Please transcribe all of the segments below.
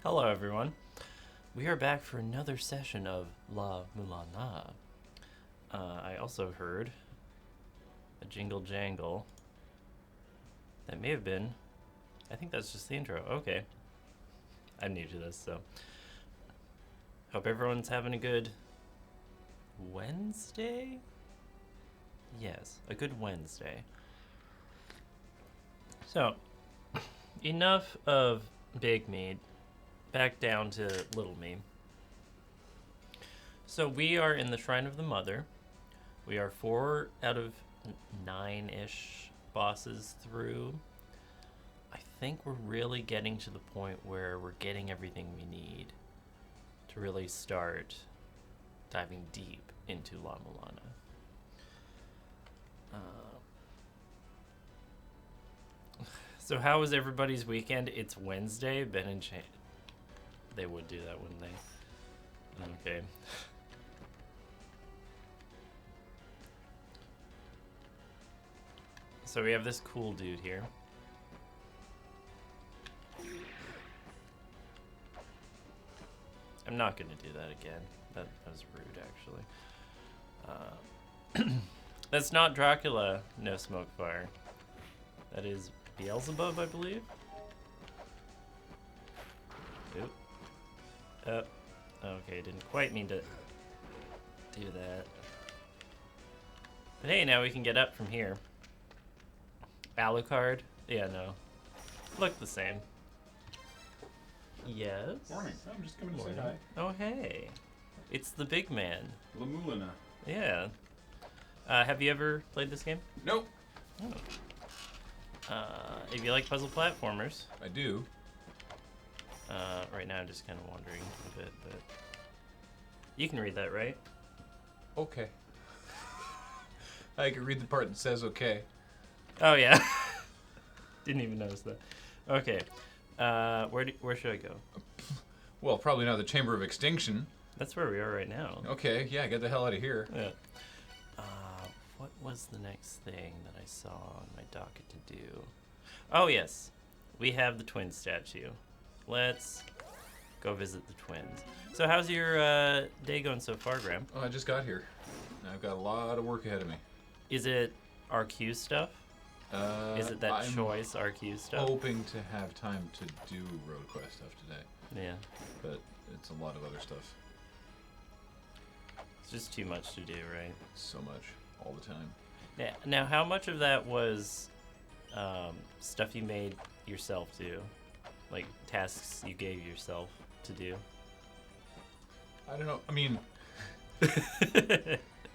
Hello, everyone. We are back for another session of La-Mulana. I also heard a jingle jangle. That may have been. I think that's just the intro. Okay. I'm new to this, so. Hope everyone's having a good Wednesday? Yes, a good Wednesday. So, enough of Big Me. Back down to Little Me. So we are in the Shrine of the Mother. We are 4 out of 9-ish bosses through. I think we're really getting to the point where we're getting everything we need to really start diving deep into La-Mulana. So how was everybody's weekend? It's Wednesday. Ben and Shane, they would do that, wouldn't they? Okay. So we have this cool dude here. I'm not going to do that again. That was rude, actually. That's not Dracula, no smoke fire. That is Beelzebub, I believe. Oop. Okay, didn't quite mean to do that. But hey, now we can get up from here. Alucard? Yeah, no. Look the same. Yes? Morning. I'm just coming to say hi. Oh, hey. It's the big man. La-Mulana. Yeah. Have you ever played this game? Nope. Oh. If you like puzzle platformers. I do. Right now I'm just kind of wandering a bit, but you can read that, right? Okay. I can read the part that says okay. Oh yeah. Didn't even notice that. Okay. Where should I go? Well, probably not the Chamber of Extinction. That's where we are right now. Okay, yeah, get the hell out of here. Yeah. What was the next thing that I saw on my docket to do? Oh yes, we have the twin statue. Let's go visit the twins. So how's your day going so far, Graham? Oh, I just got here. I've got a lot of work ahead of me. Is it RQ stuff? Is it that I'm choice RQ stuff? hoping to have time to do road quest stuff today, Yeah. but it's a lot of other stuff. It's just too much to do, right? So much, all the time. Yeah. Now, how much of that was stuff you made yourself do? Like tasks you gave yourself to do? I don't know. I mean,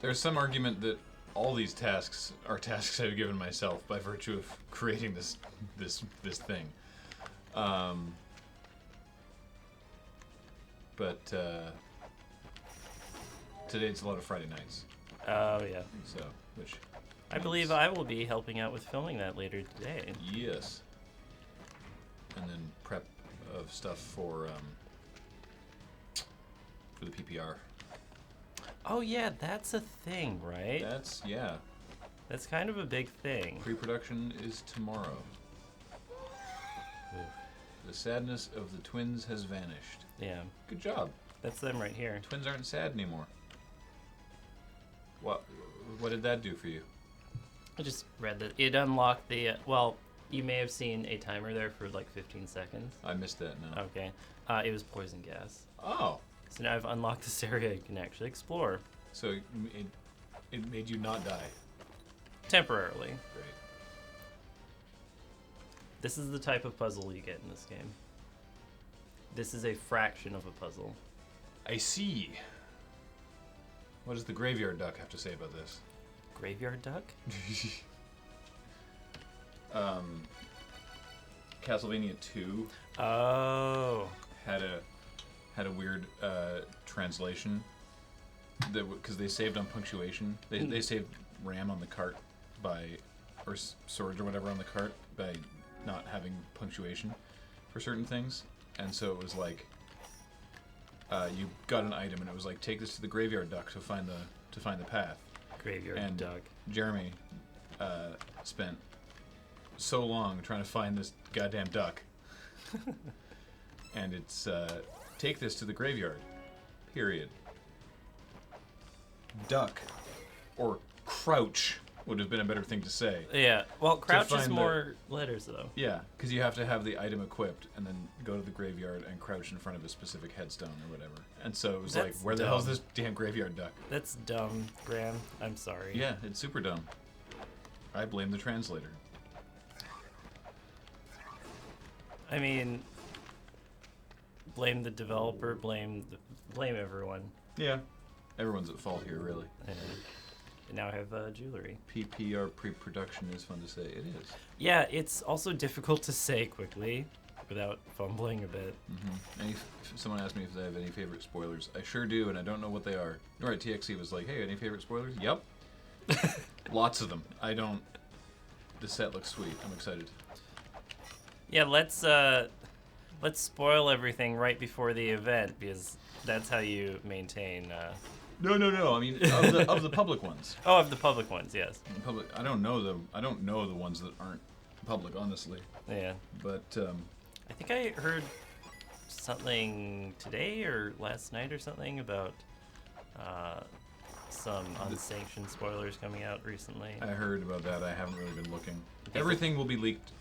there's some argument that all these tasks are tasks I've given myself by virtue of creating this thing. But today it's a lot of Friday nights. Oh, yeah. So, which I believe I will be helping out with filming that later today. yes. And then prep of stuff for the PPR. Oh, yeah, that's a thing, right? That's yeah. That's kind of a big thing. Pre-production is tomorrow. The sadness of the twins has vanished. Yeah, Good job. that's them right here. Twins aren't sad anymore. What did that do for you? I just read that it unlocked the, well, you may have seen a timer there for like 15 seconds. I missed that now. Okay. It was poison gas. Oh, So now I've unlocked this area you can actually explore. so it made you not die. Temporarily. Great. This is the type of puzzle you get in this game. This is a fraction of a puzzle. I see. What does the graveyard duck have to say about this? Graveyard duck? Castlevania 2 Oh. had a weird translation that because they saved on punctuation. They saved RAM on the cart or swords or whatever on the cart by not having punctuation for certain things, and so it was like you got an item and it was like take this to the graveyard duck to find the path. Graveyard And duck. Jeremy spent so long trying to find this goddamn duck and it's take this to the graveyard. Period. Duck or crouch would have been a better thing to say. Yeah. Well, crouch is find more letters though. Yeah, because you have to have the item equipped and then go to the graveyard and crouch in front of a specific headstone or whatever. And so it was like, That's where the hell's dumb. this damn graveyard duck? That's dumb, Graham. I'm sorry. Yeah, it's super dumb. I blame the translator. I mean, blame the developer. Blame everyone. Yeah. Everyone's at fault here, really. And now I have jewelry. PPR pre-production is fun to say. It is. Yeah, it's also difficult to say quickly without fumbling a bit. Mm-hmm. Someone asked me if I have any favorite spoilers. I sure do, and I don't know what they are. All right, TXC was like, hey, any favorite spoilers? Yep. Lots of them. I don't... The set looks sweet. I'm excited. Yeah, let's spoil everything right before the event because that's how you maintain. No. I mean, of the public ones. Oh, of the public ones, yes. The public. I don't know the ones that aren't public, honestly. Yeah. But I think I heard something today or last night or something about some unsanctioned spoilers coming out recently. I heard about that. I haven't really been looking. Everything will be leaked.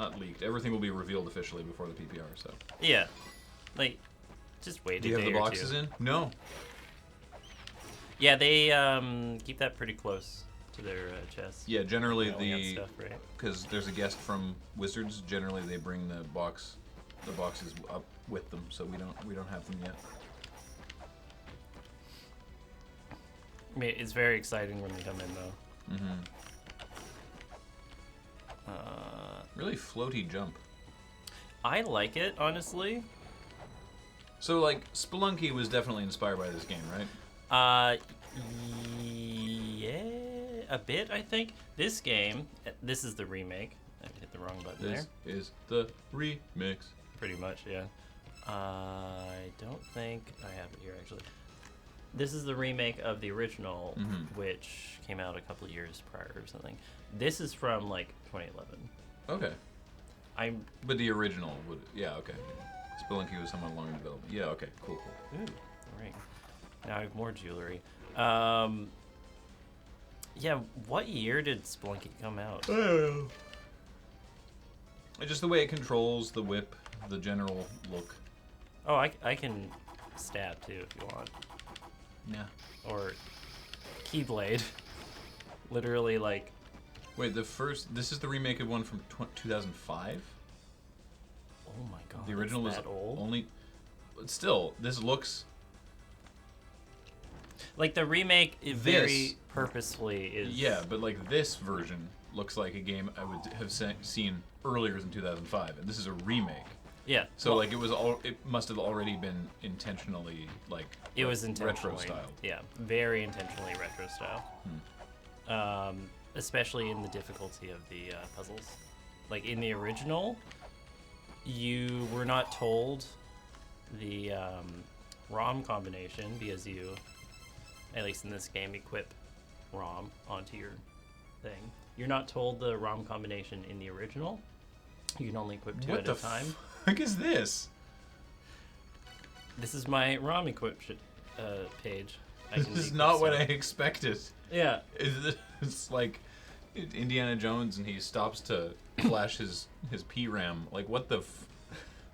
Not leaked. Everything will be revealed officially before the PPR. So. Yeah. Like, just wait a day Do you have the or boxes two. in? No. Yeah, they keep that pretty close to their chest. Yeah, generally Mailing out stuff, right? because there's a guest from Wizards. Generally, they bring the boxes up with them, so we don't have them yet. I mean, it's very exciting when they come in, though. Mm-hmm. Really floaty jump. I like it, honestly. So, like, Spelunky was definitely inspired by this game, right? Yeah, a bit, I think. This game, this is the remake. I hit the wrong button This there. is the remix. Pretty much, yeah. I don't think I have it here, actually. This is the remake of the original, which came out a couple of years prior or something. This is from, like, 2011. Okay. But the original would... Yeah, okay. Spelunky was somewhat long in development. Yeah, okay. Cool. Ooh, a ring. Now I have more jewelry. Yeah, what year did Spelunky come out? I don't know. Just the way it controls the whip, the general look. Oh, I can stab, too, if you want. Yeah. Or Keyblade. Literally, like... Wait, this is the remake of one from 2005? Oh my god, The original was that old? only... But still, this looks... Like, the remake very purposefully is... Yeah, but like this version looks like a game I would have seen earlier than 2005, and this is a remake. Yeah. So like it must have already been intentionally like It was intentionally... retro styled. Yeah, very intentionally retro style. Especially in the difficulty of the puzzles. Like, in the original, you were not told the ROM combination because you, at least in this game, equip ROM onto your thing. You're not told the ROM combination in the original. You can only equip two What at the a time. fuck is this? This is my ROM equip page. This is not what I expected. Yeah. It's like Indiana Jones and he stops to flash his PRAM. Like, what the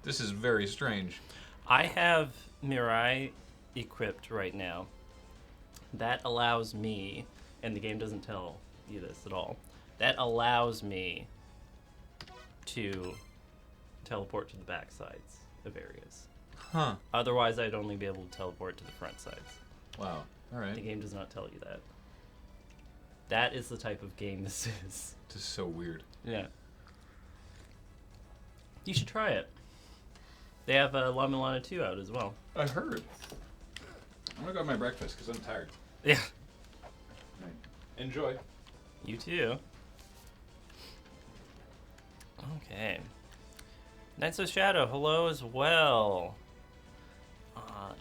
this is very strange. I have Mirai equipped right now. That allows me, and the game doesn't tell you this at all, that allows me to teleport to the back sides of areas. Huh. Otherwise, I'd only be able to teleport to the front sides. Wow. All The right. game does not tell you that. That is the type of game this is. This is so weird. Yeah. You should try it. They have La-Mulana 2 out as well. I heard. I'm gonna go have my breakfast because I'm tired. Yeah. Right. Enjoy. You too. Okay. Knights of Shadow, hello as well.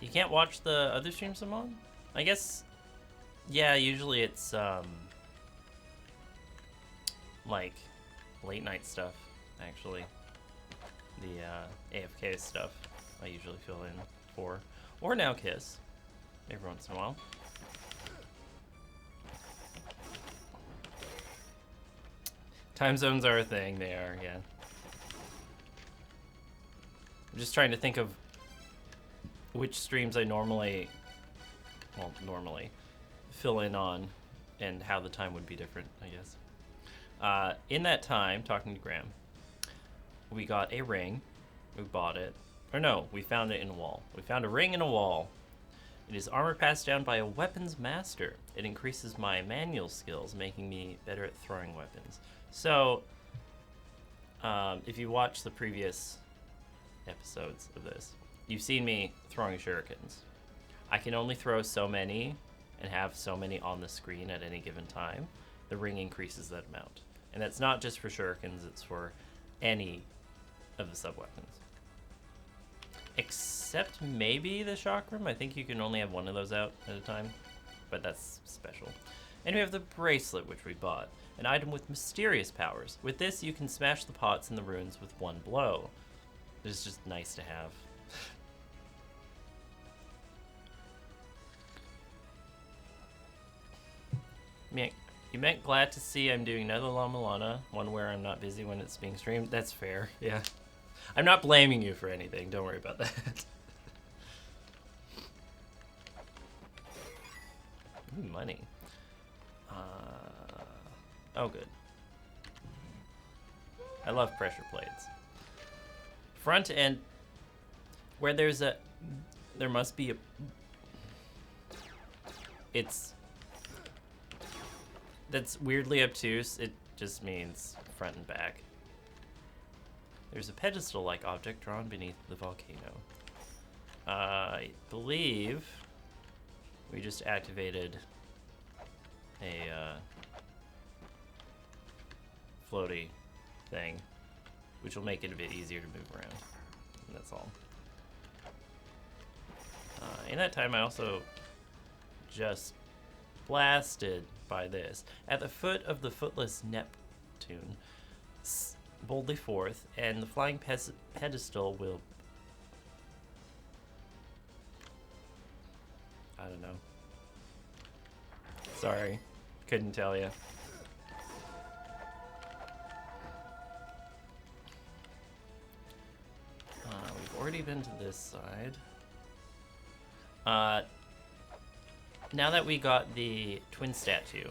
You can't watch the other streams I'm on? I guess, yeah, usually it's, like, late night stuff, actually. The, AFK stuff. I usually fill in for. Or now Kiss, every once in a while. Time zones are a thing, they are, yeah. I'm just trying to think of which streams I normally fill in on and how the time would be different, I guess. In that time, talking to Graham, we got a ring. We bought it. Or no, we found it in a wall. We found a ring in a wall. It is armor passed down by a weapons master. It increases my manual skills, making me better at throwing weapons. So, if you watch the previous episodes of this, you've seen me throwing shurikens. I can only throw so many and have so many on the screen at any given time. The ring increases that amount. And that's not just for shurikens, it's for any of the sub-weapons. Except maybe the chakram. I think you can only have one of those out at a time, but that's special. And we have the bracelet, which we bought. An item with mysterious powers. With this, you can smash the pots and the runes with one blow. It's just nice to have. You meant glad to see I'm doing another La-Mulana, one where I'm not busy when it's being streamed. That's fair, yeah. I'm not blaming you for anything, don't worry about that. Ooh, money. Oh, good. I love pressure plates. Front end, where there must be a, that's weirdly obtuse. It just means front and back. There's a pedestal-like object drawn beneath the volcano. I believe we just activated a floaty thing, which will make it a bit easier to move around. And that's all. In that time, I also just blasted by this. At the foot of the footless Neptune, boldly forth, and the flying pedestal will... I don't know. Sorry, couldn't tell you. We've already been to this side. Now that we got the twin statue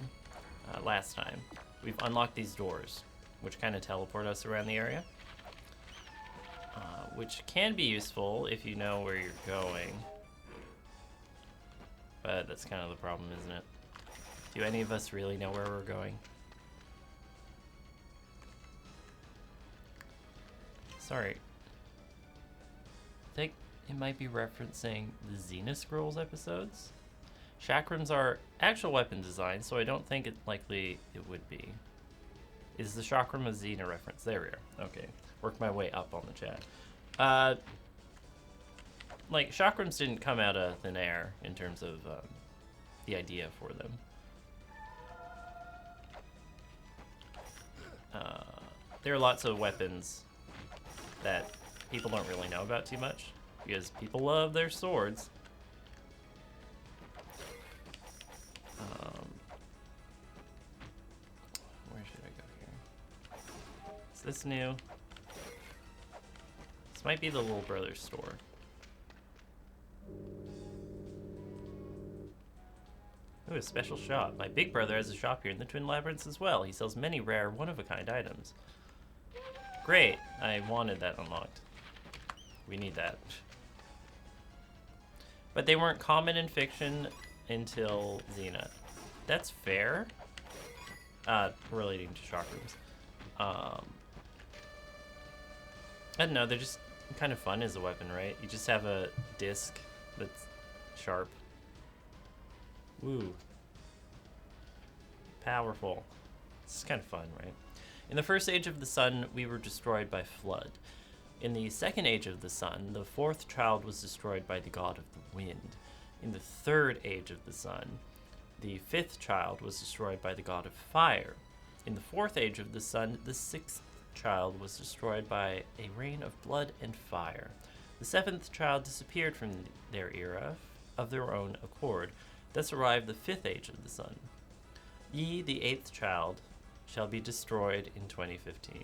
last time, we've unlocked these doors, which kind of teleport us around the area, which can be useful if you know where you're going. But that's kind of the problem, isn't it? Do any of us really know where we're going? Sorry. I think it might be referencing the Xena Scrolls episodes. Chakrams are actual weapon design, so I don't think it likely it would be. Is the chakram a Xena reference? There we are. Okay. Work my way up on the chat. Like, chakrams didn't come out of thin air in terms of the idea for them. There are lots of weapons that people don't really know about too much because people love their swords. Where should I go here? Is this new? This might be the little brother's store. Ooh, a special shop. My big brother has a shop here in the Twin Labyrinths as well. He sells many rare, one-of-a-kind items. Great. I wanted that unlocked. We need that. But they weren't common in fiction until Xena. That's fair. Relating to chakrams. I don't know, they're just kind of fun as a weapon, right? You just have a disc that's sharp. Woo. Powerful. This is kind of fun, right? In the first age of the sun, we were destroyed by flood. In the second age of the sun, the fourth child was destroyed by the god of the wind. In the third age of the sun, the fifth child was destroyed by the god of fire. In the fourth age of the sun, the sixth child was destroyed by a rain of blood and fire. The seventh child disappeared from their era of their own accord. Thus arrived the fifth age of the sun. Ye, the eighth child, shall be destroyed in 2015.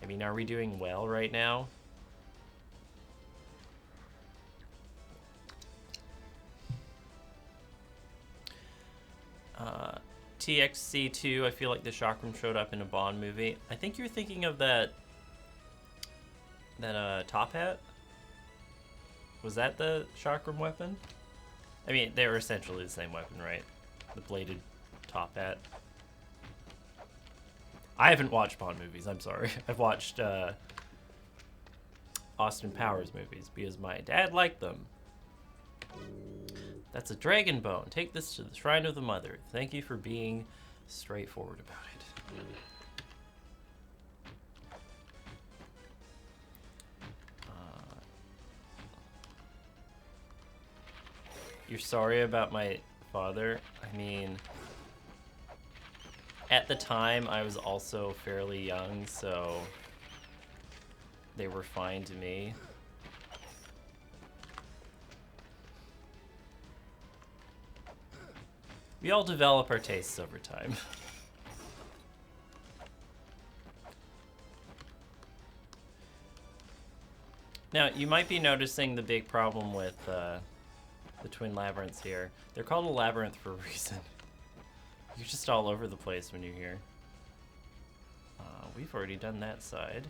I mean, are we doing well right now? TXC2, I feel like the chakram showed up in a Bond movie. I think you're thinking of that top hat? Was that the chakram weapon? I mean, they were essentially the same weapon, right? The bladed top hat. I haven't watched Bond movies, I'm sorry. I've watched Austin Powers movies because my dad liked them. That's a dragon bone. Take this to the Shrine of the Mother. Thank you for being straightforward about it. You're sorry about my father? I mean, at the time I was also fairly young, so they were fine to me. We all develop our tastes over time. Now, you might be noticing the big problem with the twin labyrinths here. They're called a labyrinth for a reason. You're just all over the place when you're here. We've already done that side.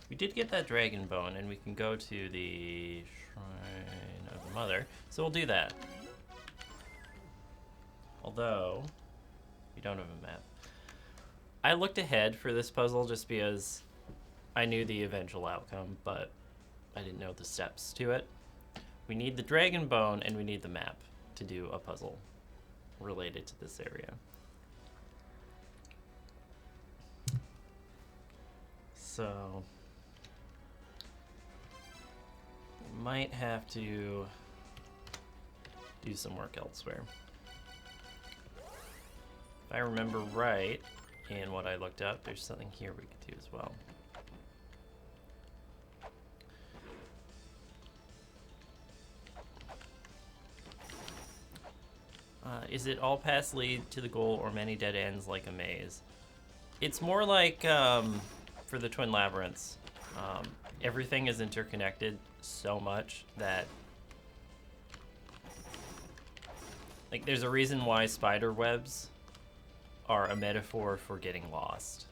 We did get that dragon bone, and we can go to the Shrine of the Mother, so we'll do that. Although, we don't have a map. I looked ahead for this puzzle just because I knew the eventual outcome, but I didn't know the steps to it. We need the dragon bone, and we need the map to do a puzzle related to this area. So might have to do some work elsewhere. If I remember right in what I looked up, there's something here we could do as well. Is it all paths lead to the goal or many dead ends like a maze? It's more like for the twin labyrinths. Everything is interconnected so much that like there's a reason why spider webs are a metaphor for getting lost.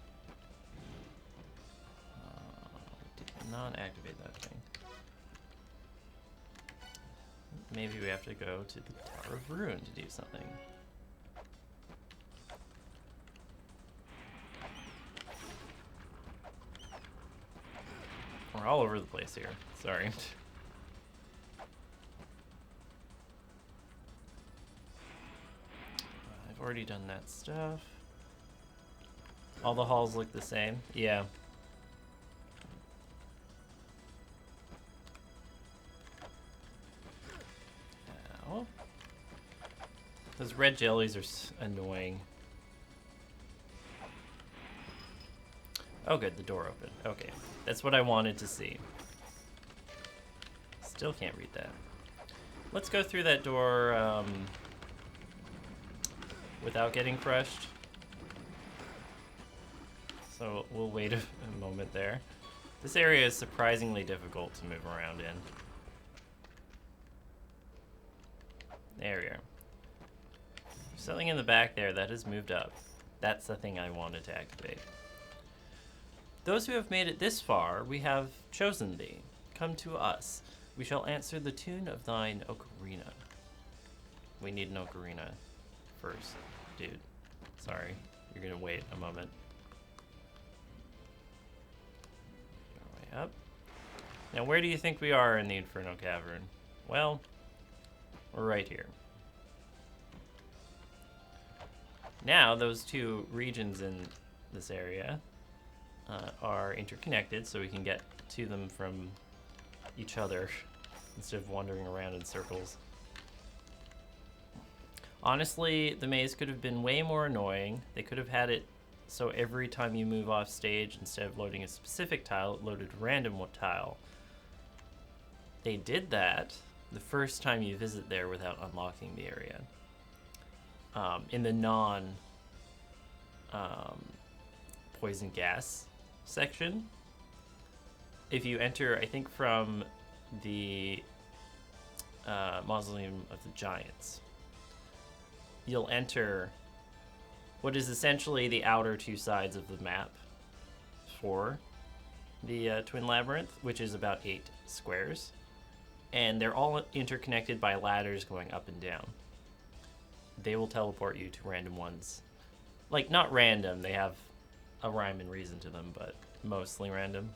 Did not activate that thing. Maybe we have to go to the Tower of Ruin to do something. We're all over the place here. Sorry. I've already done that stuff. All the halls look the same. Yeah. Ow. Those red jellies are annoying. Oh good, the door opened. Okay, that's what I wanted to see. Still can't read that. Let's go through that door without getting crushed. So we'll wait a moment there. This area is surprisingly difficult to move around in. There we are. Something in the back there that has moved up. That's the thing I wanted to activate. Those who have made it this far, we have chosen thee. Come to us. We shall answer the tune of thine ocarina. We need an ocarina first, dude. Sorry. You're gonna wait a moment. Go way up. Now, where do you think we are in the Inferno Cavern? Well, we're right here. Now, those two regions in this area are interconnected, so we can get to them from each other instead of wandering around in circles. Honestly, the maze could have been way more annoying. They could have had it so every time you move off stage, instead of loading a specific tile, it loaded a random tile. They did that the first time you visit there without unlocking the area. In the non poison gas section, if you enter, I think, from the Mausoleum of the Giants, you'll enter what is essentially the outer two sides of the map for the Twin Labyrinth, which is about 8 squares. And they're all interconnected by ladders going up and down. They will teleport you to random ones. Like, not random, they have a rhyme and reason to them, but mostly random.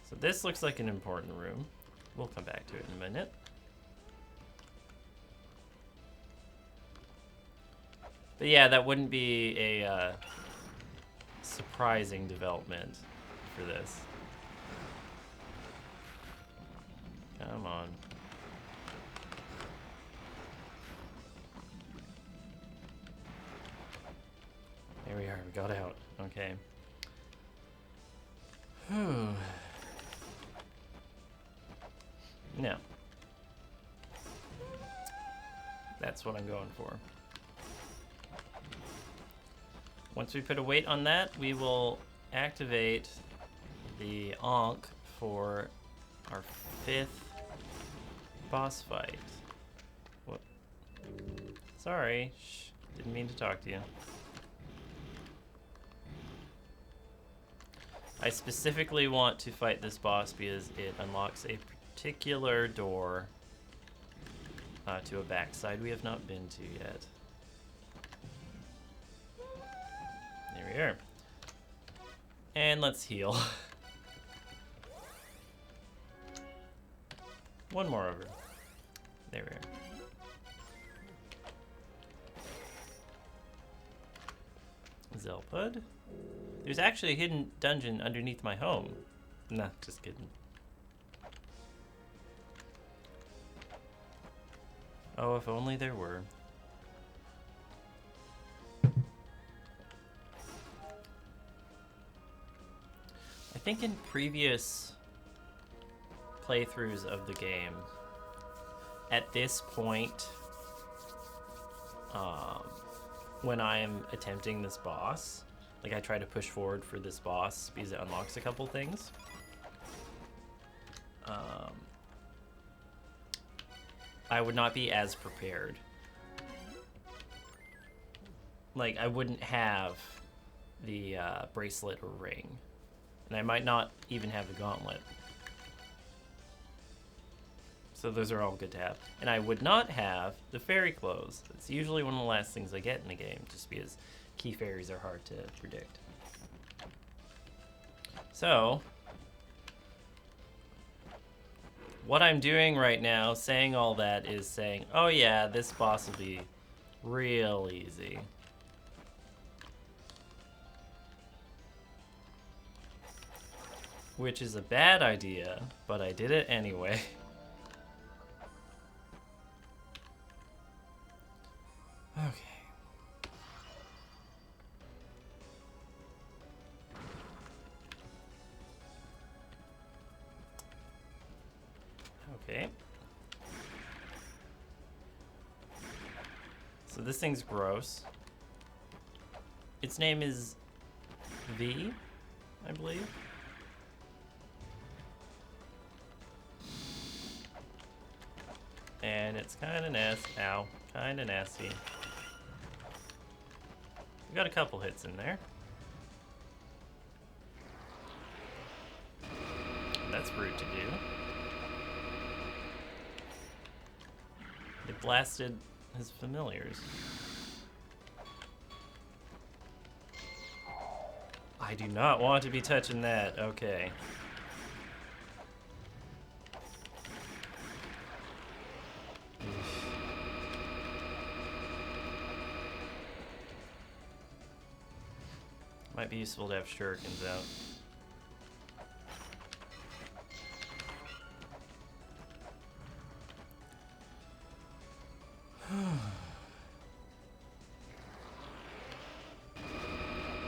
So this looks like an important room. We'll come back to it in a minute. But yeah, that wouldn't be a surprising development for this. Come on. There we are, we got out. Okay. Whew. Now. That's what I'm going for. Once we put a weight on that, we will activate the Ankh for our 5th boss fight. What? Sorry. Shh. Didn't mean to talk to you. I specifically want to fight this boss because it unlocks a particular door to a backside we have not been to yet. There we are. And let's heal. One more over. There we are. Zelpud. There's actually a hidden dungeon underneath my home. Nah, just kidding. Oh, if only there were. I think in previous playthroughs of the game, at this point, when I'm attempting this boss, like I try to push forward for this boss because it unlocks a couple things. I would not be as prepared. Like, I wouldn't have the bracelet or ring. And I might not even have the gauntlet. So those are all good to have. And I would not have the fairy clothes. It's usually one of the last things I get in the game, just because key fairies are hard to predict. So, what I'm doing right now, saying all that, is saying, oh yeah, this boss will be real easy. Which is a bad idea, but I did it anyway. Okay. Okay. So this thing's gross. Its name is V, I believe. And it's kind of nasty. Ow. Kind of nasty. We got a couple hits in there. That's rude to do. It blasted his familiars. I do not want to be touching that. Okay. Might be useful to have shurikens out.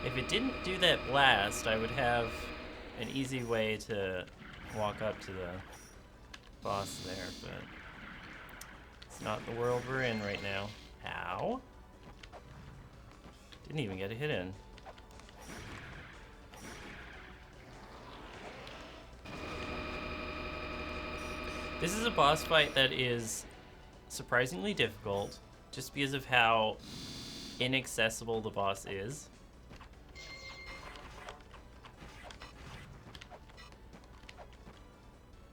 If it didn't do that blast, I would have an easy way to walk up to the boss there, but it's not the world we're in right now. Ow. Didn't even get a hit in. This is a boss fight that is surprisingly difficult just because of how inaccessible the boss is.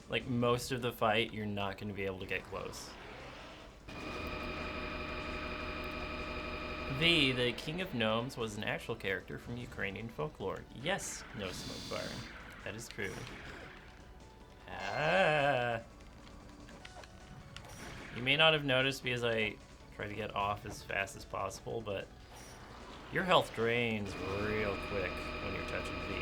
Like, most of the fight, you're not going to be able to get close. The King of Gnomes, was an actual character from Ukrainian folklore. Yes, no smoke fire. That is true. Ah. You may not have noticed because I try to get off as fast as possible, but your health drains real quick when you're touching V.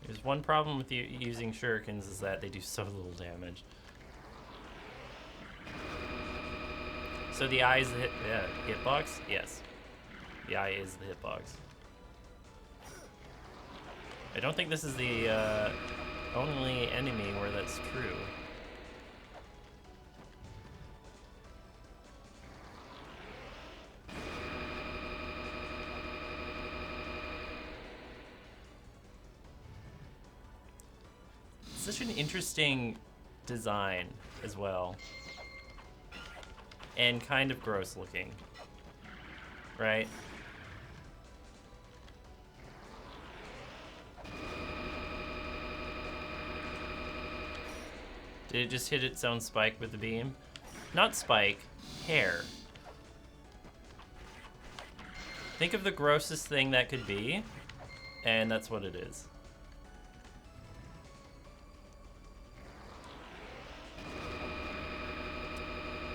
There's one problem with using shurikens is that they do so little damage. So the eye is the hitbox? Yes. The eye is the hitbox. I don't think this is the only enemy where that's true. Such an interesting design as well. And kind of gross looking. Right? Did it just hit its own spike with the beam? Not spike, hair. Think of the grossest thing that could be, and that's what it is.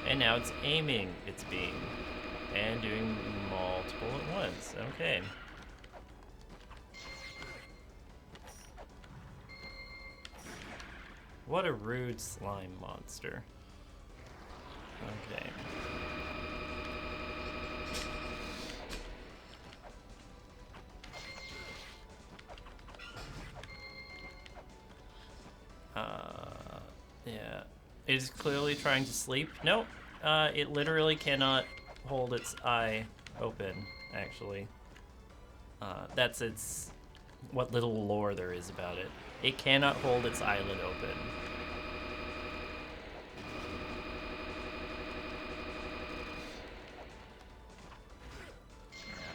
And now it's aiming its beam and doing multiple at once. Okay. What a rude slime monster. Okay. Yeah. It is clearly trying to sleep. Nope. It literally cannot hold its eye open, actually. That's what little lore there is about it. It cannot hold its eyelid open.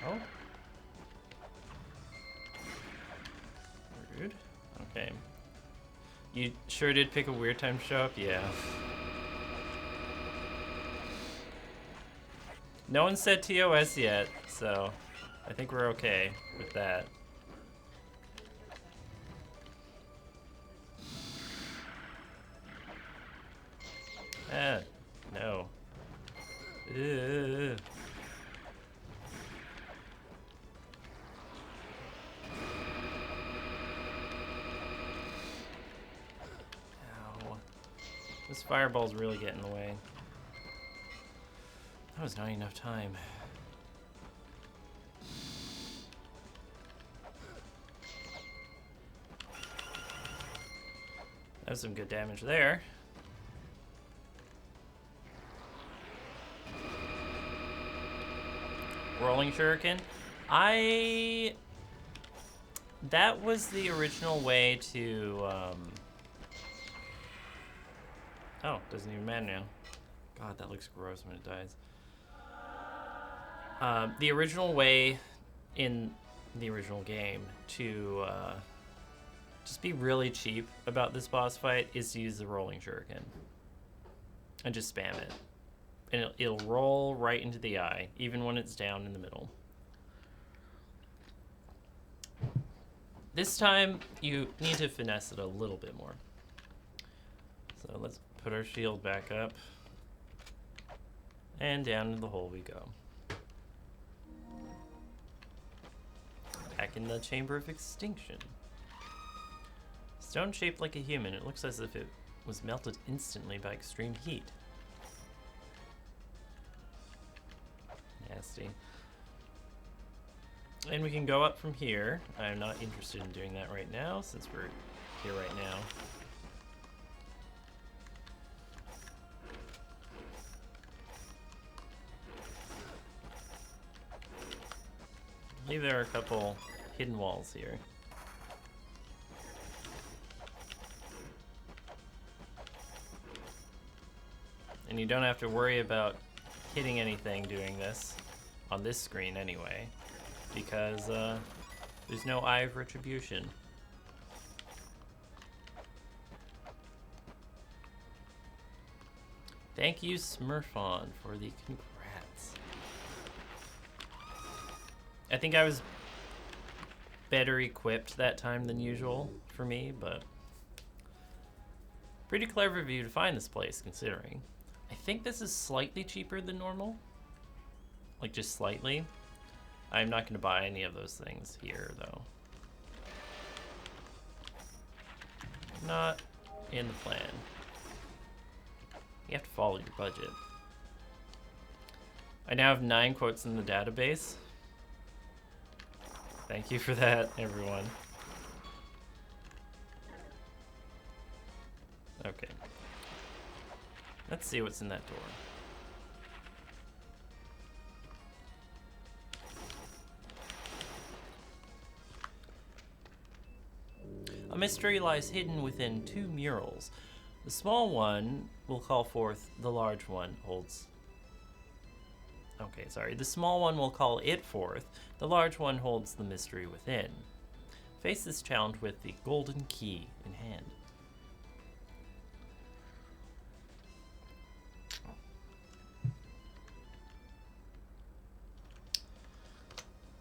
Ow. Rude. Okay. You sure did pick a weird time to show up? Yeah. No one said TOS yet, so I think we're okay with that. No. Ugh. Ow. This fireball's really getting in the way. That was not enough time. That was some good damage there. Rolling shuriken. That was the original way to, Oh, doesn't even matter now. God, that looks gross when it dies. The original way in the original game to just be really cheap about this boss fight is to use the rolling shuriken and just spam it, and it'll roll right into the eye even when it's down in the middle. This time you need to finesse it a little bit more. So let's put our shield back up, and down in the hole we go. Back in the Chamber of Extinction. Stone shaped like a human. It looks as if it was melted instantly by extreme heat. Nasty. And we can go up from here. I'm not interested in doing that right now since we're here right now. I believe there are a couple hidden walls here. And you don't have to worry about hitting anything doing this, on this screen anyway, because there's no Eye of Retribution. Thank you, Smurfon, for the congrats. I think I was better equipped that time than usual for me, but pretty clever of you to find this place, considering. I think this is slightly cheaper than normal. Like, just slightly. I'm not going to buy any of those things here, though. Not in the plan. You have to follow your budget. I now have 9 quotes in the database. Thank you for that, everyone. Okay. Let's see what's in that door. A mystery lies hidden within 2 murals. The small one will call forth, the large one holds... Okay, sorry. The small one will call it forth, the large one holds the mystery within. Face this challenge with the golden key in hand.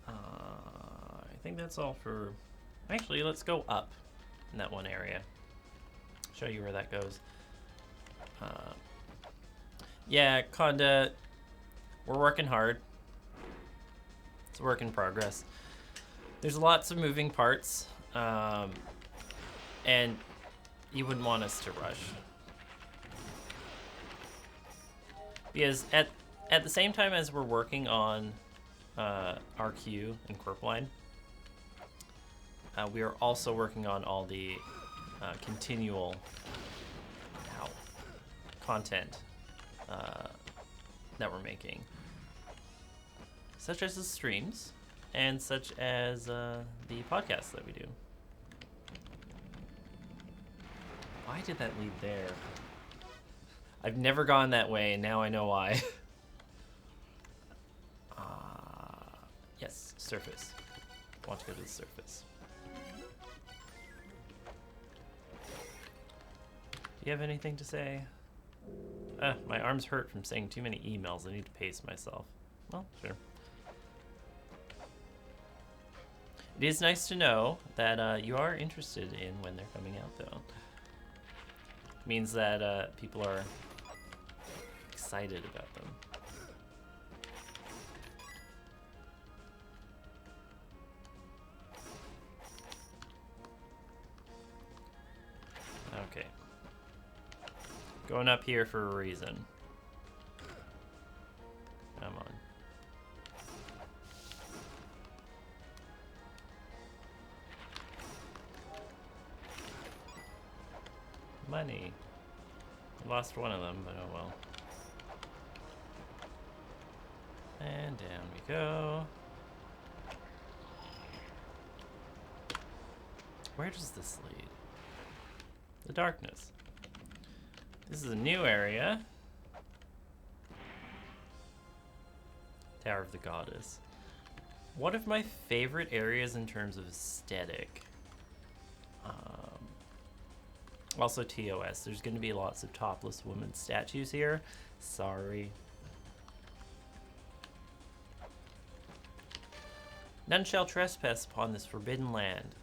I think that's all for... Actually, let's go up in that one area. Show you where that goes. Yeah, Conda, we're working hard. It's a work in progress. There's lots of moving parts, and you wouldn't want us to rush. Because at the same time as we're working on RQ and Corpline, we are also working on all the continual content that we're making, such as the streams and such as the podcasts that we do. Why did that lead there? I've never gone that way, and now I know why. Yes, surface. I want to go to the surface. Do you have anything to say? My arms hurt from saying too many emails. I need to pace myself. Well, sure. It is nice to know that you are interested in when they're coming out, though. It means that people are excited about them. Okay. Going up here for a reason. Come on. Money. I lost one of them, but oh well. And down we go. Where does this lead? The darkness. This is a new area. Tower of the Goddess. One of my favorite areas in terms of aesthetic. Also TOS. There's going to be lots of topless women statues here. Sorry. None shall trespass upon this forbidden land.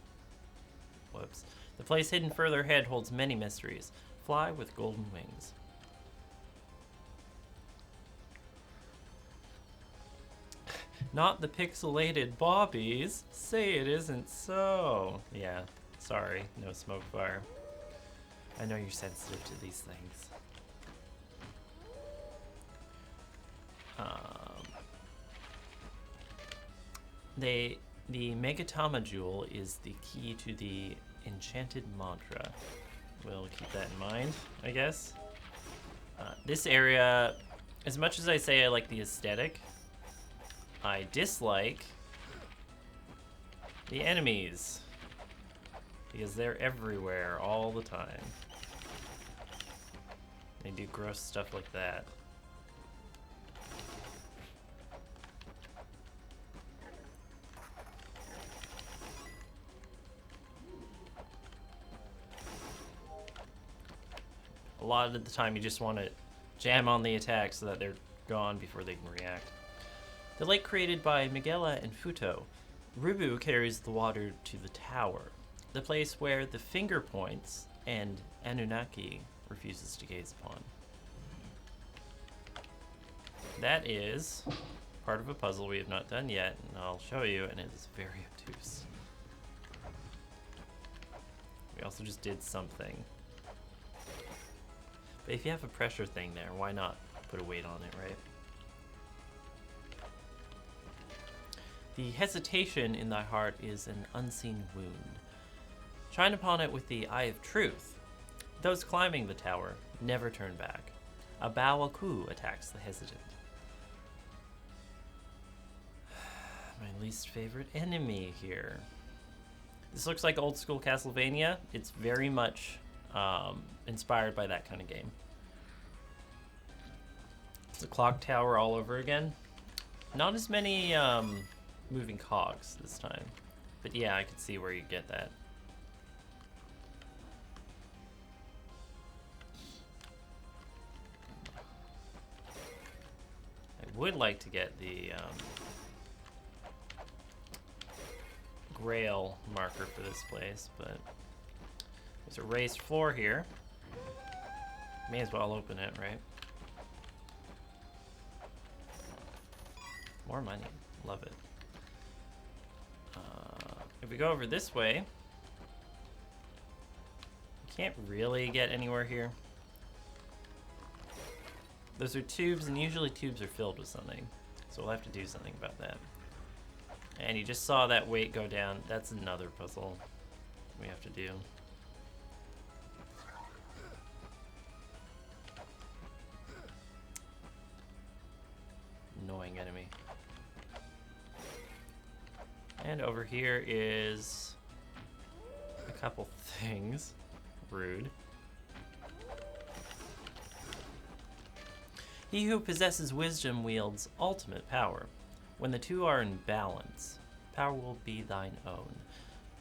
Whoops. The place hidden further ahead holds many mysteries. Fly with golden wings. Not the pixelated bobbies. Say it isn't so. Yeah, Sorry, no smoke fire. I know you're sensitive to these things. The Megatama Jewel is the key to the enchanted mantra. We'll keep that in mind, I guess. This area, as much as I say I like the aesthetic, I dislike the enemies. Because they're everywhere all the time. They do gross stuff like that. A lot of the time you just want to jam on the attack so that they're gone before they can react. The lake created by Miguela and Futo. Rubu carries the water to the tower, the place where the finger points and Anunnaki refuses to gaze upon. That is part of a puzzle we have not done yet, and I'll show you, and it is very obtuse. We also just did something. But if you have a pressure thing there, why not put a weight on it, right? The hesitation in thy heart is an unseen wound. Shine upon it with the eye of truth. Those climbing the tower never turn back. A Bawaku attacks the hesitant. My least favorite enemy here. This looks like old school Castlevania. It's very much inspired by that kind of game. It's a clock tower all over again. Not as many moving cogs this time. But yeah, I could see where you get that. I would like to get the Grail marker for this place, but there's a raised floor here. May as well open it, right? More money. Love it. If we go over this way, you can't really get anywhere here. Those are tubes, and usually tubes are filled with something. So we'll have to do something about that. And you just saw that weight go down. That's another puzzle we have to do. Annoying enemy. And over here is a couple things. Rude. He who possesses wisdom wields ultimate power. When the two are in balance, power will be thine own.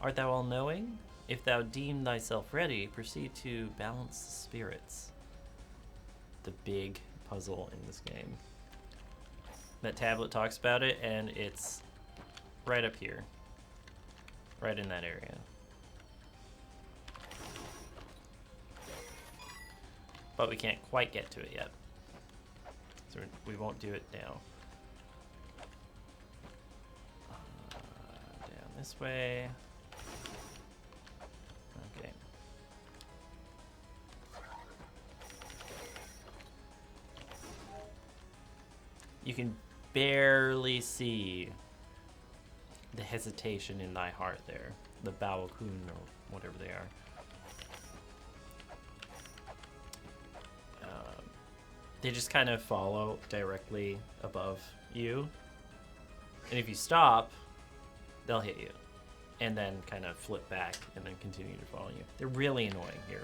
Art thou all-knowing? If thou deem thyself ready, proceed to balance the spirits. The big puzzle in this game. That tablet talks about it, and it's right up here. Right in that area. But we can't quite get to it yet. So we won't do it now. Down this way. Okay. You can barely see the hesitation in thy heart there. The Bawakun or whatever they are. They just kind of follow directly above you. And if you stop, they'll hit you. And then kind of flip back and then continue to follow you. They're really annoying here.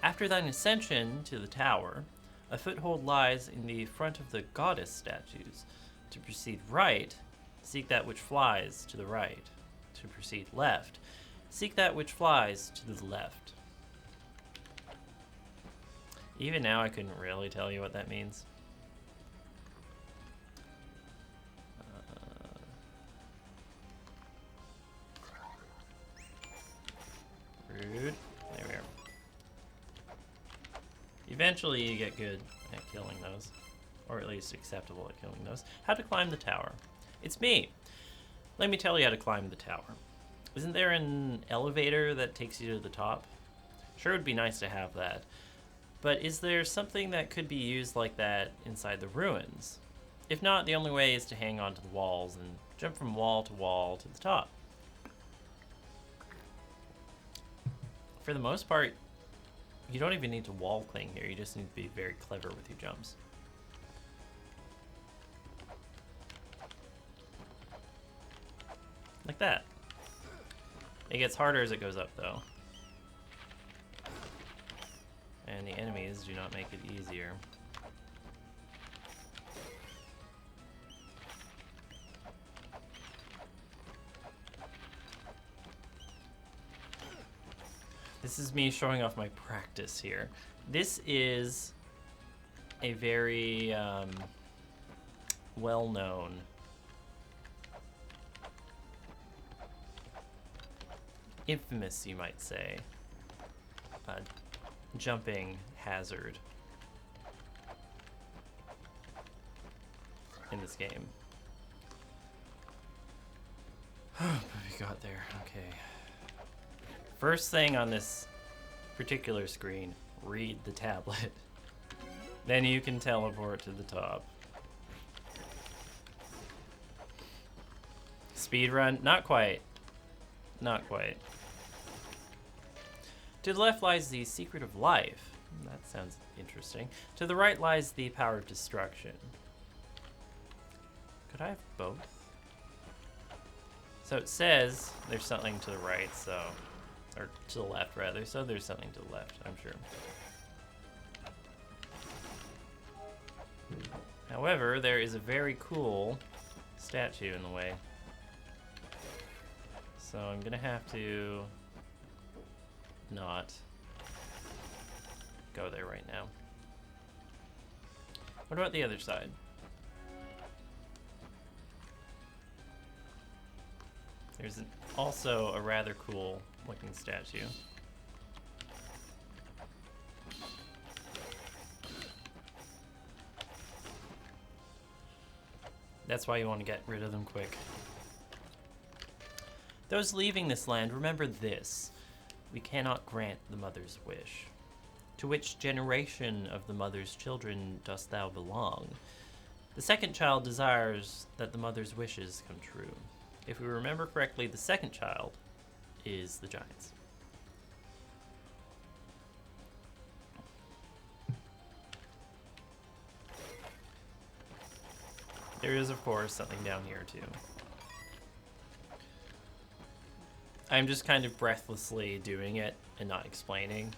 After thine ascension to the tower, a foothold lies in the front of the goddess statues. To proceed right, seek that which flies to the right. To proceed left, seek that which flies to the left. Even now, I couldn't really tell you what that means. Rude. There we are. Eventually, you get good at killing those. Or at least acceptable at killing those. How to climb the tower. It's me. Let me tell you how to climb the tower. Isn't there an elevator that takes you to the top? Sure, it would be nice to have that. But is there something that could be used like that inside the ruins? If not, the only way is to hang onto the walls and jump from wall to the top. For the most part, you don't even need to wall cling here. You just need to be very clever with your jumps. Like that. It gets harder as it goes up, though. And the enemies do not make it easier. This is me showing off my practice here. This is a very well-known infamous, you might say, jumping hazard in this game. We got there. Okay. First thing on this particular screen, read the tablet. Then you can teleport to the top. Speedrun? Not quite. Not quite. To the left lies the secret of life. That sounds interesting. To the right lies the power of destruction. Could I have both? So it says there's something to the right, so... Or to the left, rather. So there's something to the left, I'm sure. However, there is a very cool statue in the way. So I'm gonna have to not go there right now. What about the other side? There's also a rather cool looking statue. That's why you want to get rid of them quick. Those leaving this land, remember this. We cannot grant the mother's wish. To which generation of the mother's children dost thou belong? The second child desires that the mother's wishes come true. If we remember correctly, the second child is the giants. There is, of course, something down here, too. I'm just kind of breathlessly doing it and not explaining.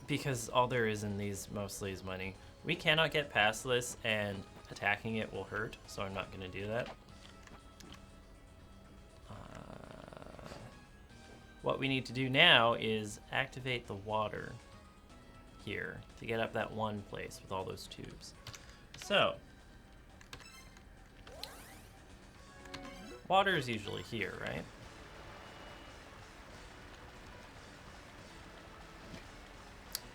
Because all there is in these mostly is money. We cannot get past this, and attacking it will hurt, so I'm not going to do that. What we need to do now is activate the water here to get up that one place with all those tubes. So, water is usually here, right?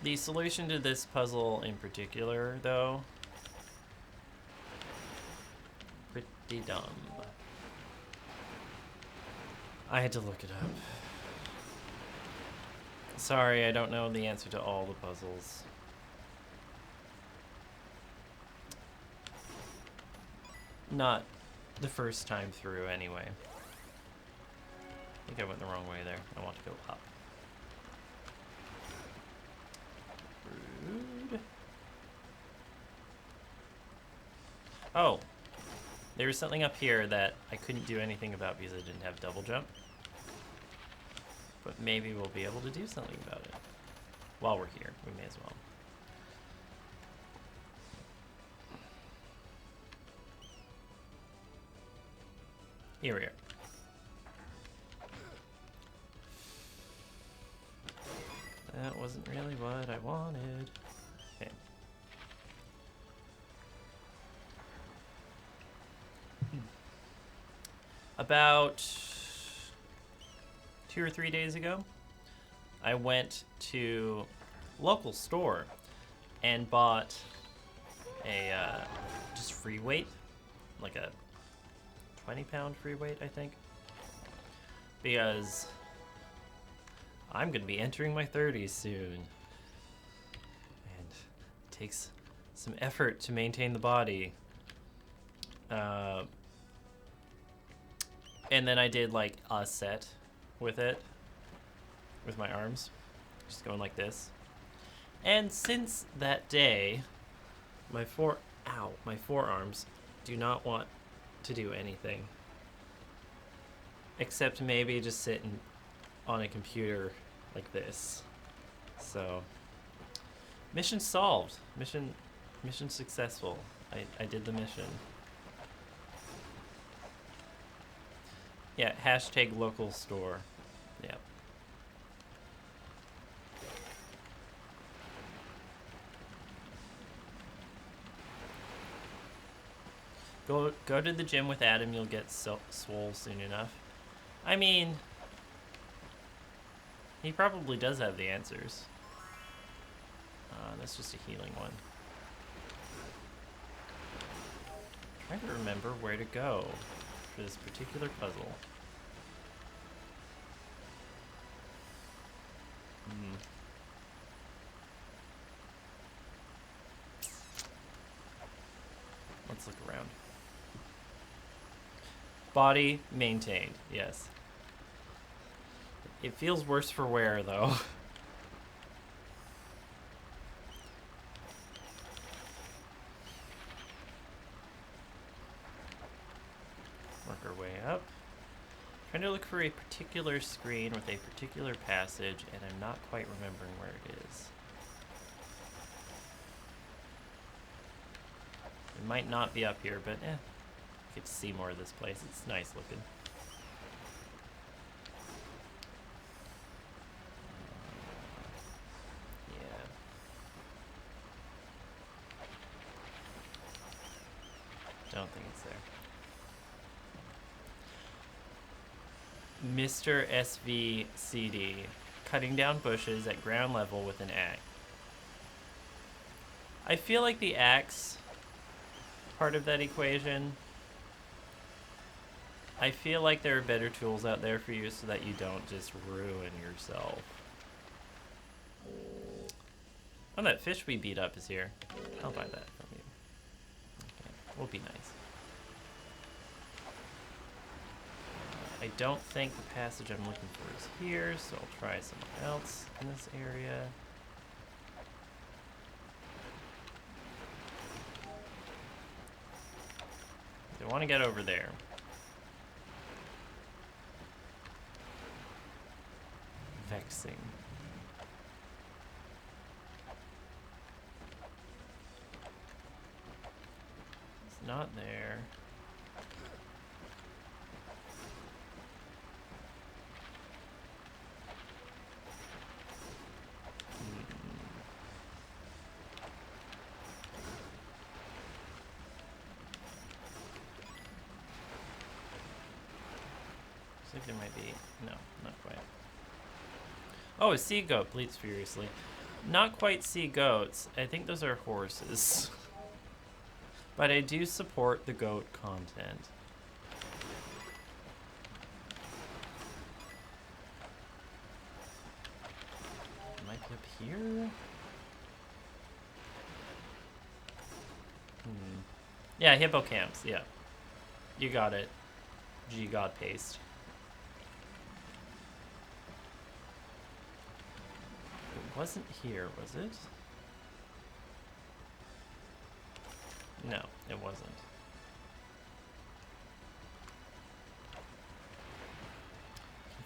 The solution to this puzzle in particular, though, pretty dumb. I had to look it up. Sorry, I don't know the answer to all the puzzles. Not the first time through, anyway. I think I went the wrong way there. I want to go up. Rude. Oh. There was something up here that I couldn't do anything about because I didn't have double jump. But maybe we'll be able to do something about it. While we're here, we may as well. Here we are. That wasn't really what I wanted. Okay. About 2 or 3 days ago, I went to a local store and bought a just free weight, like a 20-pound free weight, I think. Because I'm going to be entering my 30s soon. And it takes some effort to maintain the body. And then I did like a set with it, with my arms, just going like this. And since that day, my forearms do not want to do anything. Except maybe just sit on a computer like this. So, mission solved. Mission successful. I did the mission. Yeah, hashtag local store. Yep. Go to the gym with Adam, you'll get swole soon enough. I mean, he probably does have the answers. That's just a healing one. I'm trying to remember where to go for this particular puzzle. Let's look around. Body maintained, yes. It feels worse for wear, though. Work our way up. Trying to look for a particular screen with a particular passage, and I'm not quite remembering where it is. It might not be up here, but get to see more of this place. It's nice looking. Yeah. Don't think it's there. Mr. SVCD, cutting down bushes at ground level with an axe. I feel like the axe part of that equation, I feel like there are better tools out there for you so that you don't just ruin yourself. Oh, that fish we beat up is here. I'll buy that from you. Okay, we'll be nice. I don't think the passage I'm looking for is here, so I'll try something else in this area. I want to get over there. Vexing. It's not there. Looks like there might be... No, not quite. Oh, a sea goat bleats furiously. Not quite sea goats. I think those are horses. But I do support the goat content. Might be up here? Yeah, hippocamps, yeah. You got it. G-God paste. It wasn't here, was it? No, it wasn't.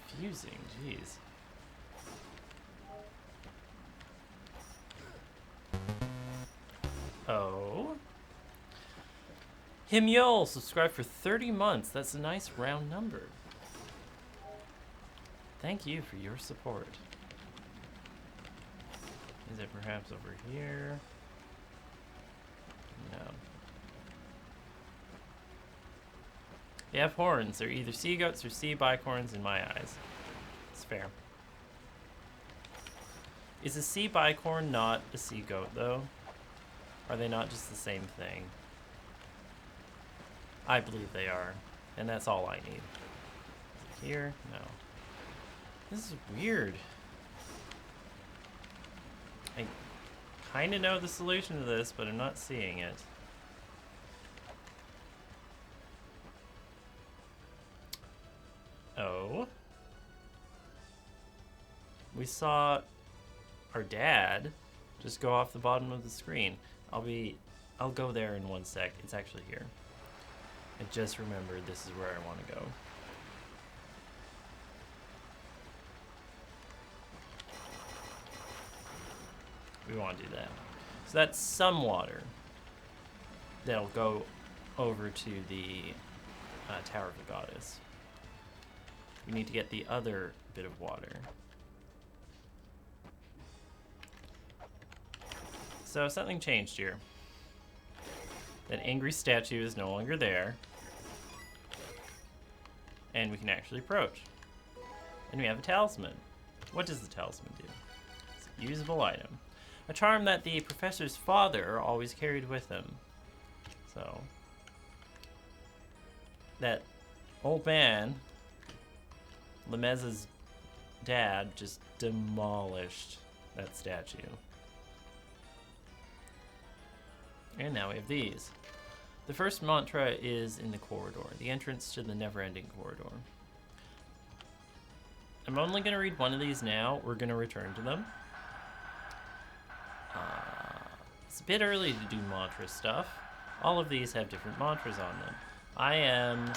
Confusing, jeez. Oh. Himyol subscribed for 30 months. That's a nice round number. Thank you for your support. Is it perhaps over here? No. They have horns. They're either sea goats or sea bicorns in my eyes. It's fair. Is a sea bicorn not a sea goat, though? Are they not just the same thing? I believe they are. And that's all I need. Is it here? No. This is weird. I kind of know the solution to this, but I'm not seeing it. Oh. We saw our dad just go off the bottom of the screen. I'll go there in 1 sec. It's actually here. I just remembered this is where I want to go. We want to do that. So that's some water that'll go over to the Tower of the Goddess. We need to get the other bit of water. So something changed here. That angry statue is no longer there. And we can actually approach. And we have a talisman. What does the talisman do? It's a usable item. A charm that the professor's father always carried with him. So, that old man, Lemez's dad, just demolished that statue. And now we have these. The first mantra is in the corridor, the entrance to the never-ending corridor. I'm only going to read one of these now. We're going to return to them. It's a bit early to do mantra stuff. All of these have different mantras on them. I am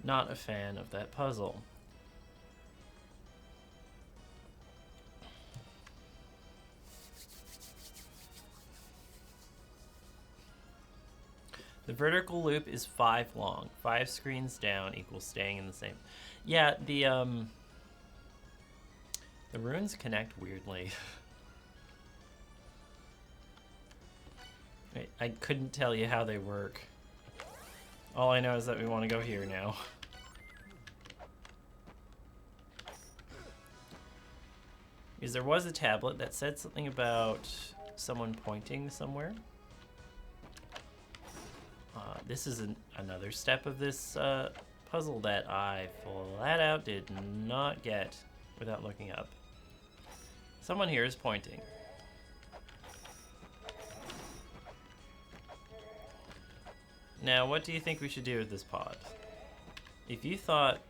not a fan of that puzzle. The vertical loop is 5 long. 5 screens down equals staying in the same. Yeah, the runes connect weirdly. I couldn't tell you how they work. All I know is that we want to go here now. Because there was a tablet that said something about someone pointing somewhere. This is another step of this puzzle that I flat out did not get without looking up. Someone here is pointing. Now, what do you think we should do with this pod? If you thought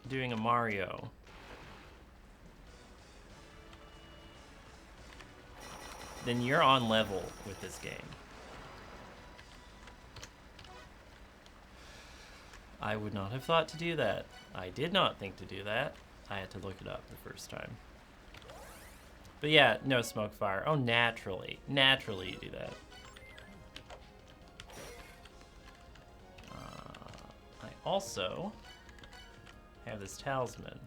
doing a Mario then you're on level with this game. I would not have thought to do that. I did not think to do that. I had to look it up the first time. But yeah, no smoke fire. Oh, naturally. Naturally you do that. I also have this talisman.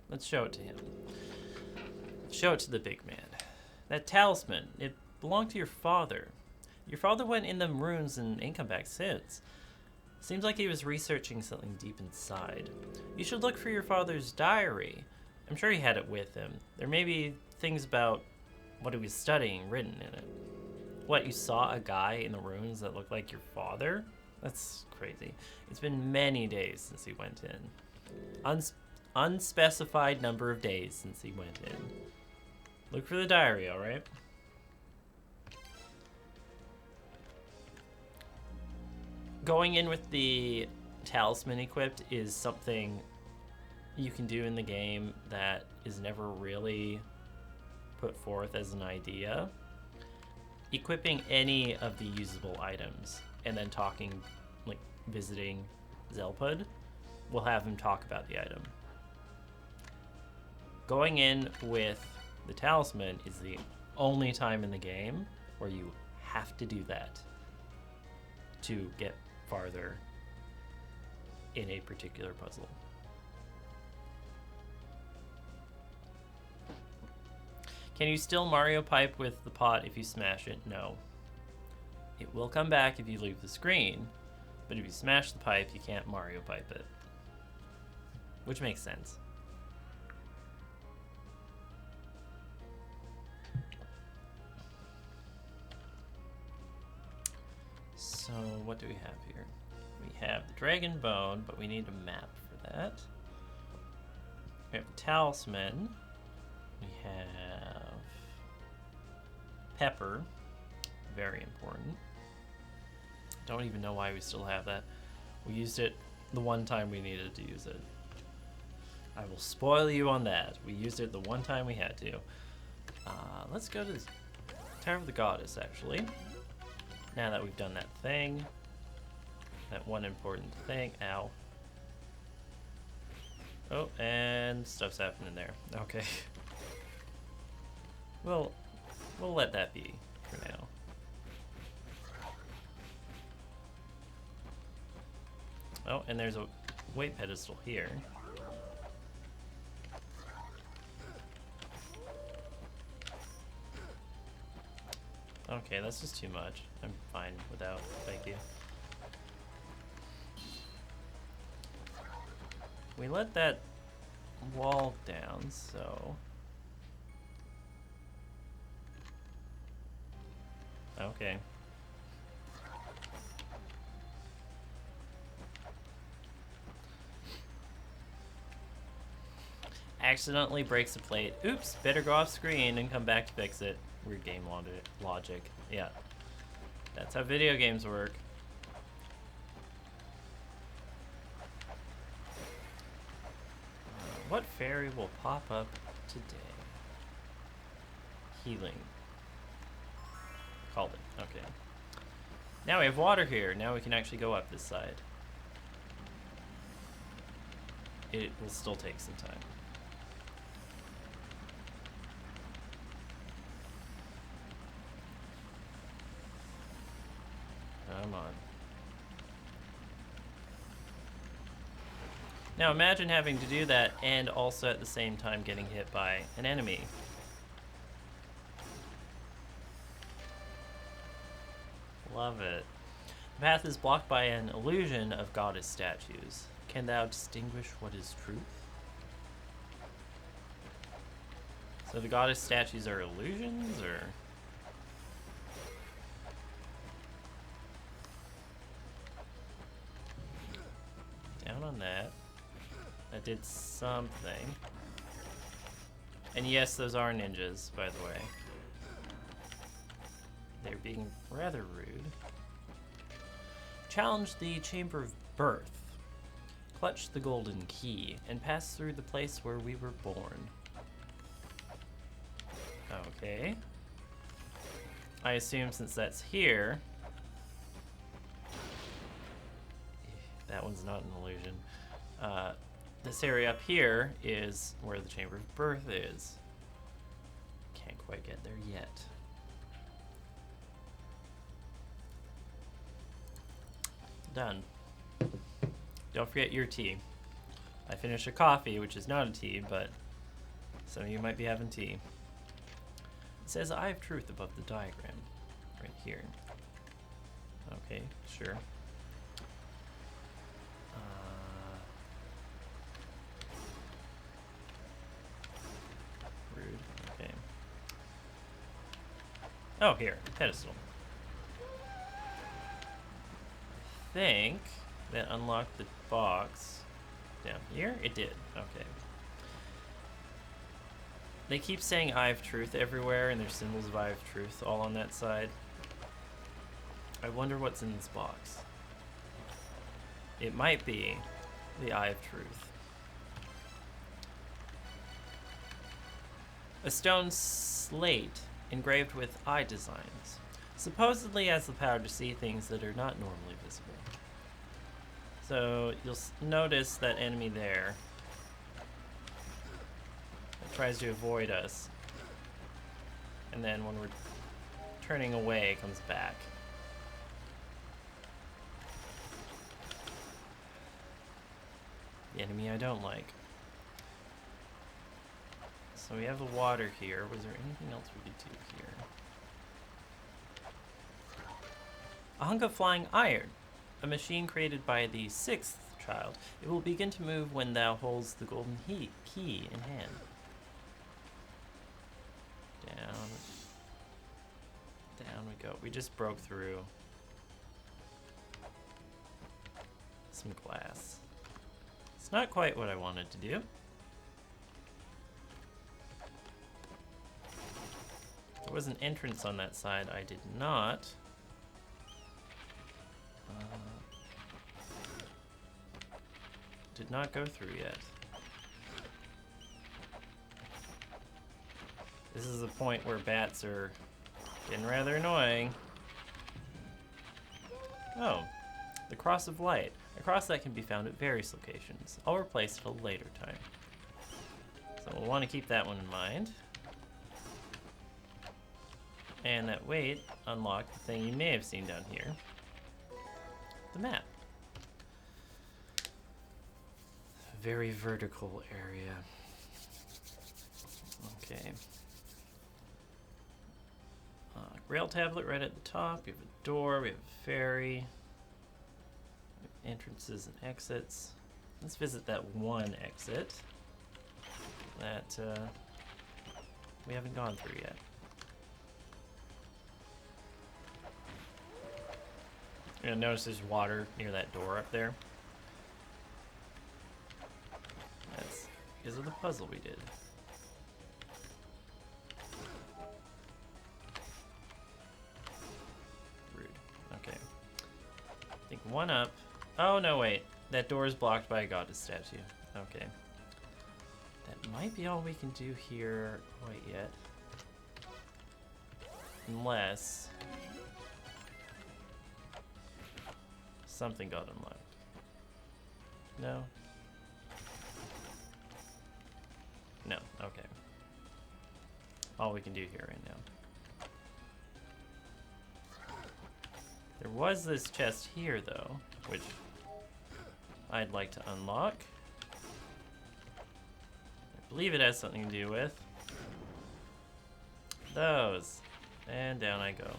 Let's show it to him. Show it to the big man. That talisman, it belonged to your father. Your father went in them ruins and ain't come back since. Seems like he was researching something deep inside. You should look for your father's diary. I'm sure he had it with him. There may be things about what he was studying written in it. What, you saw a guy in the ruins that looked like your father? That's crazy. It's been many days since he went in. Unspecified number of days since he went in. Look for the diary, alright? Going in with the talisman equipped is something you can do in the game that is never really put forth as an idea. Equipping any of the usable items and then talking, like visiting Zelpud, will have him talk about the item. Going in with the talisman is the only time in the game where you have to do that to get farther in a particular puzzle. Can you still Mario pipe with the pot if you smash it? No. It will come back if you leave the screen, but if you smash the pipe, you can't Mario pipe it. Which makes sense. So what do we have here? We have the dragon bone, but we need a map for that. We have the talisman. We have pepper. Very important. Don't even know why we still have that. We used it the one time we needed to use it. I will spoil you on that. We used it the one time we had to. Let's go to the Tower of the Goddess, actually. Now that we've done that thing. That one important thing. Ow. Oh, and stuff's happening there. Okay. Well, we'll let that be for now. Oh, and there's a weight pedestal here. Okay, that's just too much. I'm fine without. Thank you. We let that wall down, so... Okay. Accidentally breaks the plate. Oops, better go off screen and come back to fix it. Weird game logic. Yeah. That's how video games work. What fairy will pop up today? Healing. Called it. Okay. Now we have water here. Now we can actually go up this side. It will still take some time. Come on. Now imagine having to do that and also at the same time getting hit by an enemy. Love it. The path is blocked by an illusion of goddess statues. Can thou distinguish what is truth? So the goddess statues are illusions, or? Down on that. That did something. And yes, those are ninjas, by the way. They're being rather rude. Challenge the Chamber of Birth. Clutch the golden key and pass through the place where we were born. Okay. I assume since that's here... That one's not an illusion. This area up here is where the Chamber of Birth is. Can't quite get there yet. Done. Don't forget your tea. I finished a coffee, which is not a tea, but some of you might be having tea. It says Eye of Truth above the diagram, right here. Okay, sure. Rude, okay. Oh, here, pedestal. I think that unlocked the box down here. It did. Okay. They keep saying Eye of Truth everywhere, and there's symbols of Eye of Truth all on that side. I wonder what's in this box. It might be the Eye of Truth. A stone slate engraved with eye designs. Supposedly has the power to see things that are not normally visible. So you'll notice that enemy there that tries to avoid us. And then when we're turning away, it comes back. The enemy I don't like. So we have the water here. Was there anything else we could do here? A hunk of flying iron, a machine created by the sixth child. It will begin to move when thou holds the golden key in hand. Down we go. We just broke through some glass. It's not quite what I wanted to do. There was an entrance on that side I did not. Did not go through yet. This is the point where bats are getting rather annoying. Oh, the Cross of Light. A cross that can be found at various locations. I'll replace it at a later time. So we'll want to keep that one in mind. And that weight unlocked the thing you may have seen down here. The map. Very vertical area. Okay. Rail tablet right at the top. We have a door. We have a ferry. We have entrances and exits. Let's visit that one exit that we haven't gone through yet. You're gonna notice there's water near that door up there. That's because of the puzzle we did. Rude. Okay. I think one up. Oh, no, wait. That door is blocked by a goddess statue. Okay. That might be all we can do here quite yet. Unless something got unlocked. No? No, okay. All we can do here right now. There was this chest here, though, which I'd like to unlock. I believe it has something to do with those. And down I go.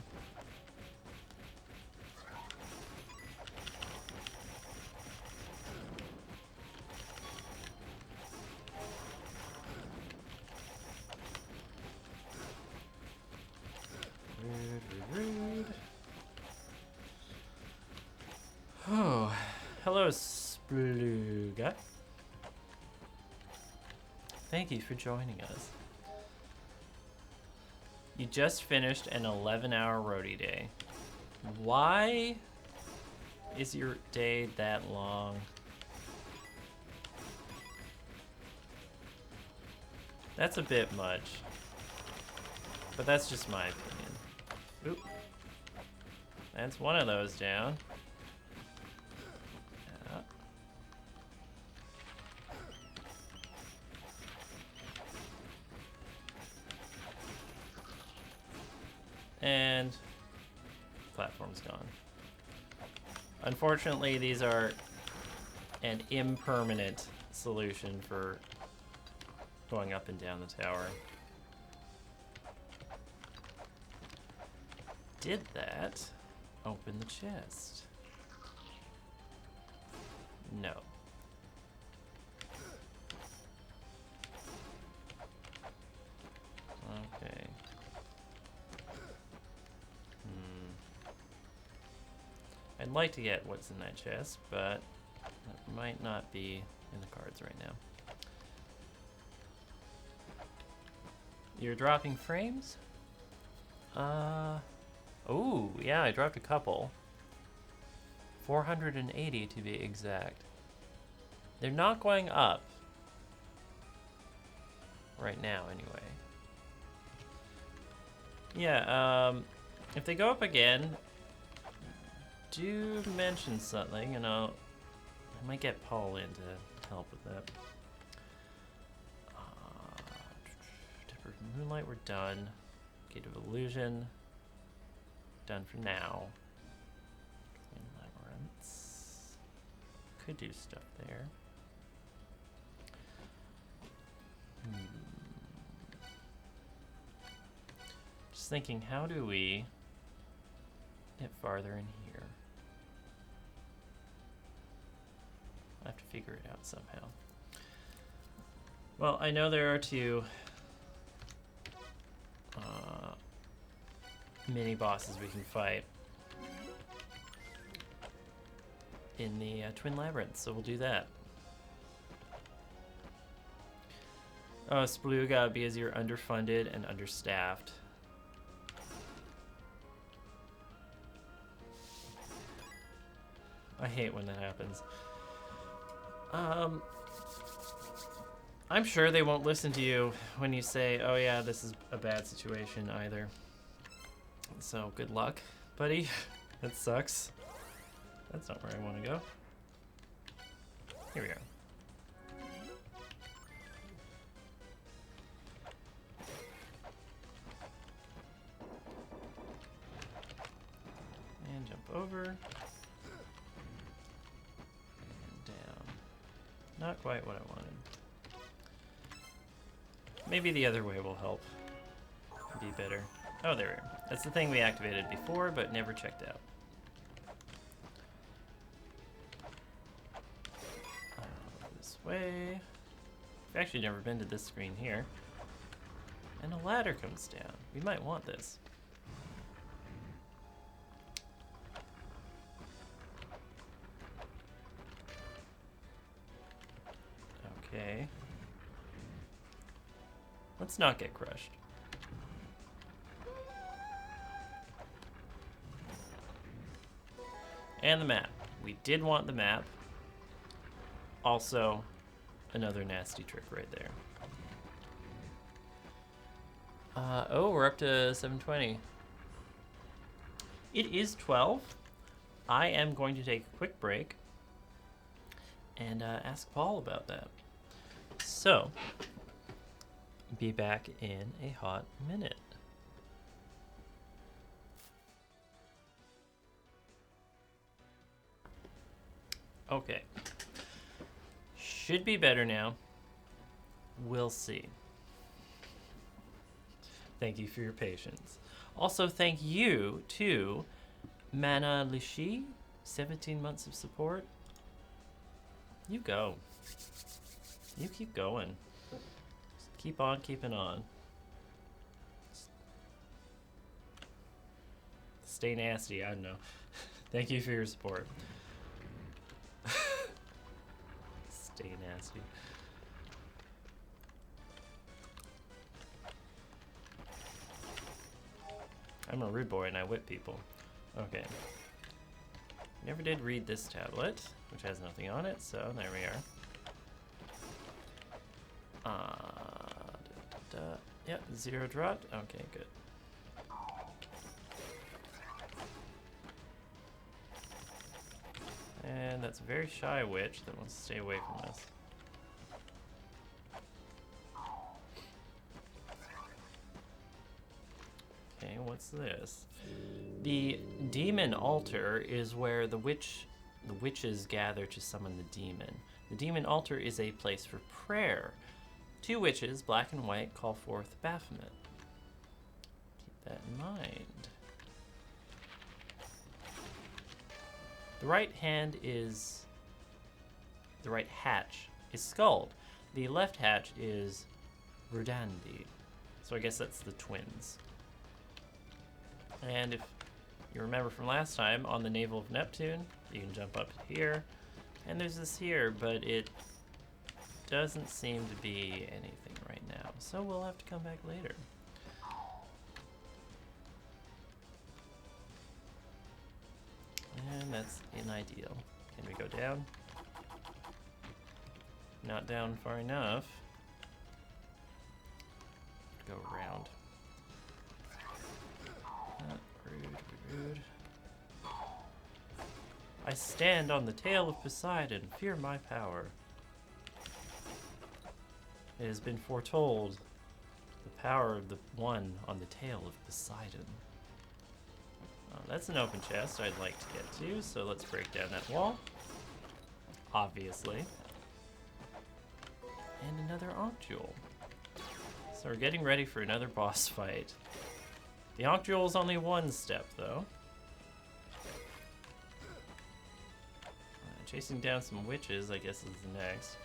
Rude. Oh, hello, Spluga. Thank you for joining us. You just finished an 11-hour roadie day. Why is your day that long? That's a bit much. But that's just my opinion. Oop. That's one of those down. Yeah. And platform's gone. Unfortunately, these are an impermanent solution for going up and down the tower. Did that open the chest? No. Okay. I'd like to get what's in that chest, but that might not be in the cards right now. You're dropping frames? Oh, yeah, I dropped a couple. 480 to be exact. They're not going up. Right now, anyway. Yeah, if they go up again, do mention something, and I might get Paul in to help with that. Tempered Moonlight, we're done. Gate of Illusion. Done for now. Twin Labyrinths. Could do stuff there. Just thinking, how do we get farther in here? I have to figure it out somehow. Well, I know there are two mini bosses we can fight in the Twin Labyrinth, so we'll do that. Oh, Spluga, because you're underfunded and understaffed. I hate when that happens. I'm sure they won't listen to you when you say, oh yeah, this is a bad situation either. So good luck, buddy. That sucks. That's not where I want to go. Here we go. And jump over. And down. Not quite what I wanted. Maybe the other way will help. Be better. Oh, there we are. That's the thing we activated before, but never checked out. This way. I've actually never been to this screen here. And a ladder comes down. We might want this. Okay. Let's not get crushed. And the map. We did want the map. Also, another nasty trick right there. Oh, we're up to 720. It is 12. I am going to take a quick break and ask Paul about that. So, be back in a hot minute. Okay. Should be better now. We'll see. Thank you for your patience. Also, thank you to Mana Lishi, 17 months of support. You go. You keep going. Just keep on keeping on. Stay nasty, I don't know. Thank you for your support. Stay nasty. I'm a rude boy and I whip people. Okay. Never did read this tablet, which has nothing on it, so there we are. Yeah, 0 drought. Okay, good. And that's a very shy witch that wants to stay away from us. Okay, what's this? The demon altar is where the witches gather to summon the demon. The demon altar is a place for prayer. 2 witches, black and white, call forth Baphomet. Keep that in mind. The right hatch is Skuld. The left hatch is Verdandi. So I guess that's the twins. And if you remember from last time, on the Navel of Neptune, you can jump up here. And there's this here, but it doesn't seem to be anything right now. So we'll have to come back later. And that's unideal. Can we go down? Not down far enough. Go around. Rude. I stand on the tail of Poseidon, fear my power. It has been foretold the power of the one on the tail of Poseidon. That's an open chest I'd like to get to, so let's break down that wall. Obviously. And another Ankh Jewel. So we're getting ready for another boss fight. The Ankh Jewel is only 1 step, though. Chasing down some witches, I guess, is the next.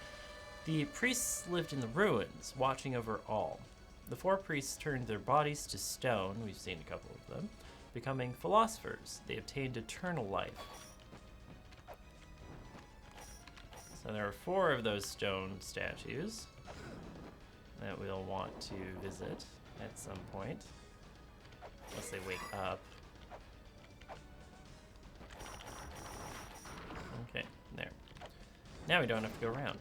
The priests lived in the ruins, watching over all. The 4 priests turned their bodies to stone, we've seen a couple of them, becoming philosophers. They obtained eternal life. So there are 4 of those stone statues that we'll want to visit at some point. Unless they wake up. Okay, there. Now we don't have to go around.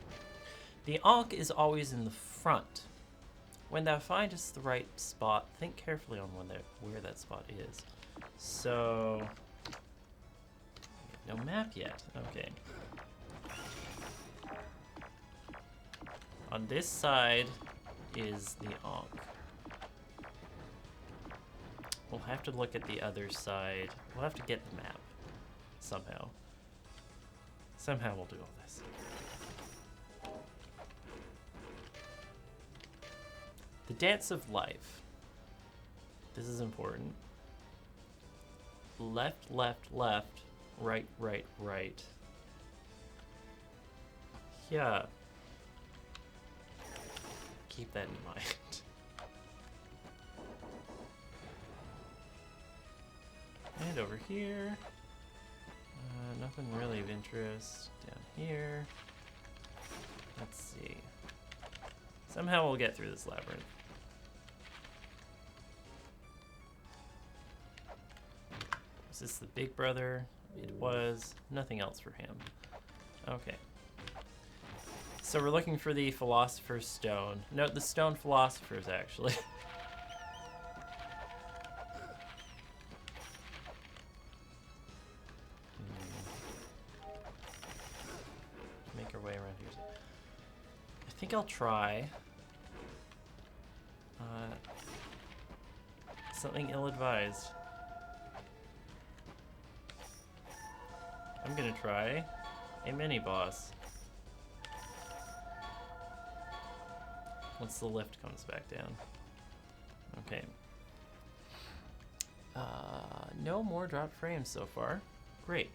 The Ankh is always in the front. When thou findest the right spot, think carefully on where that spot is. So, no map yet. Okay. On this side is the Ankh. We'll have to look at the other side. We'll have to get the map somehow. Somehow we'll do all this. The dance of life. This is important. Left, left, left. Right, right, right. Yeah. Keep that in mind. And over here. Nothing really of interest. Down here. Let's see. Somehow we'll get through this labyrinth. Is this the big brother? It was. Nothing else for him. Okay. So we're looking for the Philosopher's Stone. No, the Stone Philosophers, actually. Make our way around here. I think I'll try something ill-advised. I'm gonna try a mini-boss. Once the lift comes back down. Okay. No more dropped frames so far. Great.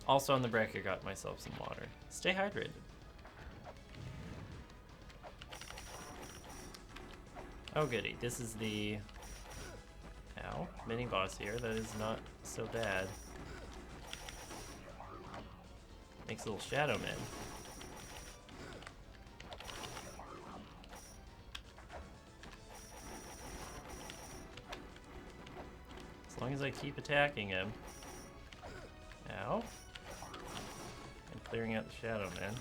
Also on the break, I got myself some water. Stay hydrated. Oh goody, this is the mini boss here. That is not so bad. Makes a little shadow man. As long as I keep attacking him. Ow. And clearing out the shadow man.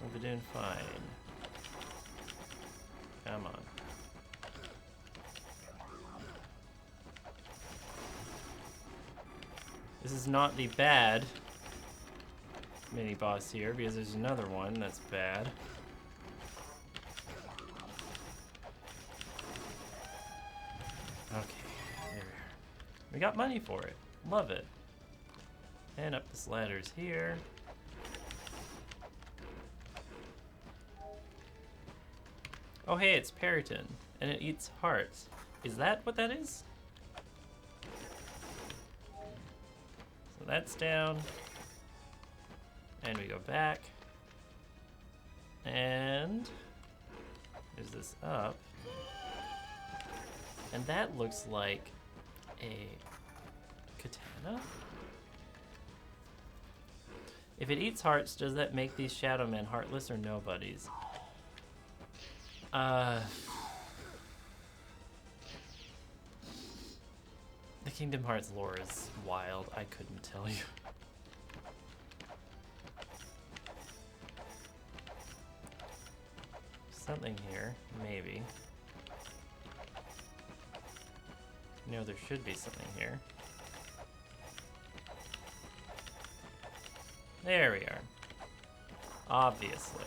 We'll be doing fine. Come on. This is not the bad mini boss here, because there's another one that's bad. Okay, there we are. We got money for it. Love it. And up this ladder's here. Oh hey, it's Periton, and it eats hearts. Is that what that is? So that's down. And we go back. And there's this up. And that looks like a katana? If it eats hearts, does that make these shadow men heartless or nobodies? The Kingdom Hearts lore is wild. I couldn't tell you. Something here, maybe. No, there should be something here. There we are. Obviously.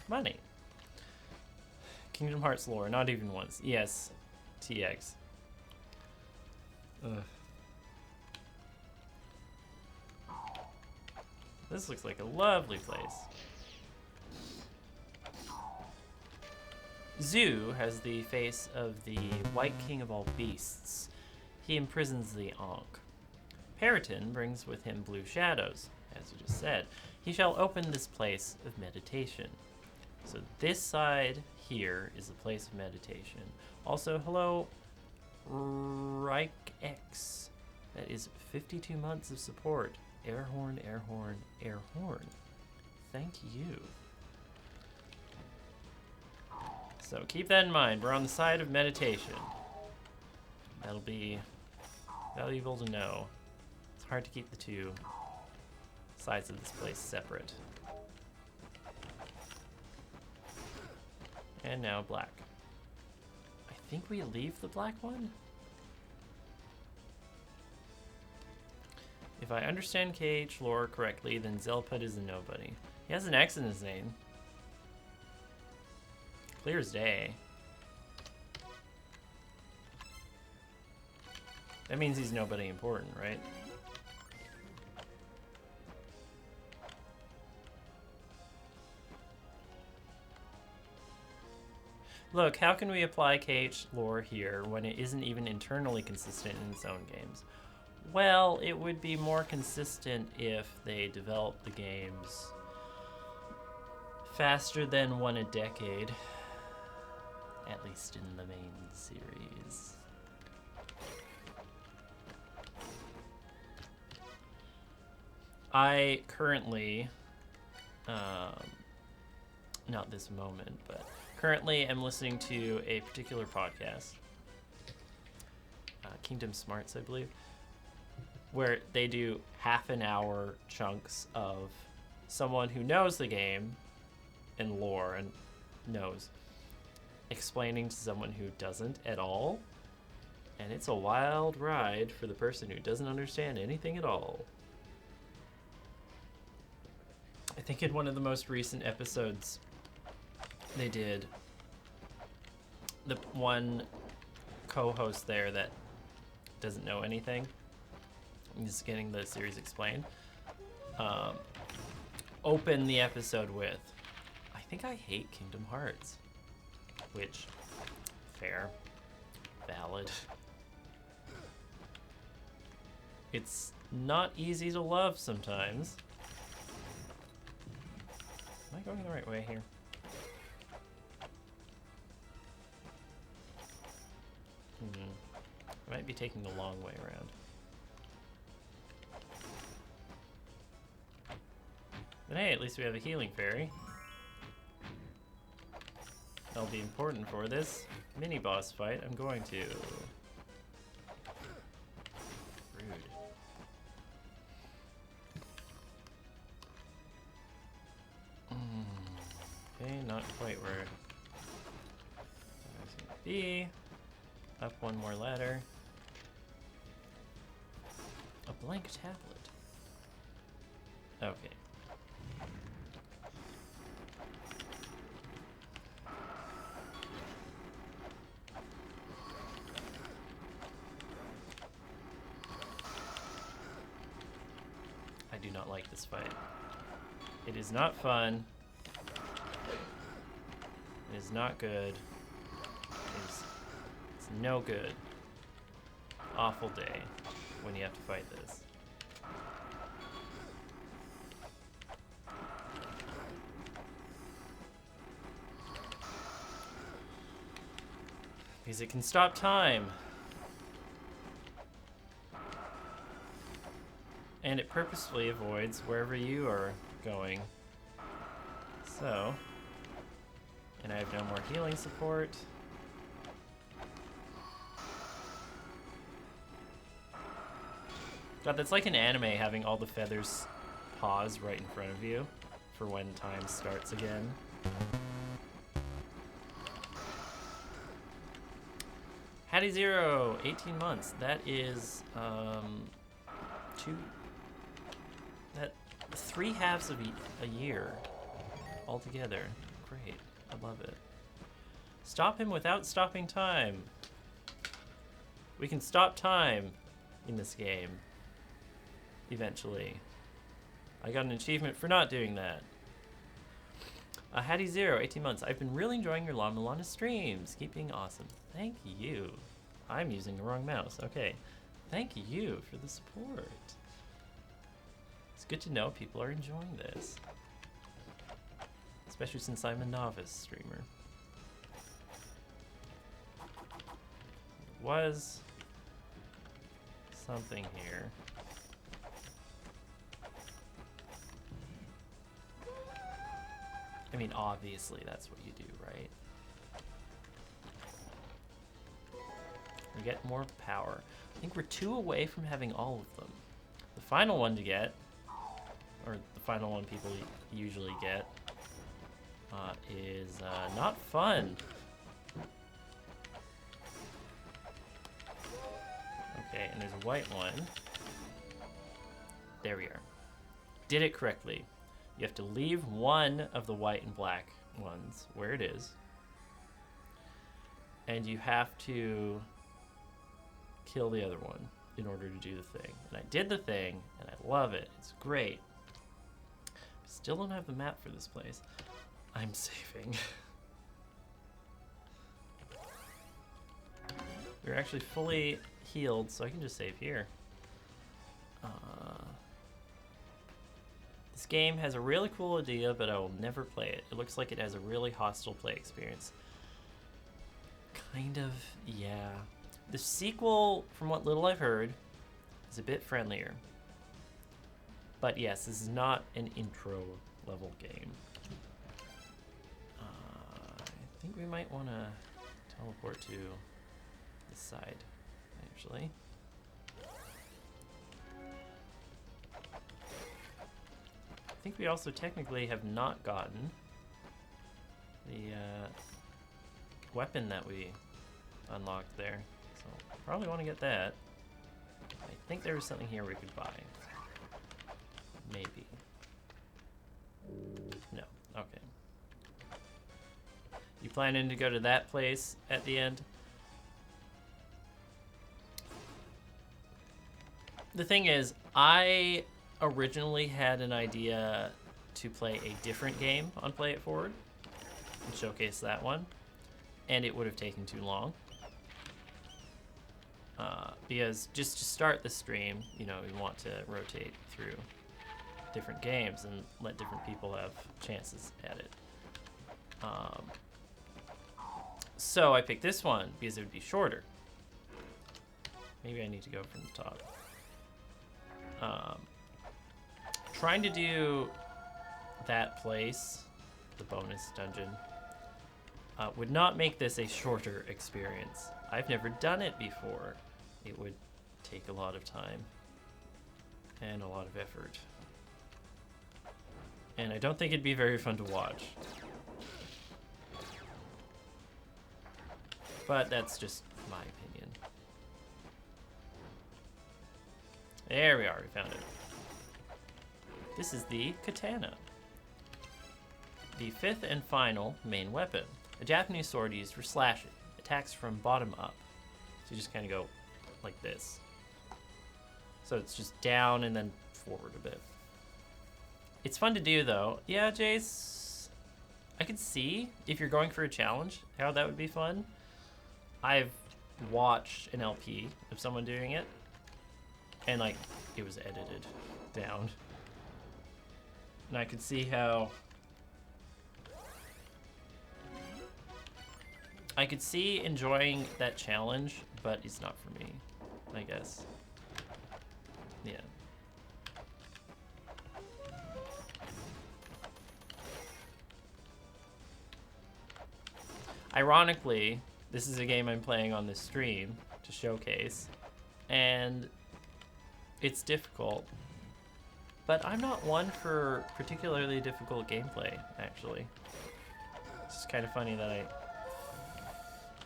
Money. Kingdom Hearts lore, not even once. Yes, TX. Ugh. This looks like a lovely place. Zu has the face of the White King of all beasts. He imprisons the Ankh. Periton brings with him blue shadows, as you just said. He shall open this place of meditation. So this side here is a place of meditation. Also, hello, Reich X. That is 52 months of support. Air horn, air horn, air horn. Thank you. So keep that in mind. We're on the side of meditation. That'll be valuable to know. It's hard to keep the two sides of this place separate. And now black. I think we leave the black one? If I understand KH lore correctly, then Zelput is a nobody. He has an X in his name. Clear as day. That means he's nobody important, right? Look, how can we apply KH lore here when it isn't even internally consistent in its own games? Well, it would be more consistent if they developed the games faster than one a decade. At least in the main series. I currently, not this moment, but currently am listening to a particular podcast, Kingdom Smarts, I believe, where they do half-an-hour chunks of someone who knows the game and lore and knows, explaining to someone who doesn't at all. And it's a wild ride for the person who doesn't understand anything at all. I think in one of the most recent episodes they did, the one co-host there that doesn't know anything, just getting the series explained, open the episode with, I think I hate Kingdom Hearts. Which, fair, valid. It's not easy to love sometimes. Am I going the right way here? I might be taking the long way around. But hey, at least we have a healing fairy. That'll be important for this mini-boss fight I'm going to. Rude. Okay, not quite where I was gonna be. Up one more ladder. A blank tablet. Okay. I do not like this fight. It is not fun. It is not good. It's no good. Awful day when you have to fight this. Because it can stop time. And it purposefully avoids wherever you are going. So, and I have no more healing support. God, that's like an anime having all the feathers pause right in front of you for when time starts again. Hattie Zero, 18 months. That is, three halves of a year altogether. Great, I love it. Stop him without stopping time. We can stop time in this game. Eventually. I got an achievement for not doing that. Hattie Zero, 18 months. I've been really enjoying your La-Mulana streams. Keep being awesome. Thank you. I'm using the wrong mouse. Okay. Thank you for the support. It's good to know people are enjoying this. Especially since I'm a novice streamer. There was something here. I mean, obviously that's what you do, right? We get more power. I think we're 2 away from having all of them. The final one to get, or the final one people usually get, is not fun. Okay, and there's a white one. There we are. Did it correctly. You have to leave one of the white and black ones where it is. And you have to kill the other one in order to do the thing. And I did the thing, and I love it. It's great. Still don't have the map for this place. I'm saving. We're actually fully healed, so I can just save here. This game has a really cool idea, but I will never play it. It looks like it has a really hostile play experience. Kind of, yeah. The sequel, from what little I've heard, is a bit friendlier. But yes, this is not an intro level game. I think we might want to teleport to this side, actually. I think we also technically have not gotten the weapon that we unlocked there. So probably want to get that. I think there was something here we could buy. Maybe. No. Okay. You planning to go to that place at the end? The thing is, I originally had an idea to play a different game on Play It Forward and showcase that one, and it would have taken too long. Because just to start the stream, you know, we want to rotate through different games and let different people have chances at it. So I picked this one because it would be shorter. Maybe I need to go from the top. Trying to do that place, the bonus dungeon, would not make this a shorter experience. I've never done it before. It would take a lot of time and a lot of effort. And I don't think it'd be very fun to watch. But that's just my opinion. There we are, we found it. This is the katana. The 5th and final main weapon. A Japanese sword used for slashing. Attacks from bottom up. So you just kind of go like this. So it's just down and then forward a bit. It's fun to do though. Yeah, Jace, I could see if you're going for a challenge how that would be fun. I've watched an LP of someone doing it, and like it was edited down. And I could see how I could see enjoying that challenge, but it's not for me, I guess. Yeah. Ironically, this is a game I'm playing on this stream to showcase, and it's difficult. But I'm not one for particularly difficult gameplay, actually. It's just kind of funny that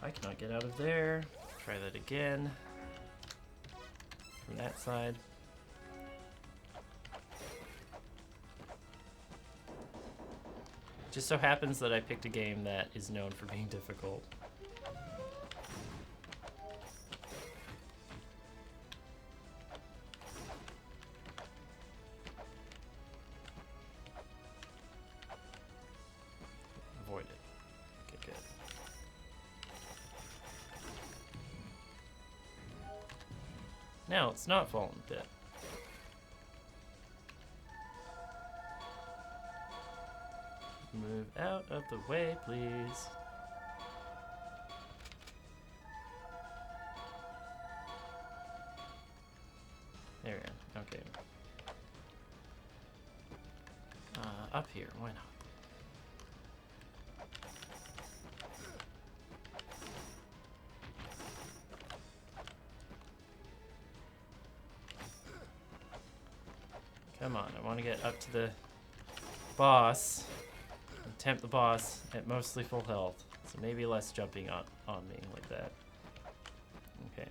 I cannot get out of there. Try that again. From that side. Just so happens that I picked a game that is known for being difficult. Avoid it. Okay, good. Now it's not falling a bit. Move out of the way, please. There we go. Okay. Up here. Why not? Come on, I want to get up to the boss. And tempt the boss at mostly full health. So maybe less jumping on me like that. Okay.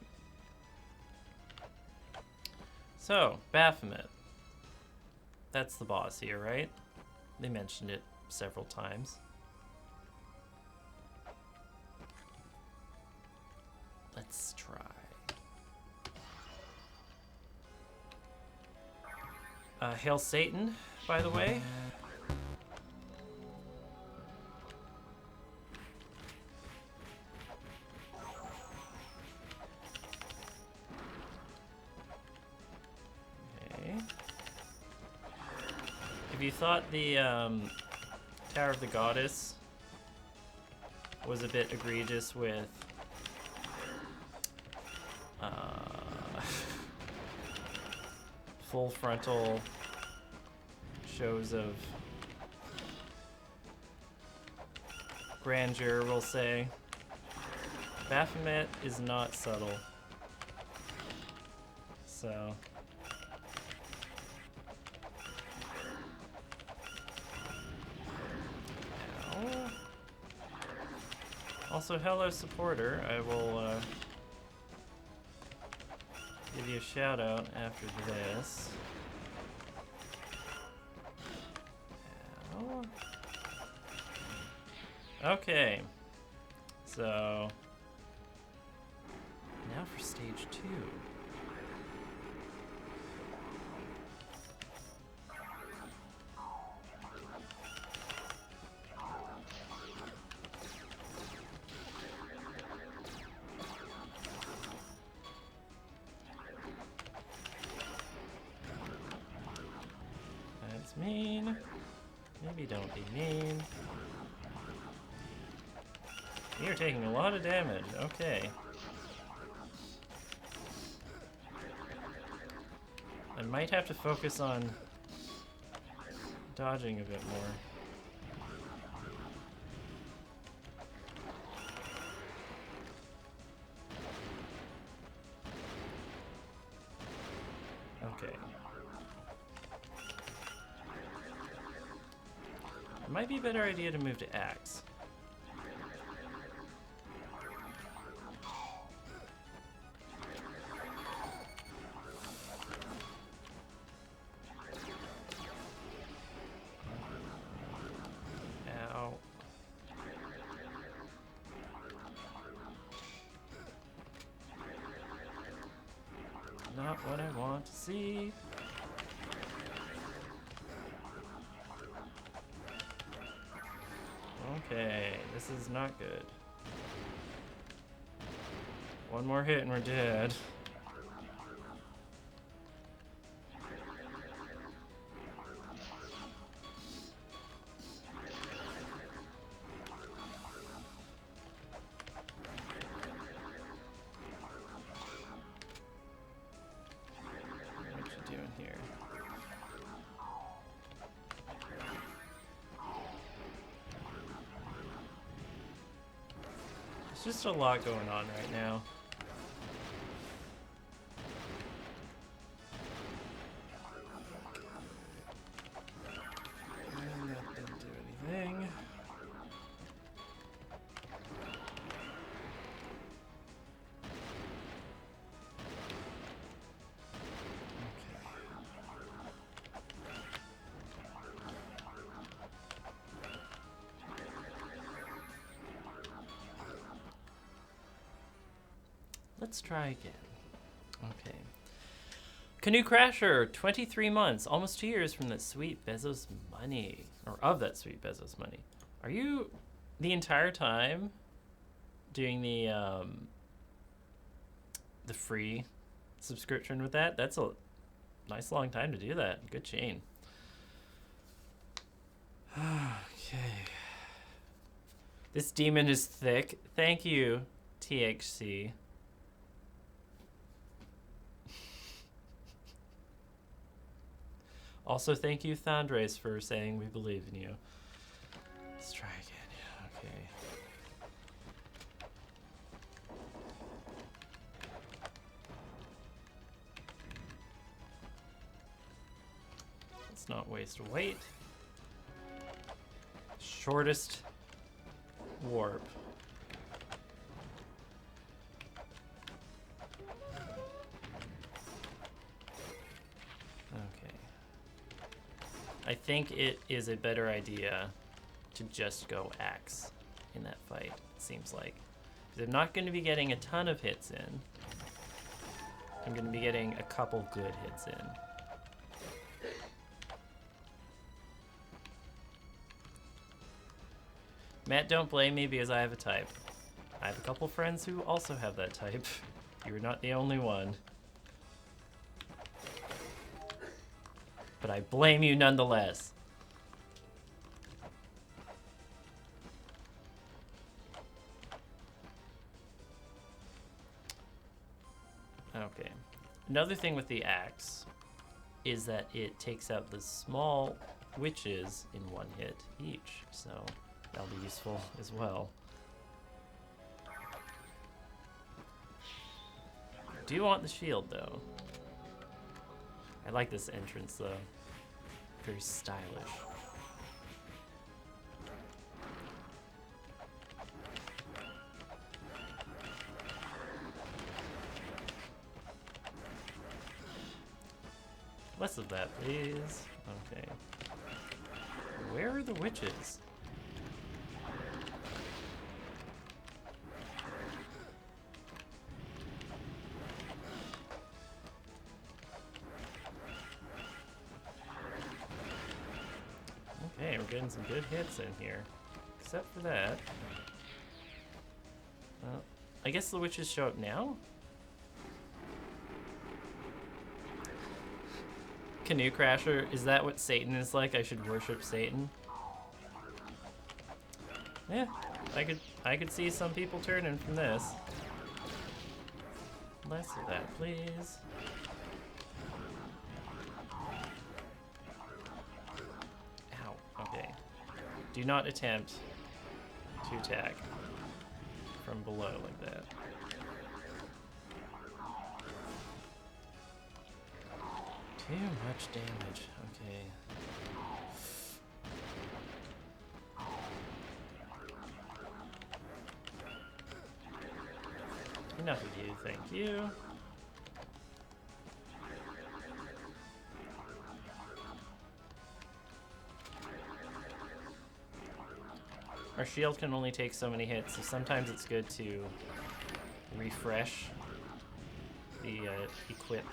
So, Baphomet. That's the boss here, right? They mentioned it several times. Let's try. Hail Satan, by the way. Okay. If you thought the Tower of the Goddess was a bit egregious with full frontal shows of grandeur, we'll say, Baphomet is not subtle. So ow. Also, hello supporter. I will give you a shout out after this. Ow. Okay. So now for stage 2. That's mean. Maybe don't be mean. You're taking a lot of damage. Okay. I might have to focus on dodging a bit more. Okay. It might be a better idea to move to Axe. Ow. Not what I want to see. Okay, this is not good. One more hit and we're dead. What you doing here? There's just a lot going on right now. And that didn't do anything. Let's try again. Okay. Canoe Crasher, 23 months, almost 2 years from that sweet Bezos money. Or of that sweet Bezos money. Are you the entire time doing the free subscription with that? That's a nice long time to do that. Good chain. Okay. This demon is thick. Thank you, THC. Also, thank you, Thandres, for saying we believe in you. Let's try again. Okay. Let's not waste weight. Shortest warp. Okay. I think it is a better idea to just go axe in that fight, it seems like. Because I'm not going to be getting a ton of hits in. I'm going to be getting a couple good hits in. Matt, don't blame me because I have a type. I have a couple friends who also have that type. You're not the only one. But I blame you nonetheless. Okay. Another thing with the axe is that it takes out the small witches in one hit each, so that'll be useful as well. Do you want the shield though? I like this entrance though. Very stylish. Less of that, please. Okay. Where are the witches? Okay, we're getting some good hits in here. Except for that. Well, I guess the witches show up now? Canoe Crasher, is that what Satan is like? I should worship Satan? Yeah, I could see some people turning from this. Less of that, please. Ow, okay. Do not attempt to attack from below like that. Too much damage, okay. Enough of you, thank you. Our shield can only take so many hits, so sometimes it's good to refresh the equip.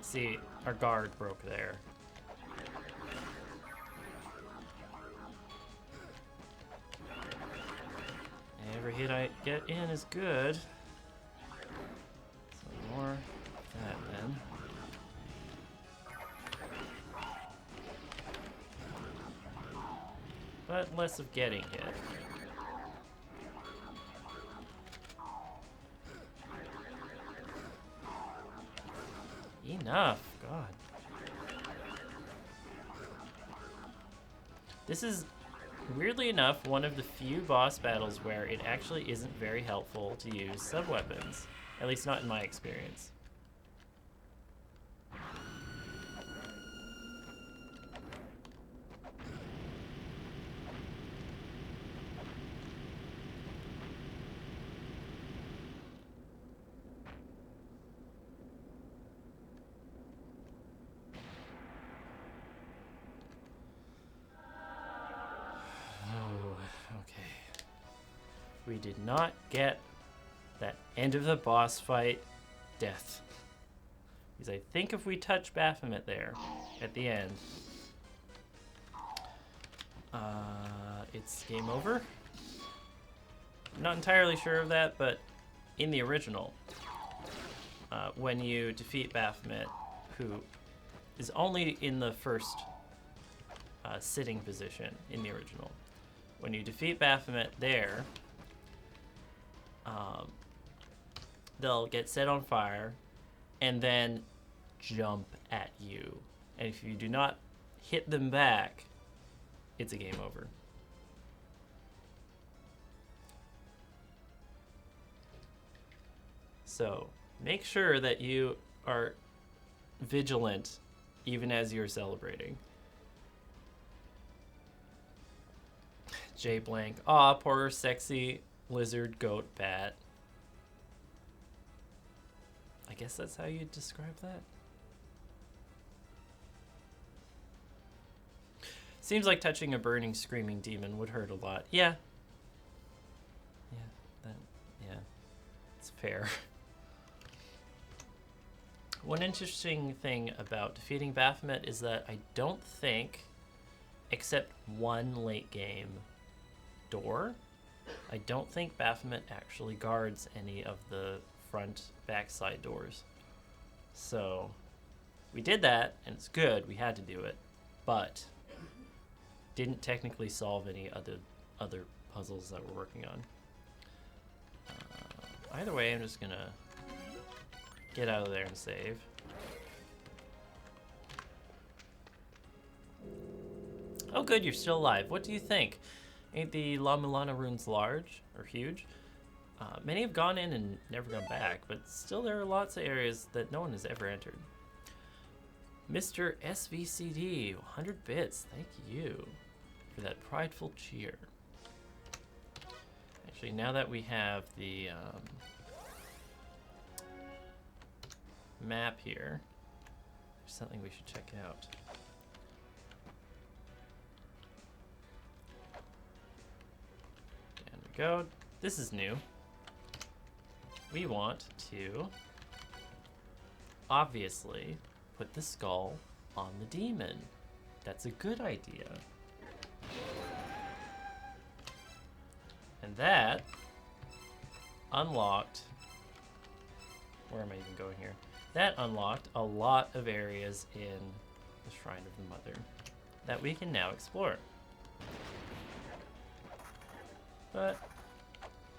See, our guard broke there. Every hit I get in is good. Some more of that then. But less of getting hit. Enough, God. This is, weirdly enough, one of the few boss battles where it actually isn't very helpful to use sub-weapons. At least not in my experience. We did not get that end of the boss fight death. Because I think if we touch Baphomet there at the end, it's game over. I'm not entirely sure of that, but in the original, when you defeat Baphomet, who is only in the first sitting position in the original, when you defeat Baphomet there, they'll get set on fire and then jump at you. And if you do not hit them back, it's a game over. So make sure that you are vigilant even as you're celebrating. J blank. Aw, poor sexy lizard goat bat. I guess that's how you describe that. Seems like touching a burning, screaming demon would hurt a lot. Yeah. Yeah, it's fair. One interesting thing about defeating Baphomet is that I don't think, except one late game door, I don't think Baphomet actually guards any of the front backside doors. So we did that, and it's good. We had to do it, but didn't technically solve any other puzzles that we're working on. Either way, I'm just gonna get out of there and save. Oh good, you're still alive. What do you think? Ain't the La-Mulana runes large or huge? Many have gone in and never gone back, but still there are lots of areas that no one has ever entered. Mr. SVCD, 100 bits, thank you for that prideful cheer. Actually, now that we have the map here, there's something we should check out. There we go. This is new. We want to, obviously, put the skull on the demon. That's a good idea. And that unlocked, where am I even going here? That unlocked a lot of areas in the Shrine of the Mother that we can now explore. But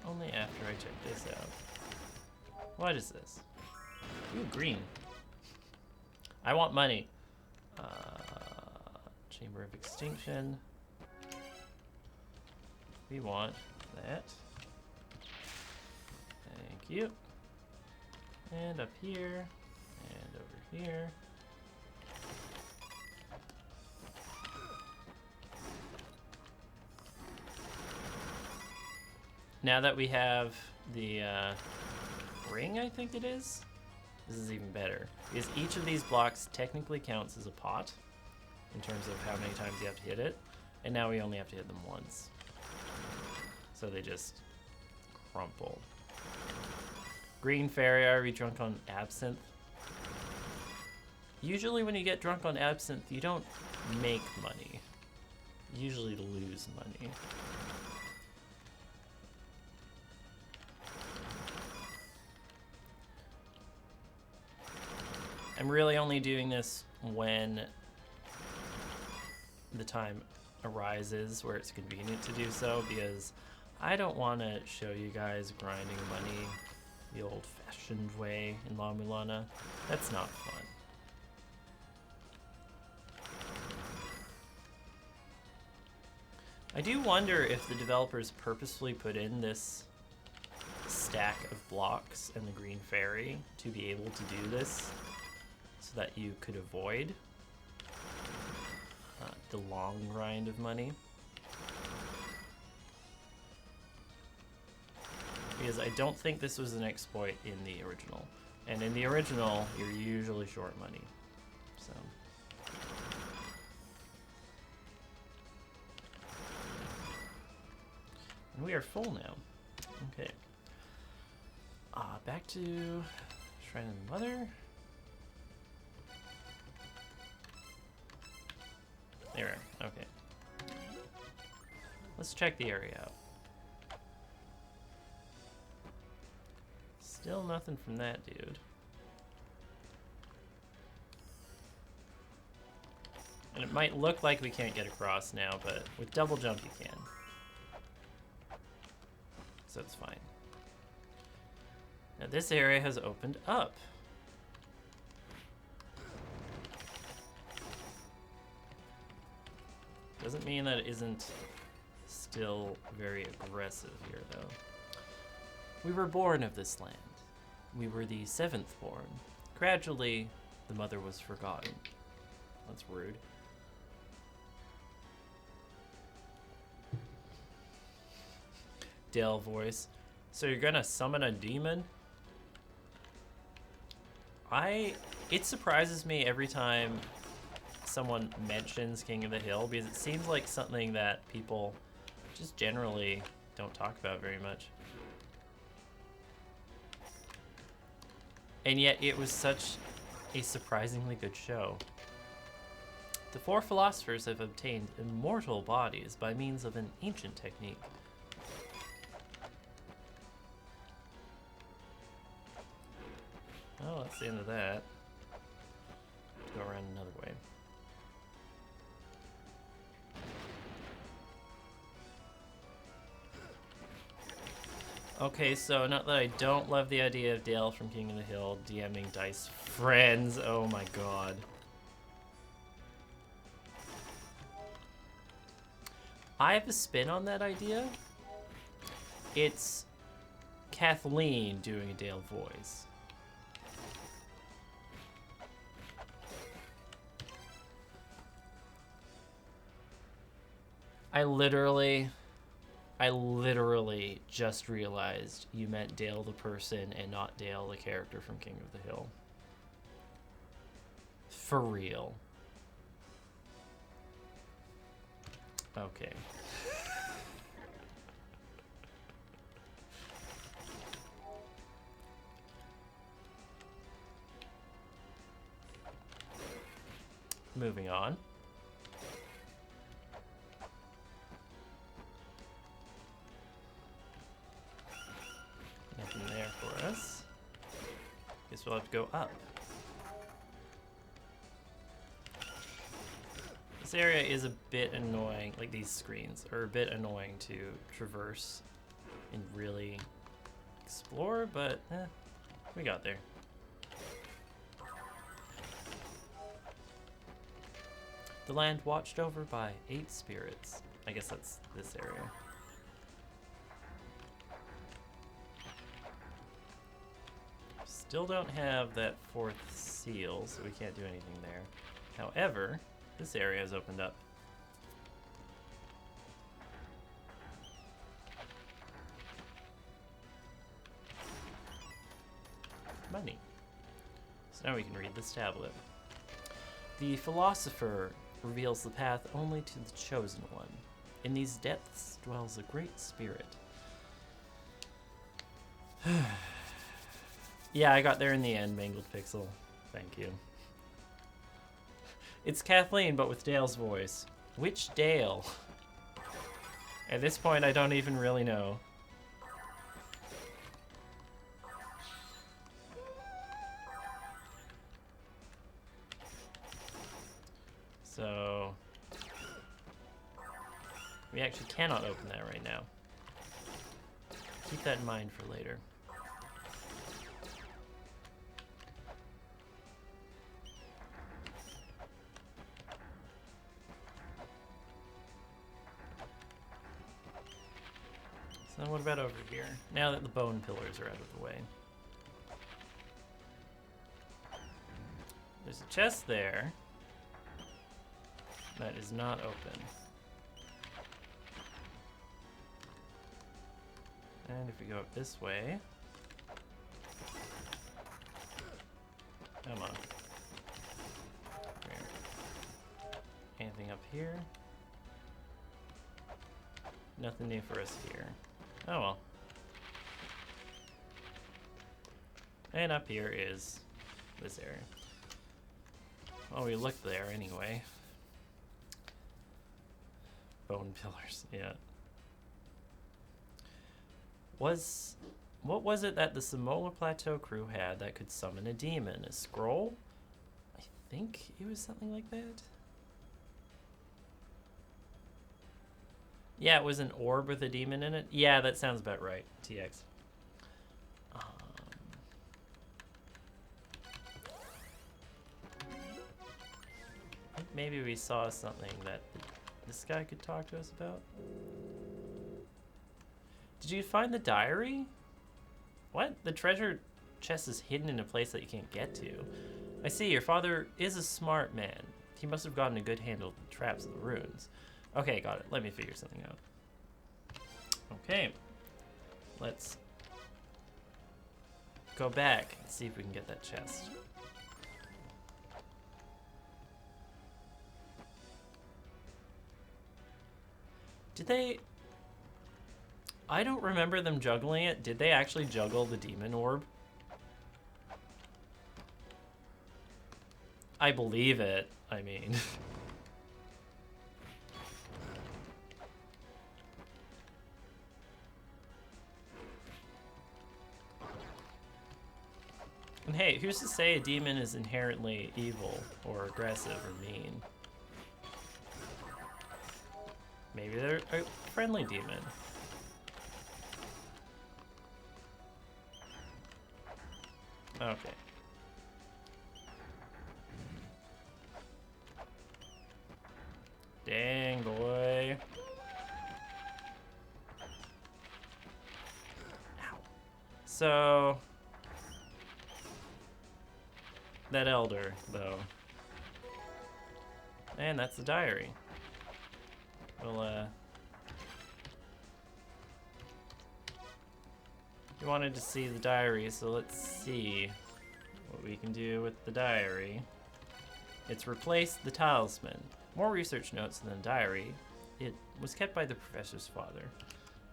only after I check this out. What is this? Ooh, green. I want money. Chamber of Extinction. We want that. Thank you. And up here, and over here. Now that we have the ring, I think it is, this is even better. Because each of these blocks technically counts as a pot in terms of how many times you have to hit it. And now we only have to hit them once. So they just crumple. Green fairy, are we drunk on absinthe? Usually when you get drunk on absinthe, you don't make money. You usually lose money. I'm really only doing this when the time arises where it's convenient to do so, because I don't want to show you guys grinding money the old-fashioned way in La-Mulana. That's not fun. I do wonder if the developers purposefully put in this stack of blocks and the green fairy to be able to do this so that you could avoid the long grind of money. Because I don't think this was an exploit in the original. And in the original, you're usually short money. So. And we are full now. Okay. Back to Shrine of the Mother. There we are. Okay. Let's check the area out. Still nothing from that dude. And it might look like we can't get across now, but with double jump you can. So it's fine. Now this area has opened up. Doesn't mean that it isn't still very aggressive here, though. We were born of this land. we were the seventh born. Gradually, the mother was forgotten. That's rude. Dale voice. So you're gonna summon a demon? It surprises me every time someone mentions King of the Hill, because it seems like something that people just generally don't talk about very much. And yet it was such a surprisingly good show. The four philosophers have obtained immortal bodies by means of an ancient technique. Oh, that's the end of that. Let's go around another way. Okay, so not that I don't love the idea of Dale from King of the Hill DMing Dice friends. Oh my god. I have a spin on that idea. It's Kathleen doing a Dale voice. I literally just realized you meant Dale the person and not Dale the character from King of the Hill. For real. Okay. Moving on. Nothing there for us. Guess we'll have to go up. This area is a bit annoying, like these screens are a bit annoying to traverse and really explore, but we got there. The land watched over by 8 spirits. I guess that's this area. Still don't have that 4th seal, so we can't do anything there. However, this area has opened up. Money. So now we can read this tablet. The philosopher reveals the path only to the chosen one. In these depths dwells a great spirit. Yeah, I got there in the end, Mangled Pixel. Thank you. It's Kathleen, but with Dale's voice. Which Dale? At this point, I don't even really know. So we actually cannot open that right now. Keep that in mind for later. So what about over here? Now that the bone pillars are out of the way. There's a chest there that is not open. And if we go up this way... Come on. Anything up here? Nothing new for us here. Oh well. And up here is this area. Well, we looked there anyway. Bone pillars, yeah. What was it that the Samola Plateau crew had that could summon a demon? A scroll? I think it was something like that. Yeah, it was an orb with a demon in it. Yeah, that sounds about right, TX. I think maybe we saw something that this guy could talk to us about. Did you find the diary? What? The treasure chest is hidden in a place that you can't get to. I see, your father is a smart man. He must have gotten a good handle of the traps of the ruins. Okay, got it. Let me figure something out. Okay. Let's go back and see if we can get that chest. Did they... I don't remember them juggling it. Did they actually juggle the demon orb? I believe it. I mean... And hey, who's to say a demon is inherently evil or aggressive or mean? Maybe they're a friendly demon. Okay. Dang, boy. Ow. So... that elder, though. And that's the diary. Well, you wanted to see the diary, so let's see what we can do with the diary. It's replaced the talisman. More research notes than the diary. It was kept by the professor's father.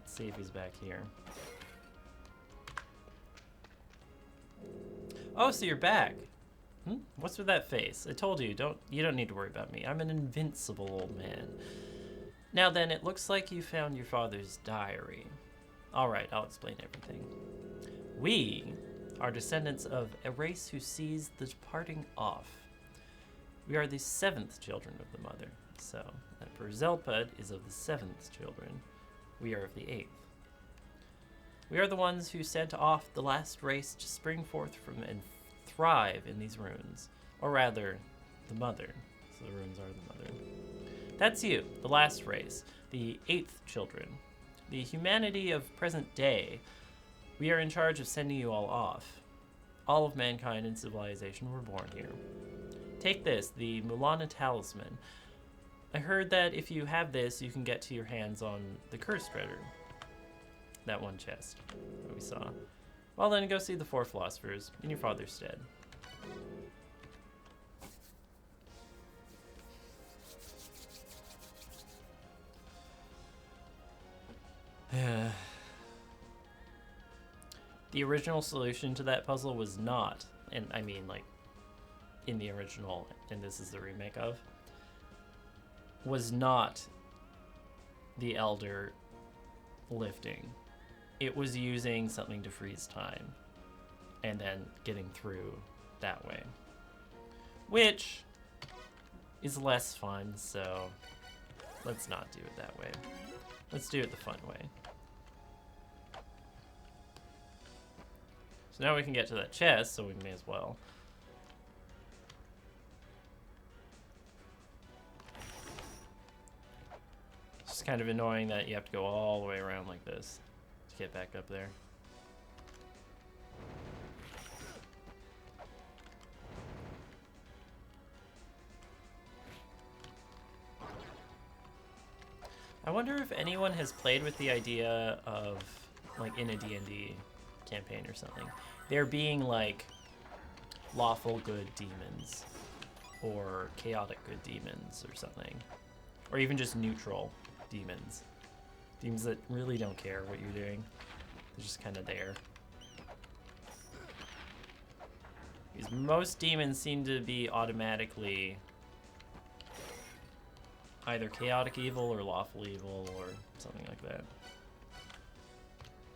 Let's see if he's back here. Oh, so you're back. What's with that face? I told you, you don't need to worry about me. I'm an invincible old man. Now then, it looks like you found your father's diary. All right, I'll explain everything. We are descendants of a race who sees the departing off. We are the 7th children of the mother. So, Emperor Zelpud is of the 7th children. We are of the 8th. We are the ones who sent off the last race to spring forth from and thrive in these ruins. Or rather, the mother. So the ruins are the mother. That's you, the last race, the 8th children. The humanity of present day. We are in charge of sending you all off. All of mankind and civilization were born here. Take this, the La-Mulana talisman. I heard that if you have this, you can get to your hands on the cursed treasure. That one chest that we saw. Well then, go see the 4 philosophers in your father's stead. The original solution to that puzzle was not, and I mean like in the original, and this is the remake of, was not the Elder lifting. It was using something to freeze time and then getting through that way, which is less fun, so let's not do it that way. Let's do it the fun way. So now we can get to that chest, so we may as well. It's just kind of annoying that you have to go all the way around like this to get back up there. I wonder if anyone has played with the idea of, like, in a D&D campaign or something, there being, like, lawful good demons, or chaotic good demons, or something. Or even just neutral demons. Demons that really don't care what you're doing. They're just kind of there. Because most demons seem to be automatically either chaotic evil or lawful evil or something like that.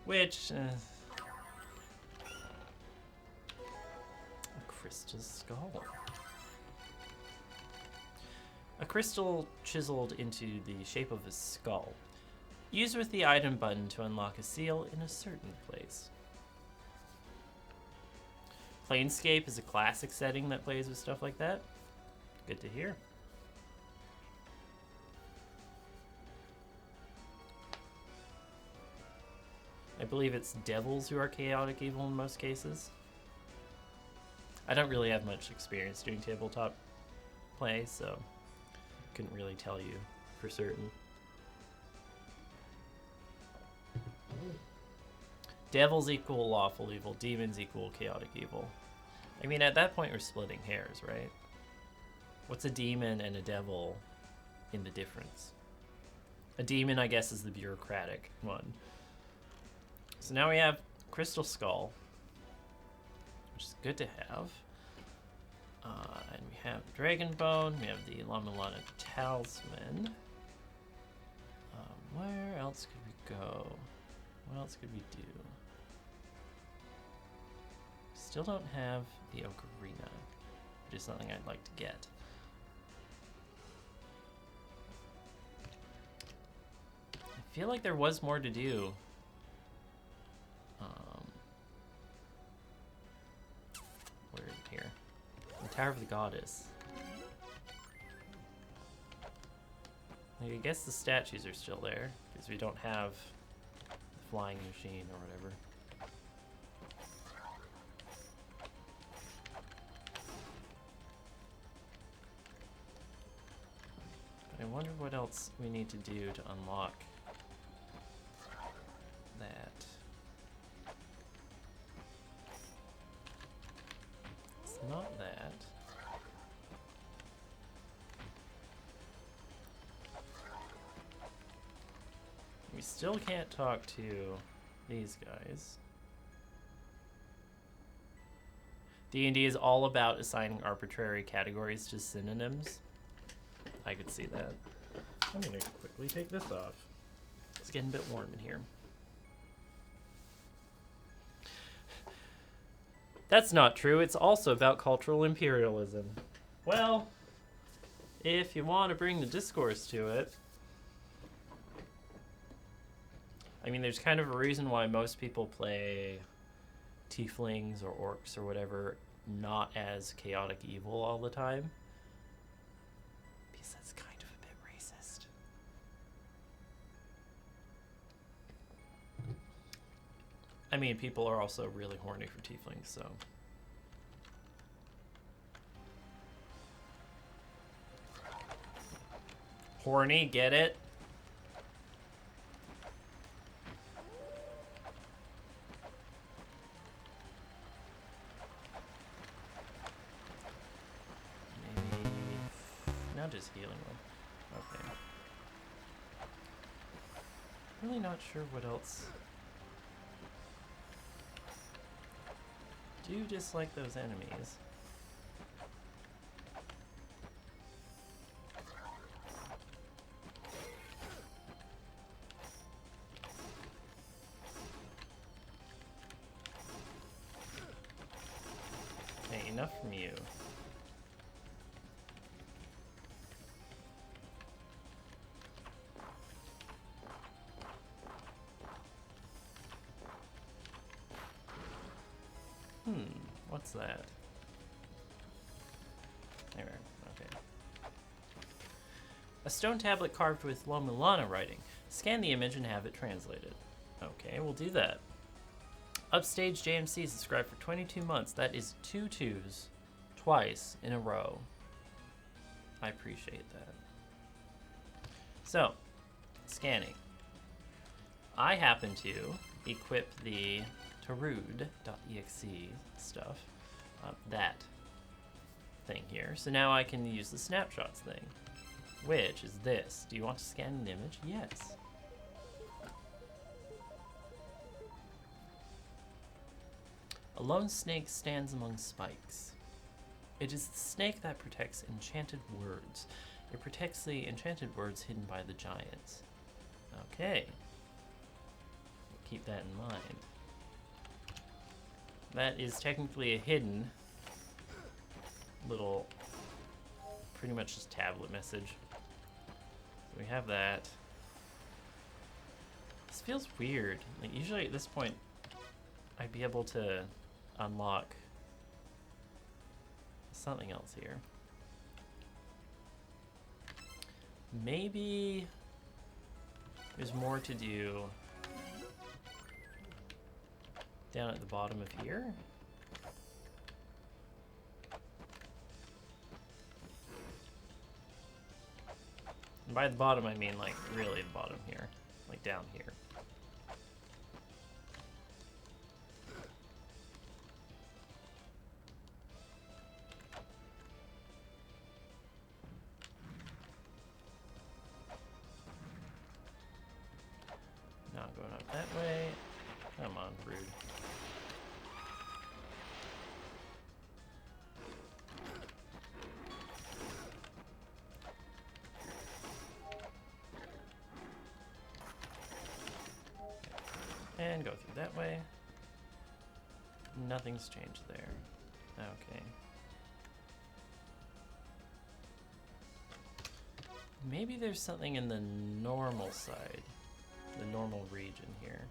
Which, a crystal skull. A crystal chiseled into the shape of a skull. Use with the item button to unlock a seal in a certain place. Planescape is a classic setting that plays with stuff like that. Good to hear. I believe it's devils who are chaotic evil in most cases. I don't really have much experience doing tabletop play, so couldn't really tell you for certain. Devils equal lawful evil, demons equal chaotic evil. I mean, at that point, we're splitting hairs, right? What's a demon and a devil in the difference? A demon, I guess, is the bureaucratic one. So now we have Crystal Skull, which is good to have. And we have Dragon Bone. We have the La-Mulana Talisman. Where else could we go? What else could we do? Still don't have the Ocarina, which is something I'd like to get. I feel like there was more to do. Where is it here? The Tower of the Goddess. Like, I guess the statues are still there, because we don't have the flying machine or whatever. But I wonder what else we need to do to unlock that. It's not that. We still can't talk to these guys. D&D is all about assigning arbitrary categories to synonyms. I could see that. I'm gonna quickly take this off. It's getting a bit warm in here. That's not true. It's also about cultural imperialism. Well, if you want to bring the discourse to it. I mean, there's kind of a reason why most people play tieflings or orcs or whatever not as chaotic evil all the time. Because that's kind of a bit racist. I mean, people are also really horny for tieflings, so. Horny, get it? Just healing them. Okay. Really not sure what else. Do dislike those enemies. Okay, enough from you. What's that? There, okay. A stone tablet carved with La-Mulana writing. Scan the image and have it translated. Okay, we'll do that. Upstage JMC subscribed for 22 months. That is 2 2s twice in a row. I appreciate that. So, scanning. I happen to equip the Tarood.exe stuff, that thing here. So now I can use the snapshots thing, which is this. Do you want to scan an image? Yes. A lone snake stands among spikes. It is the snake that protects enchanted words. It protects the enchanted words hidden by the giants. Okay. Keep that in mind. That is technically a hidden little, pretty much just tablet message. So we have that. This feels weird. Like, usually at this point, I'd be able to unlock something else here. Maybe there's more to do down at the bottom of here. And by the bottom, I mean like really the bottom here, like down here. Not going up that way. Come on, rude. And go through that way. Nothing's changed there. Okay. Maybe there's something in the normal side. The normal region here.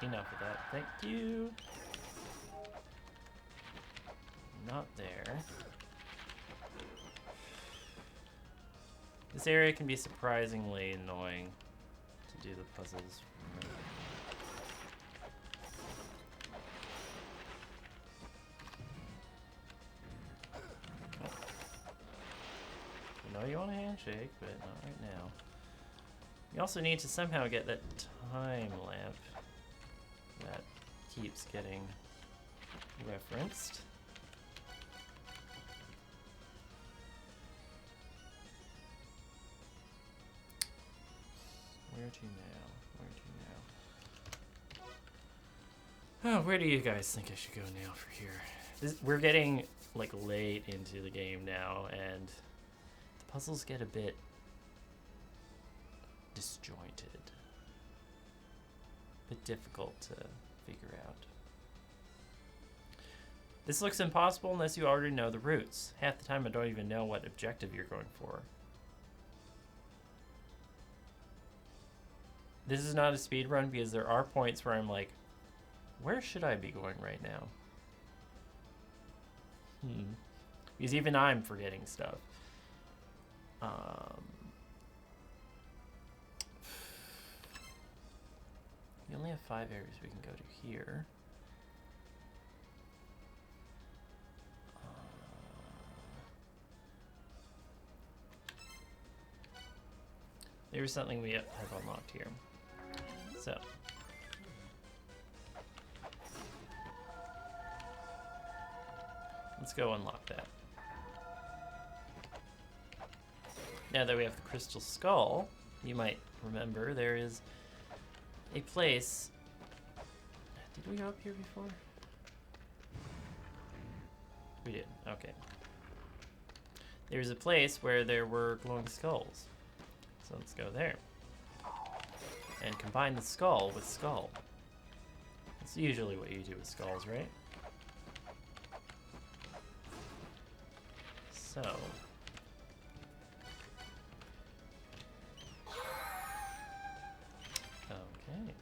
Enough of that, thank you. Not there. This area can be surprisingly annoying to do the puzzles. I know you want a handshake, but not right now. You also need to somehow get that time lamp that keeps getting referenced. Where to now? Where to now? Oh, where do you guys think I should go now for here? We're getting like late into the game now, and the puzzles get a bit disjointed. A bit difficult to figure out. This looks impossible unless you already know the routes. Half the time I don't even know what objective you're going for. This is not a speed run because there are points where I'm like, where should I be going right now? Because even I'm forgetting stuff. We only have 5 areas we can go to here. There's something we have unlocked here. So. Let's go unlock that. Now that we have the crystal skull, you might remember there is a place. Did we go up here before? We did, okay. There's a place where there were glowing skulls. So let's go there. And combine the skull with skull. That's usually what you do with skulls, right? So. Okay.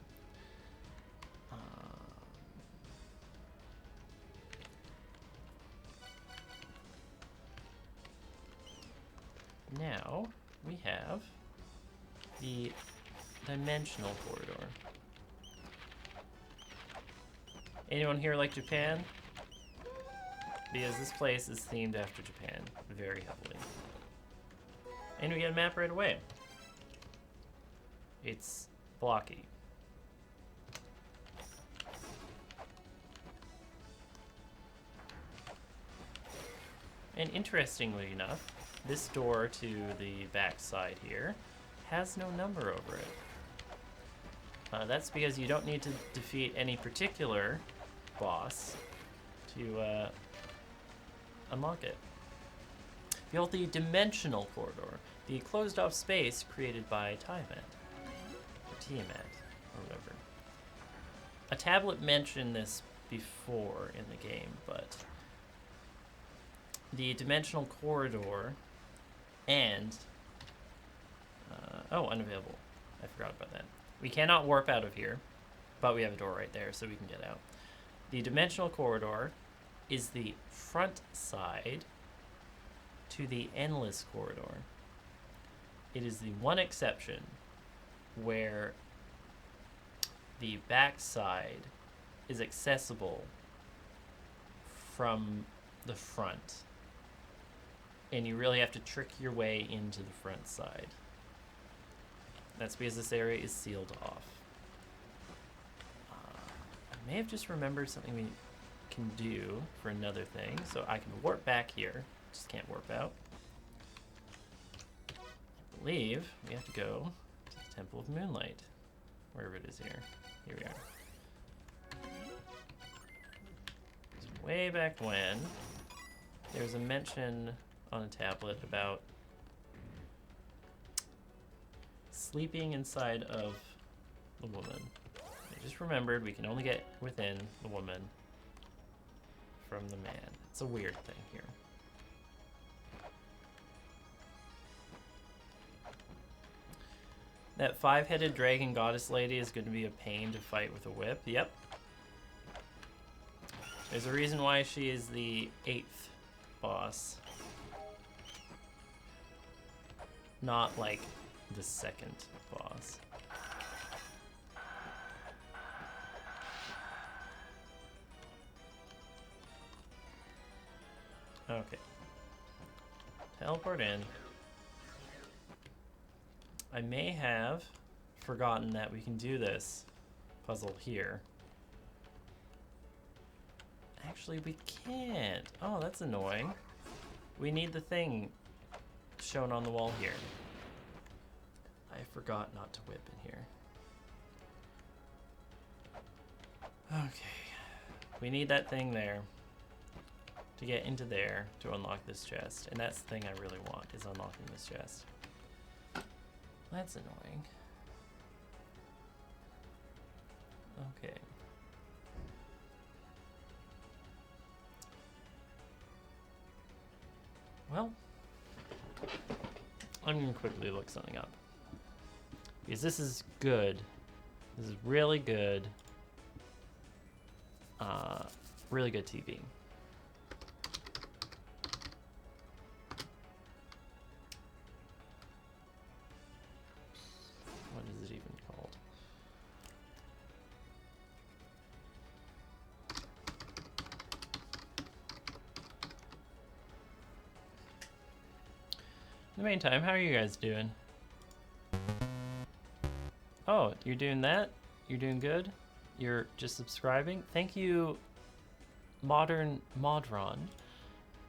Now we have the dimensional corridor. Anyone here like Japan? Because this place is themed after Japan very heavily. And we get a map right away. It's blocky. And interestingly enough, this door to the back side here has no number over it. That's because you don't need to defeat any particular boss to unlock it. Build the dimensional corridor, the closed-off space created by Tiamat, or Tiamat, or whatever. A tablet mentioned this before in the game, but the dimensional corridor and oh, unavailable. I forgot about that. We cannot warp out of here, but we have a door right there, so we can get out. The dimensional corridor is the front side to the endless corridor. It is the one exception where the backside is accessible from the front, and you really have to trick your way into the front side. That's because this area is sealed off. I may have just remembered something we can do for another thing. So I can warp back here. Just can't warp out. I believe we have to go to the Temple of Moonlight. Wherever it is here. Here we are. It's way back when there was a mention on a tablet about sleeping inside of the woman. I just remembered we can only get within the woman from the man. It's a weird thing here. That 5-headed dragon goddess lady is going to be a pain to fight with a whip. Yep. There's a reason why she is the 8th boss. Not like the 2nd boss. Okay. Teleport in. I may have forgotten that we can do this puzzle here. Actually, we can't. Oh, that's annoying. We need the thing shown on the wall here. I forgot not to whip in here. Okay. We need that thing there to get into there to unlock this chest. And that's the thing I really want, is unlocking this chest. That's annoying. Okay. Well, I'm gonna quickly look something up. Because this is good. This is really good. Really good TV. What is it even called? In the meantime, how are you guys doing? Oh, you're doing that? You're doing good? You're just subscribing? Thank you, Modern Modron,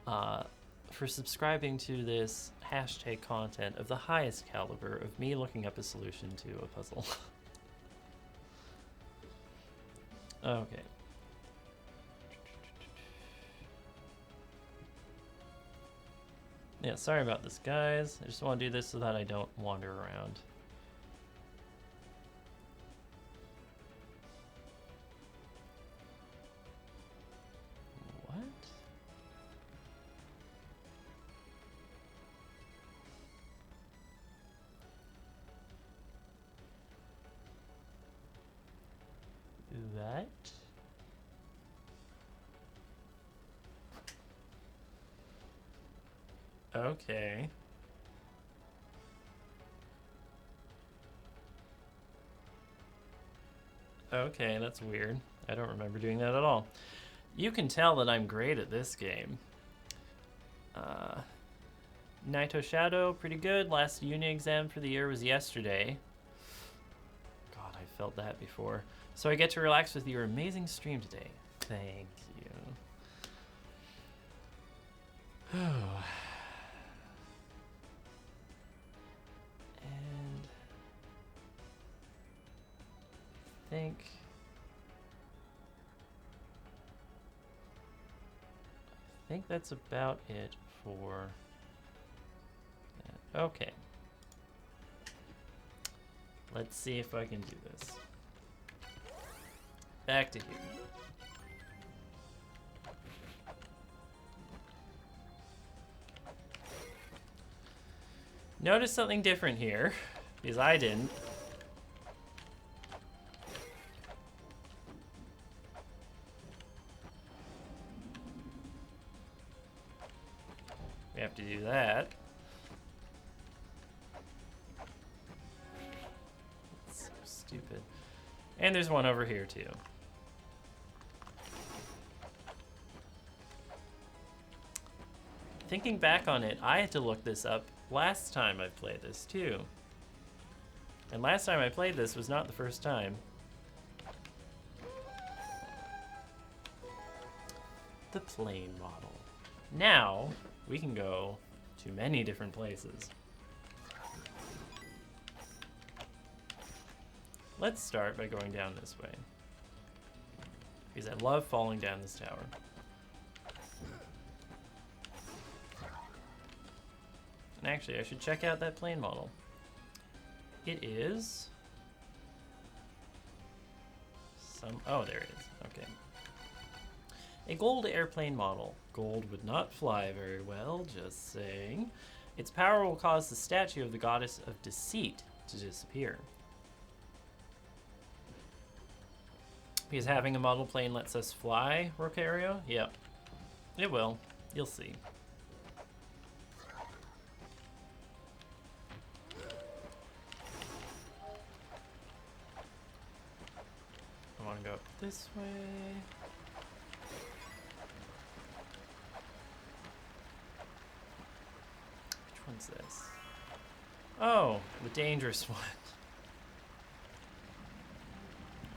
for subscribing to this hashtag content of the highest caliber of me looking up a solution to a puzzle. Okay. Yeah, sorry about this, guys. I just want to do this so that I don't wander around. What? That? Okay. Okay, that's weird. I don't remember doing that at all. You can tell that I'm great at this game. Naito Shadow, pretty good. Last uni exam for the year was yesterday. God, I felt that before. So I get to relax with your amazing stream today. Thank you. And I think that's about it for that. Okay. Let's see if I can do this. Back to here. Notice something different here, because I didn't. We have to do that. And there's one over here too. Thinking back on it, I had to look this up last time I played this too. And last time I played this was not the first time. The plane model. Now, we can go to many different places. Let's start by going down this way, because I love falling down this tower. And actually, I should check out that plane model. It is... oh, there it is. Okay. A gold airplane model. Gold would not fly very well, just saying. Its power will cause the statue of the goddess of deceit to disappear. Because having a model plane lets us fly, Rocario? Yep. It will. You'll see. I want to go this way. Which one's this? Oh, the dangerous one.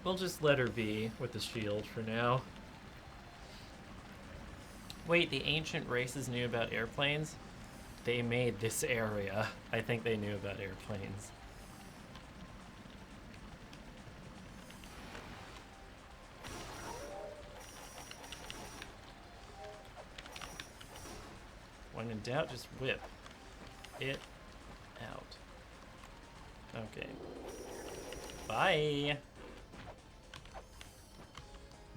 We'll just let her be with the shield for now. Wait, the ancient races knew about airplanes? They made this area. I think they knew about airplanes. When in doubt, just whip it out. Okay. Bye!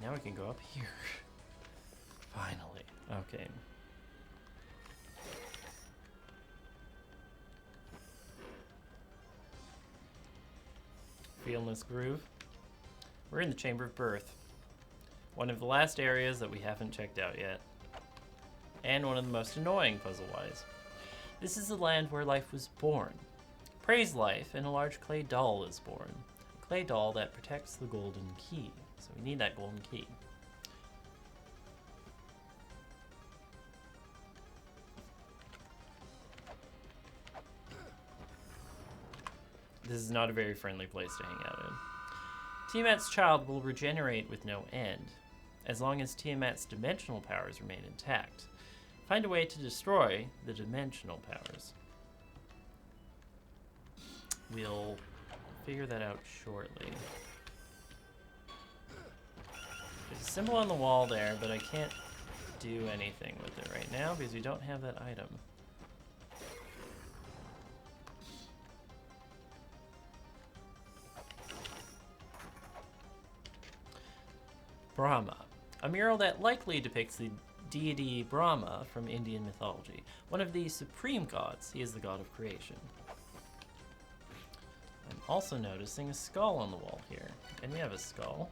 Now we can go up here. Finally. Okay. Feeling this groove? We're in the Chamber of Birth. One of the last areas that we haven't checked out yet. And one of the most annoying puzzle-wise. This is the land where life was born. Praise life, and a large clay doll is born. A clay doll that protects the golden key. So we need that golden key. This is not a very friendly place to hang out in. Tiamat's child will regenerate with no end, as long as Tiamat's dimensional powers remain intact. Find a way to destroy the dimensional powers. We'll figure that out shortly. There's a symbol on the wall there, but I can't do anything with it right now because we don't have that item. Brahma. A mural that likely depicts the deity Brahma from Indian mythology. One of the supreme gods, he is the god of creation. I'm also noticing a skull on the wall here. And we have a skull.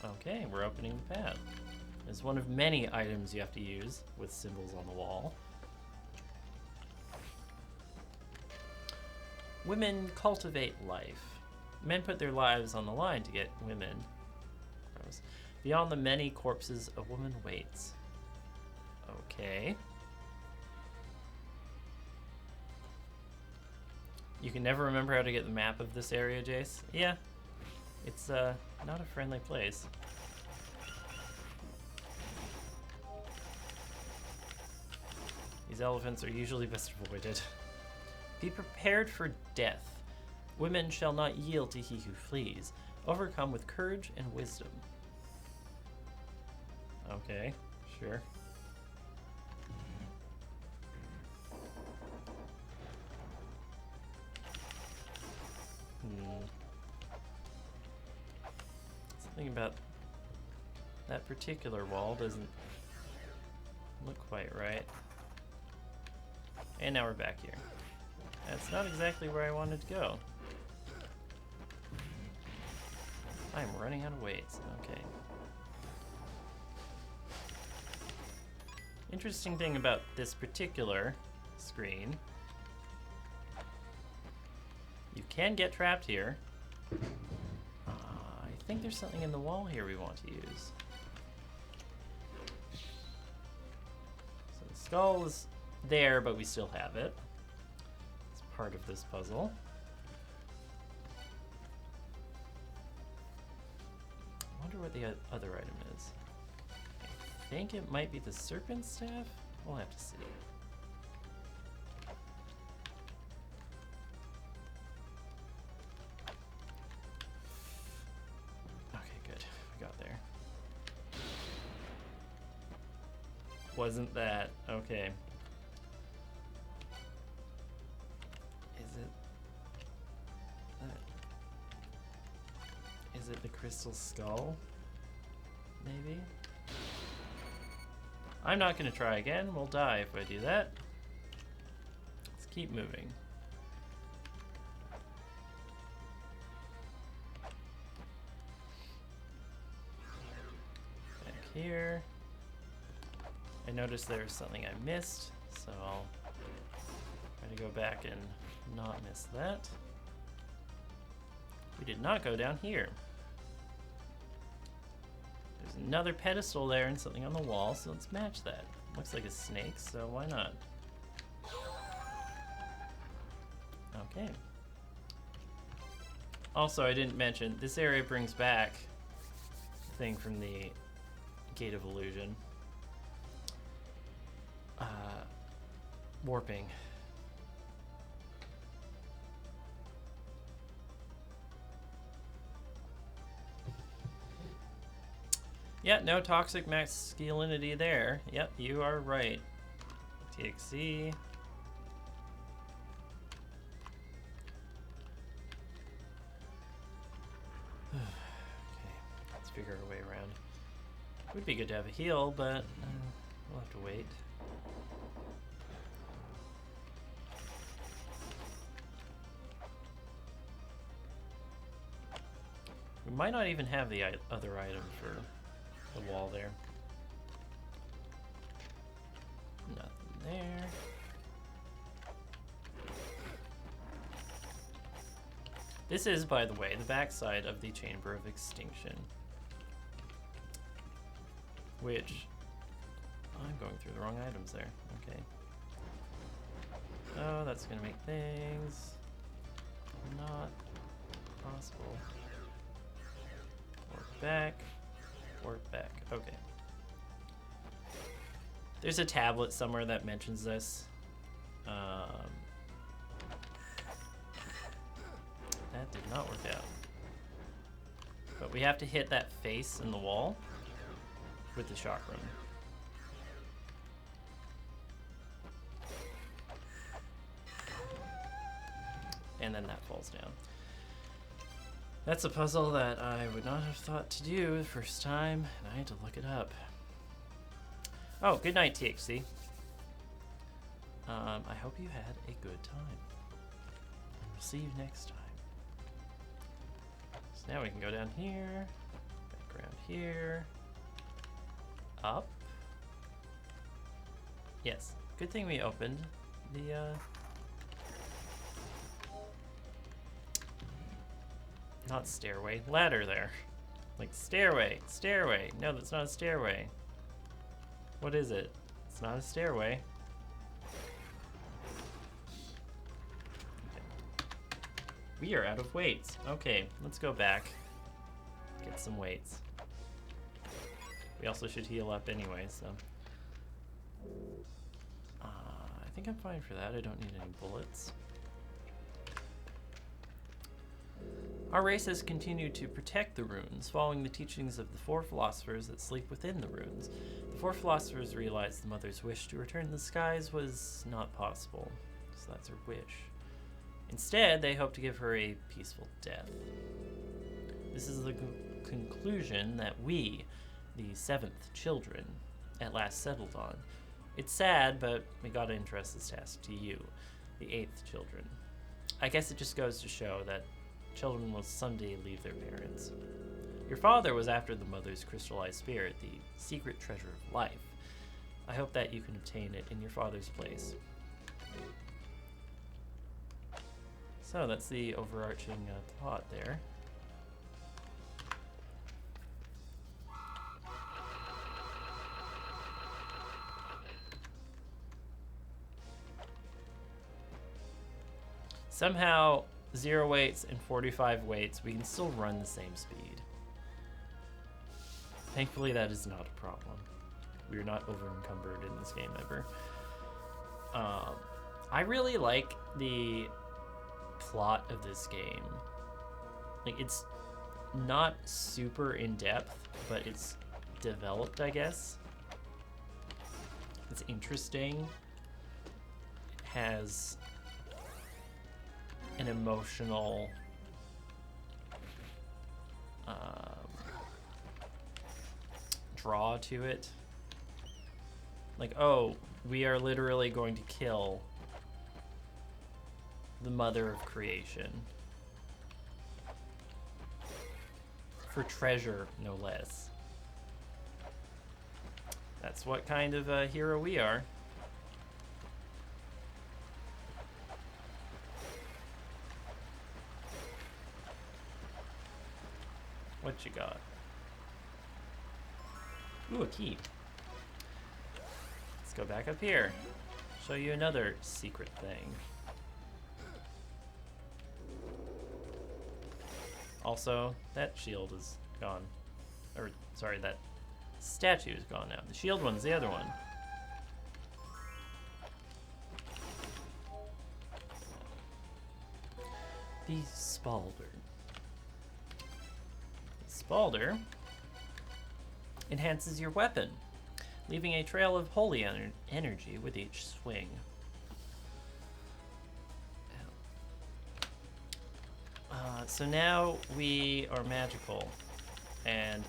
Okay, we're opening the path. It's one of many items you have to use with symbols on the wall. Women cultivate life. Men put their lives on the line to get women. Gross. Beyond the many corpses, a woman waits. Okay. You can never remember how to get the map of this area, Jace? Yeah. It's not a friendly place. These elephants are usually best avoided. Be prepared for death. Women shall not yield to he who flees. Overcome with courage and wisdom. Okay, sure. Something about that particular wall doesn't look quite right. And now we're back here. That's not exactly where I wanted to go. I'm running out of weights. Okay. Interesting thing about this particular screen, you can get trapped here. I think there's something in the wall here we want to use. So the skull is there, but we still have it. It's part of this puzzle. I wonder what the other item is. I think it might be the serpent staff. We'll have to see. Okay, good. We got there. Wasn't that okay? Is it? Is it the crystal skull? Maybe? I'm not going to try again. We'll die if I do that. Let's keep moving. Back here. I noticed there was something I missed, so I'll try to go back and not miss that. We did not go down here. There's another pedestal there and something on the wall, so let's match that. Looks like a snake, so why not? Okay. Also, I didn't mention, this area brings back the thing from the Gate of Illusion. Warping. Yeah, no toxic masculinity there. Yep, you are right. TXC. Okay, let's figure our way around. Would be good to have a heal, but we'll have to wait. We might not even have the other item for the wall there. Nothing there. This is, by the way, the backside of the Chamber of Extinction. Which, I'm going through the wrong items there. Okay. Oh, that's gonna make things not possible. Work back. Work back. Okay. There's a tablet somewhere that mentions this. That did not work out. But we have to hit that face in the wall with the chakram. And then that falls down. That's a puzzle that I would not have thought to do the first time, and I had to look it up. Oh, good night, THC. I hope you had a good time. We'll see you next time. So now we can go down here, back around here, up. Yes, good thing we opened the, not stairway, ladder there. Like stairway, stairway. No, that's not a stairway. What is it? It's not a stairway. Okay. We are out of weights. Okay, let's go back. Get some weights. We also should heal up anyway, so. I think I'm fine for that. I don't need any bullets. Our race has continued to protect the runes, following the teachings of the four philosophers that sleep within the runes. The four philosophers realized the mother's wish to return to the skies was not possible, so that's her wish. Instead, they hope to give her a peaceful death. This is the conclusion that we, the seventh children, at last settled on. It's sad, but we gotta entrust this task to you, the eighth children. I guess it just goes to show that children will someday leave their parents. Your father was after the mother's crystallized spirit, the secret treasure of life. I hope that you can obtain it in your father's place. So that's the overarching plot there. Somehow, 0 weights and 45 weights, we can still run the same speed. Thankfully, that is not a problem. We are not over-encumbered in this game ever. I really like the plot of this game. Like, it's not super in-depth, but it's developed, I guess. It's interesting. It has an emotional draw to it. Like, oh, we are literally going to kill the mother of creation. For treasure, no less. That's what kind of a hero we are. What you got? Ooh, a key. Let's go back up here. Show you another secret thing. Also, that shield is gone. Or, sorry, that statue is gone now. The shield one's the other one. The Spalder. Spalder enhances your weapon, leaving a trail of holy energy with each swing. So now we are magical, and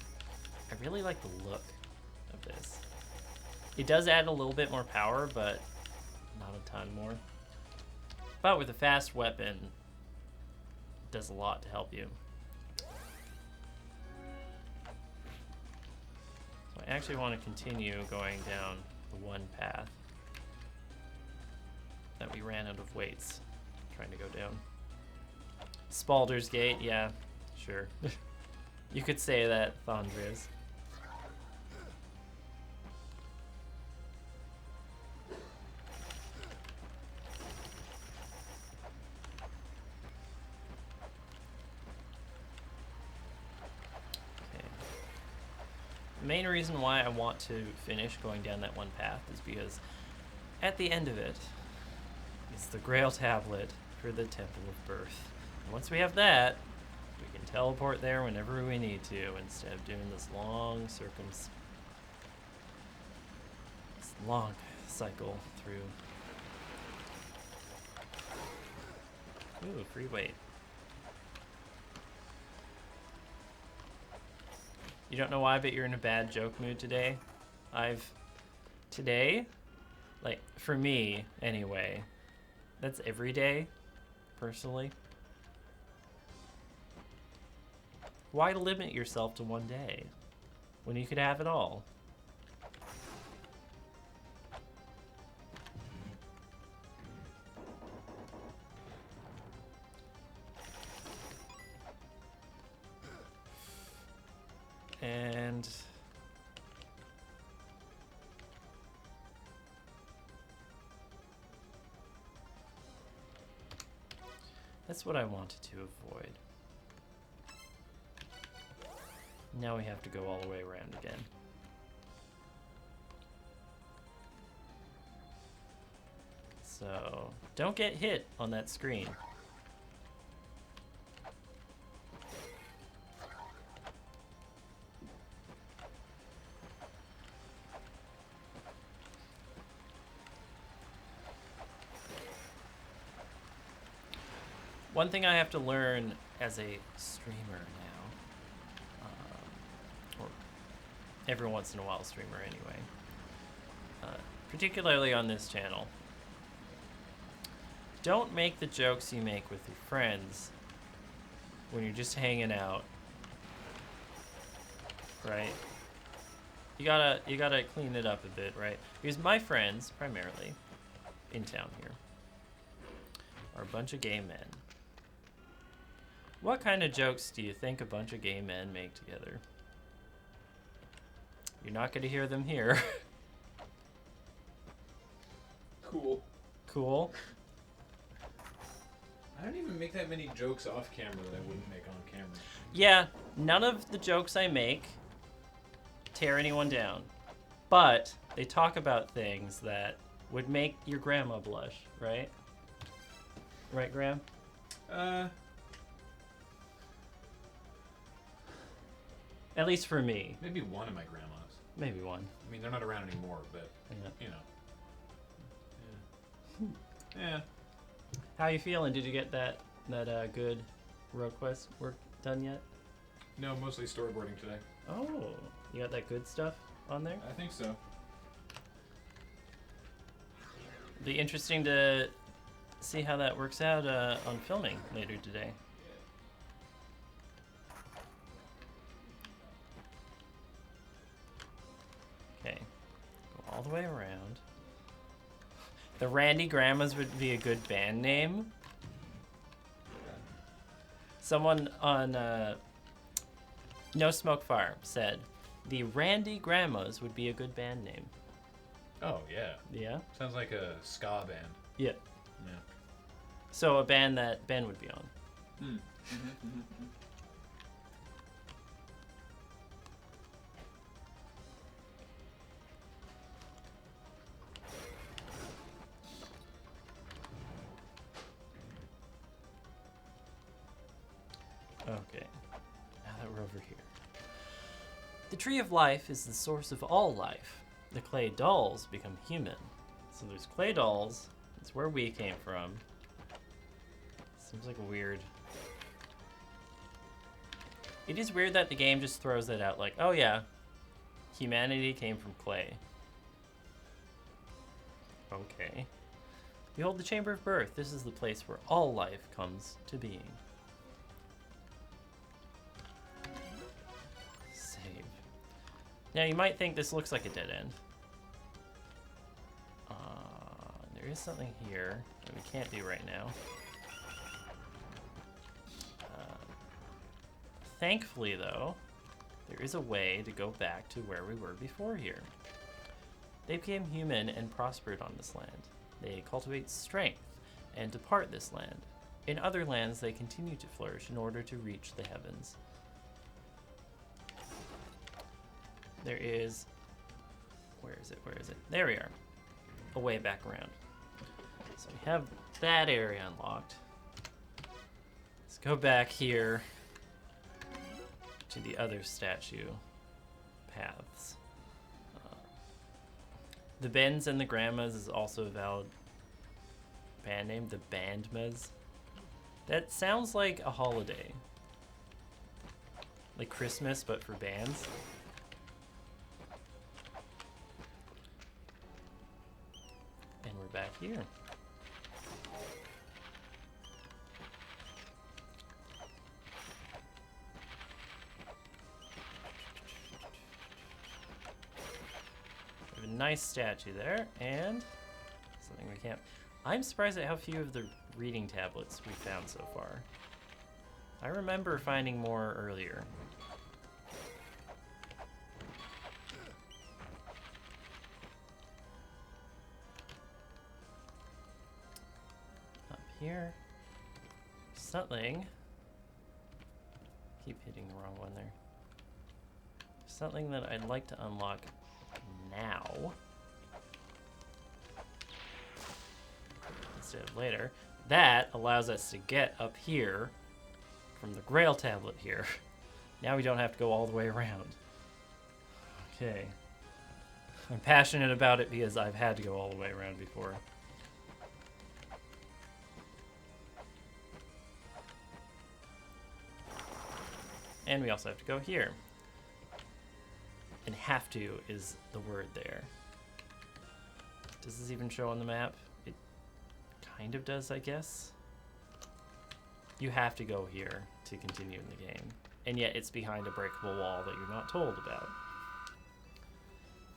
I really like the look of this. It does add a little bit more power, but not a ton more. But with a fast weapon, it does a lot to help you. So I actually want to continue going down the one path that we ran out of weights trying to go down. Spalder's Gate, yeah, sure. You could say that, Thondriz. Okay. The main reason why I want to finish going down that one path is because at the end of it is the Grail Tablet for the Temple of Birth. And once we have that, we can teleport there whenever we need to instead of doing this long cycle through. Ooh, free weight. You don't know why, but you're in a bad joke mood today. Today, like, for me, anyway, that's every day, personally. Why limit yourself to one day when you could have it all? And that's what I wanted to avoid. Now we have to go all the way around again. So, don't get hit on that screen. One thing I have to learn as a streamer now, or every once in a while streamer anyway, particularly on this channel, don't make the jokes you make with your friends when you're just hanging out, right? You gotta clean it up a bit, right? Because my friends, primarily, in town here, are a bunch of gay men. What kind of jokes do you think a bunch of gay men make together? You're not going to hear them here. Cool. Cool. I don't even make that many jokes off camera that I wouldn't make on camera. Yeah, none of the jokes I make tear anyone down. But they talk about things that would make your grandma blush, right? Right, Graham? At least for me. Maybe one of my grandmas. Maybe one. I mean, they're not around anymore, but, Yeah. you know. Yeah. How you feeling? Did you get that good road quest work done yet? No, mostly storyboarding today. Oh, you got that good stuff on there? I think so. Be interesting to see how that works out on filming later today. Okay, go all the way around. The Randy Grandmas would be a good band name. Someone on No Smoke Farm said the Randy Grandmas would be a good band name. Oh, yeah. Yeah? Sounds like a ska band. Yeah. Yeah. So a band that Ben would be on. Hmm. Okay, now that we're over here. The tree of life is the source of all life. The clay dolls become human. So there's clay dolls. That's where we came from. Seems like a weird... It is weird that the game just throws that out like, oh yeah, humanity came from clay. Okay. Behold the chamber of birth. This is the place where all life comes to being. Save. Now you might think this looks like a dead end. There is something here that we can't do right now. Thankfully though, there is a way to go back to where we were before here. They became human and prospered on this land. They cultivate strength and depart this land. In other lands, they continue to flourish in order to reach the heavens. There is... Where is it? Where is it? There we are. A way back around. So we have that area unlocked. Let's go back here to the other statue paths. The Bens and the Grandmas is also a valid band name. The Bandmas. That sounds like a holiday. Like Christmas, but for bands. And we're back here. We have a nice statue there, and something we can't... I'm surprised at how few of the reading tablets we found so far. I remember finding more earlier. Up here. Something. Keep hitting the wrong one there. Something that I'd like to unlock now. Instead of later. That allows us to get up here from the Grail tablet here. Now we don't have to go all the way around. Okay. I'm passionate about it because I've had to go all the way around before. And we also have to go here. And have to is the word there. Does this even show on the map? It kind of does, I guess. You have to go here to continue in the game. And yet it's behind a breakable wall that you're not told about.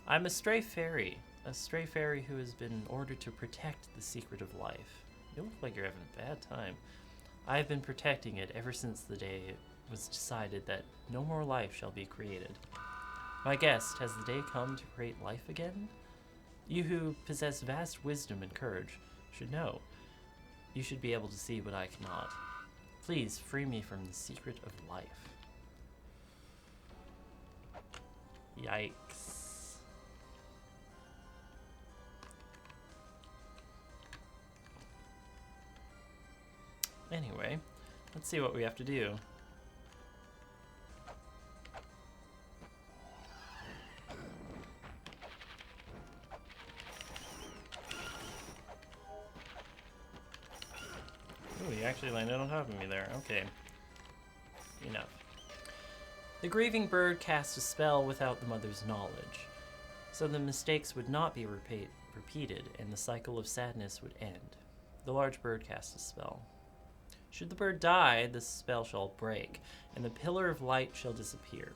I'm a stray fairy who has been ordered to protect the secret of life. You look like you're having a bad time. I have been protecting it ever since the day it was decided that no more life shall be created. My guest, has the day come to create life again? You who possess vast wisdom and courage should know. You should be able to see what I cannot. Please free me from the secret of life. Yikes. Anyway, let's see what we have to do. Ooh, he actually landed on top of me there. Okay. Enough. The grieving bird cast a spell without the mother's knowledge, so the mistakes would not be repeated and the cycle of sadness would end. The large bird cast a spell. Should the bird die, the spell shall break, and the pillar of light shall disappear.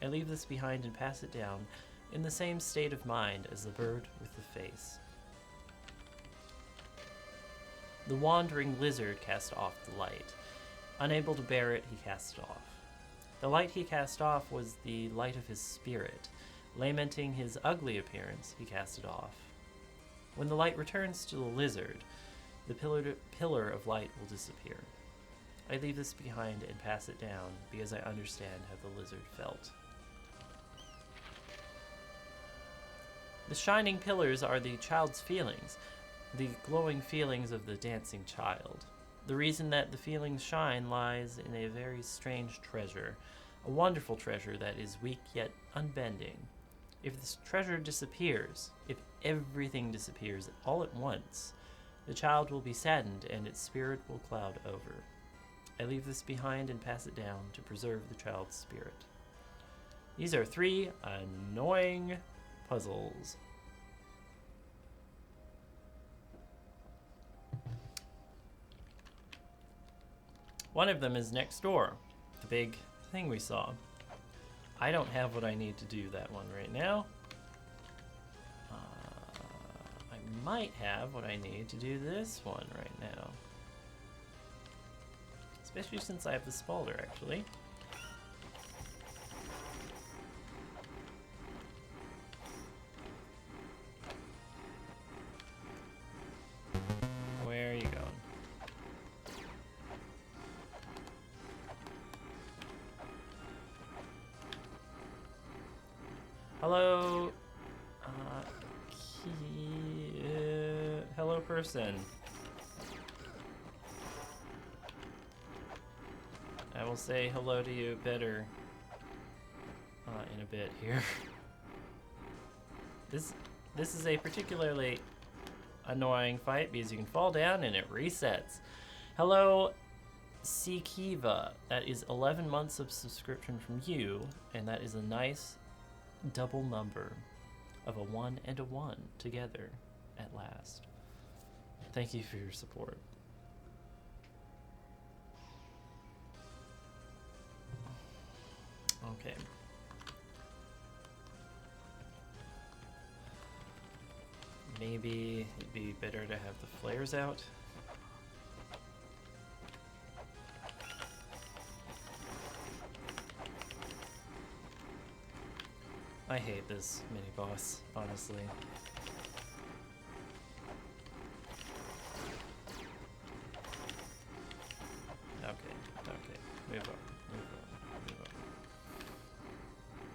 I leave this behind and pass it down in the same state of mind as the bird with the face. The wandering lizard cast off the light. Unable to bear it, he cast it off. The light he cast off was the light of his spirit. Lamenting his ugly appearance, he cast it off. When the light returns to the lizard, the pillar of light will disappear. I leave this behind and pass it down because I understand how the lizard felt. The shining pillars are the child's feelings, the glowing feelings of the dancing child. The reason that the feelings shine lies in a very strange treasure, a wonderful treasure that is weak yet unbending. If this treasure disappears, if everything disappears all at once, the child will be saddened and its spirit will cloud over. I leave this behind and pass it down to preserve the child's spirit. These are 3 annoying puzzles. One of them is next door, the big thing we saw. I don't have what I need to do that one right now. I might have what I need to do this one right now. Especially since I have the Spalder, actually. Where are you going? Hello, hello person. I will say hello to you better in a bit here. This is a particularly annoying fight because you can fall down and it resets. Hello, Sikiva. That is 11 months of subscription from you, and that is a nice double number of a 1 and a 1 together at last. Thank you for your support. Okay. Maybe it'd be better to have the flares out. I hate this mini-boss, honestly. Okay, move up, move up,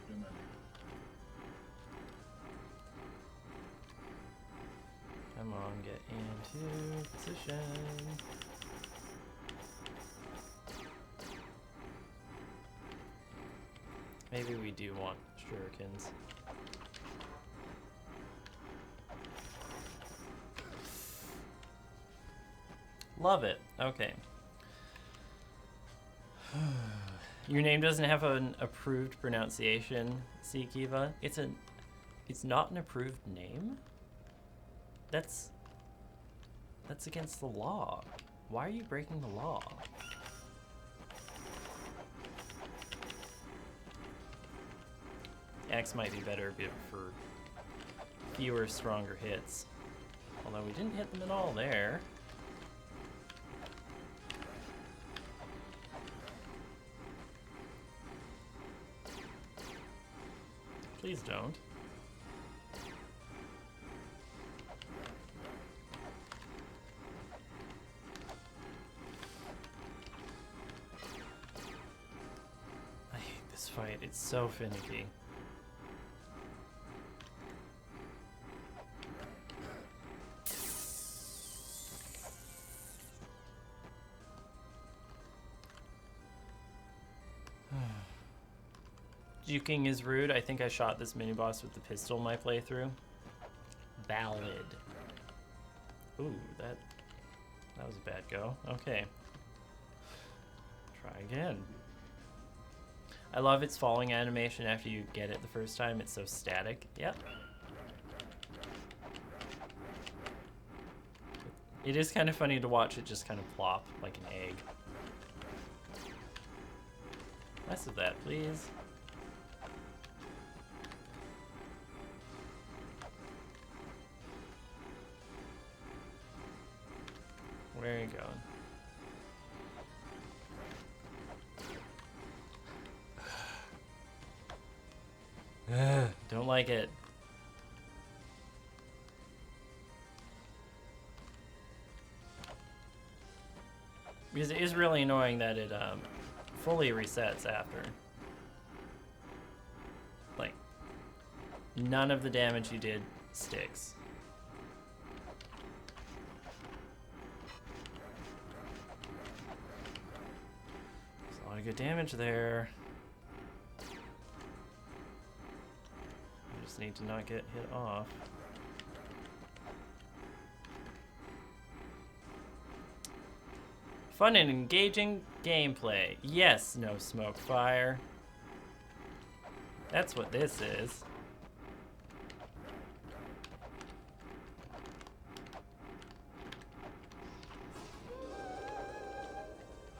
move up. Come on, get into position. Maybe we do want shurikens. Love it. Okay. Your name doesn't have an approved pronunciation, Sikiva. It's not an approved name? That's against the law. Why are you breaking the law? X might be better for fewer, stronger hits. Although we didn't hit them at all there. Please don't. I hate this fight. It's so finicky. Juking is rude. I think I shot this mini-boss with the pistol in my playthrough. Ballad. Ooh, that was a bad go. Okay. Try again. I love its falling animation after you get it the first time. It's so static. Yep. It is kind of funny to watch it just kind of plop like an egg. Less of that, please. Where are you going? Don't like it. Because it is really annoying that it fully resets after. Like, none of the damage you did sticks. There's a lot of good damage there. I just need to not get hit off. Fun and engaging gameplay. Yes, no smoke fire. That's what this is.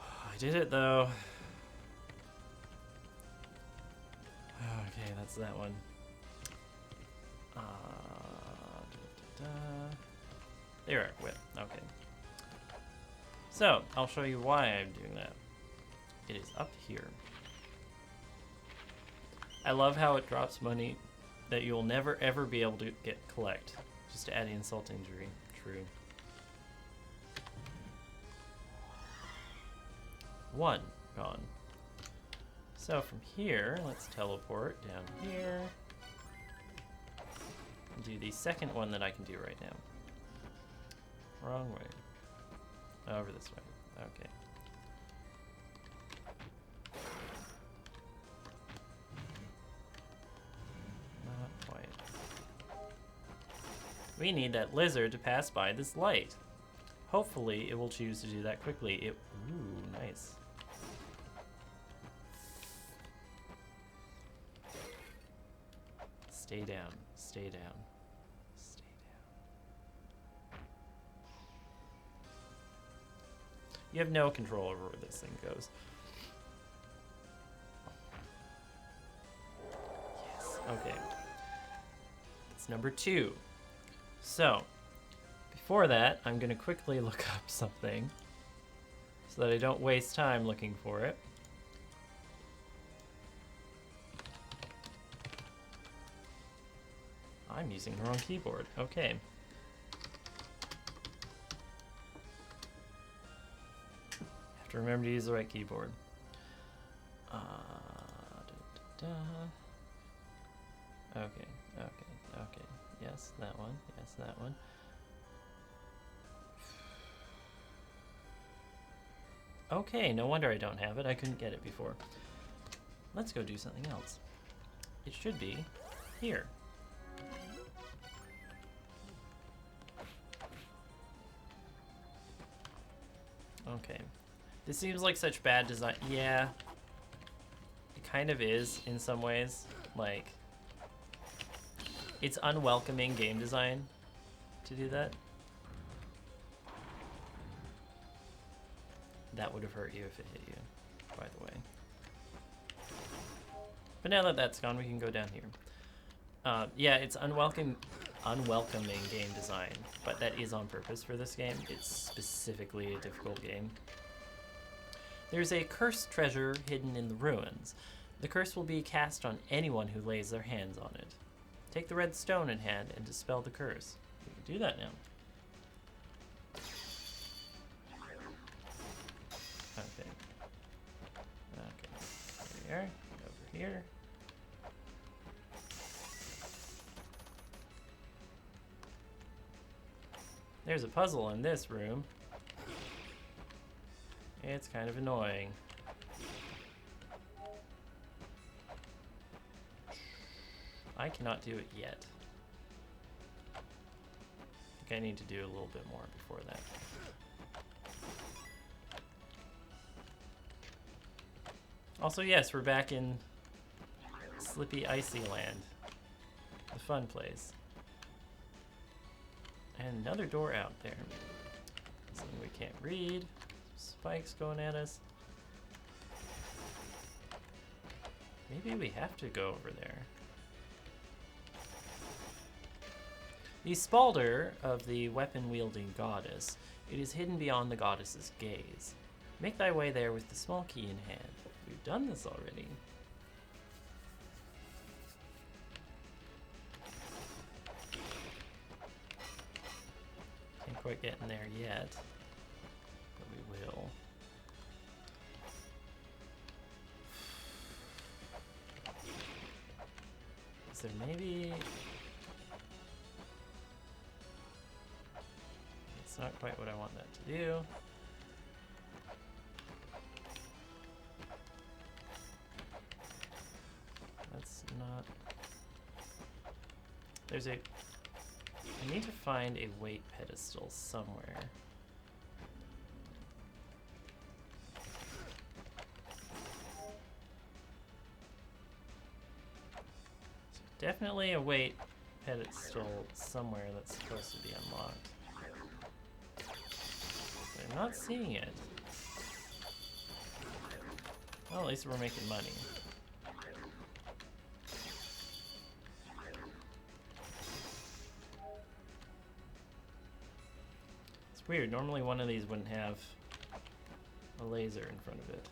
I did it though. Okay, that's that one. There, whip. Okay. So, I'll show you why I'm doing that. It is up here. I love how it drops money that you'll never ever be able to collect. Just to add insult to injury. True. 1 gone. So from here, let's teleport down here. And do the second one that I can do right now. Wrong way. Over this way. Okay. Not quite. We need that lizard to pass by this light. Hopefully, it will choose to do that quickly. Ooh, nice. Stay down. Stay down. You have no control over where this thing goes. Yes, okay. That's number 2. So, before that, I'm going to quickly look up something so that I don't waste time looking for it. I'm using the wrong keyboard. Okay. To remember to use the right keyboard. Okay. Yes, that one. Yes, that one. Okay, no wonder I don't have it. I couldn't get it before. Let's go do something else. It should be here. Okay. This seems like such bad design. Yeah. It kind of is in some ways. Like, it's unwelcoming game design to do that. That would have hurt you if it hit you, by the way. But now that that's gone, we can go down here. Yeah, it's unwelcoming game design, but that is on purpose for this game. It's specifically a difficult game. There's a cursed treasure hidden in the ruins. The curse will be cast on anyone who lays their hands on it. Take the red stone in hand and dispel the curse. We can do that now. Okay. Okay. There we are. Over here. There's a puzzle in this room. It's kind of annoying. I cannot do it yet. I think I need to do a little bit more before that. Also, yes, we're back in Slippy Icy Land. The fun place. And another door out there. Something we can't read. Spikes going at us. Maybe we have to go over there. The Spalder of the weapon-wielding goddess. It is hidden beyond the goddess's gaze. Make thy way there with the small key in hand. We've done this already. Can't quite get in there yet, but we will. Is there maybe... It's not quite what I want that to do. That's not... There's a... I need to find a weight pedestal somewhere. So definitely a weight pedestal somewhere that's supposed to be unlocked. But I'm not seeing it. Well, at least we're making money. It's weird. Normally one of these wouldn't have a laser in front of it.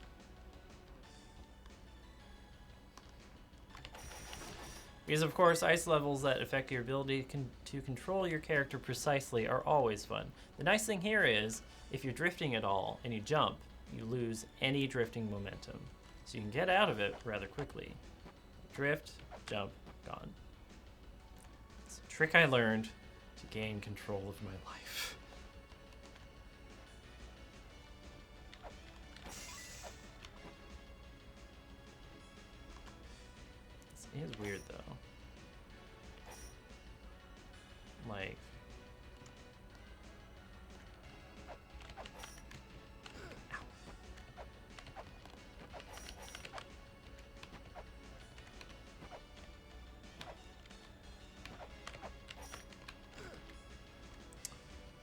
Because of course, ice levels that affect your ability to control your character precisely are always fun. The nice thing here is, if you're drifting at all and you jump, you lose any drifting momentum. So you can get out of it rather quickly. Drift, jump, gone. It's a trick I learned to gain control of my life. This is weird though. Like... Ow.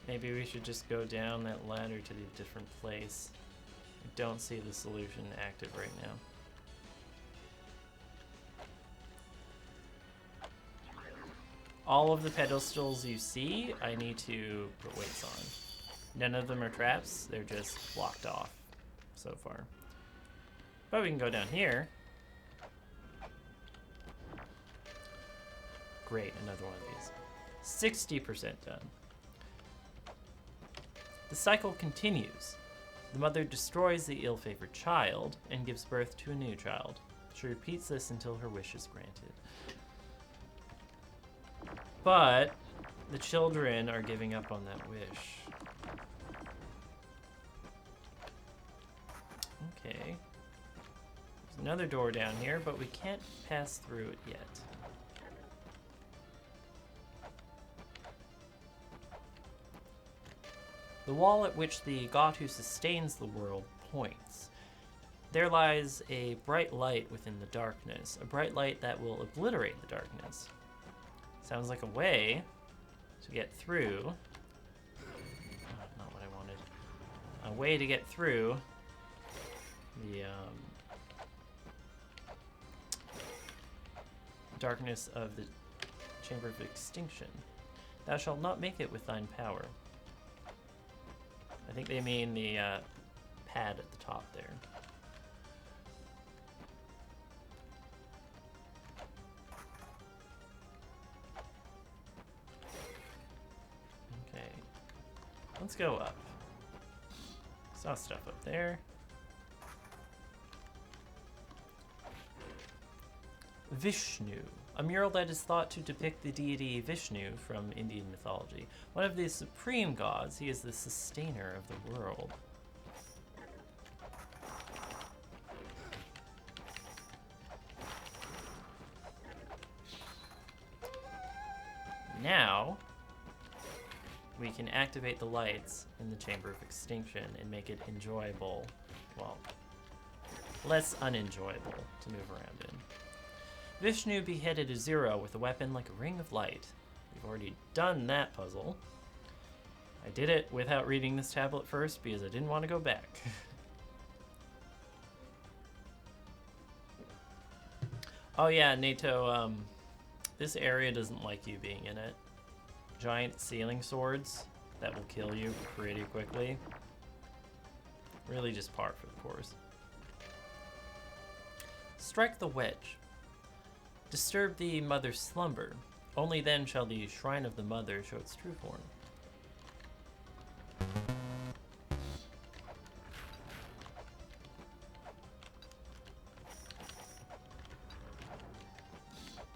Maybe we should just go down that ladder to the different place. I don't see the solution active right now. All of the pedestals you see, I need to put weights on. None of them are traps, they're just blocked off so far. But we can go down here. Great, another one of these. 60% done. The cycle continues. The mother destroys the ill-favored child and gives birth to a new child. She repeats this until her wish is granted. But the children are giving up on that wish. Okay. There's another door down here, but we can't pass through it yet. The wall at which the god who sustains the world points. There lies a bright light within the darkness, a bright light that will obliterate the darkness. Sounds like a way to get through. Oh, not what I wanted. A way to get through the darkness of the Chamber of Extinction. Thou shalt not make it with thine power. I think they mean the pad at the top there. Let's go up. Saw stuff up there. Vishnu. A mural that is thought to depict the deity Vishnu from Indian mythology. One of the supreme gods, he is the sustainer of the world. Now, we can activate the lights in the Chamber of Extinction and make it enjoyable, well, less unenjoyable to move around in. Vishnu beheaded a Zero with a weapon like a ring of light. We've already done that puzzle. I did it without reading this tablet first because I didn't want to go back. Oh yeah, NATO, this area doesn't like you being in it. Giant ceiling swords that will kill you pretty quickly. Really just par for the course. Strike the wedge. Disturb the mother's slumber. Only then shall the shrine of the mother show its true form.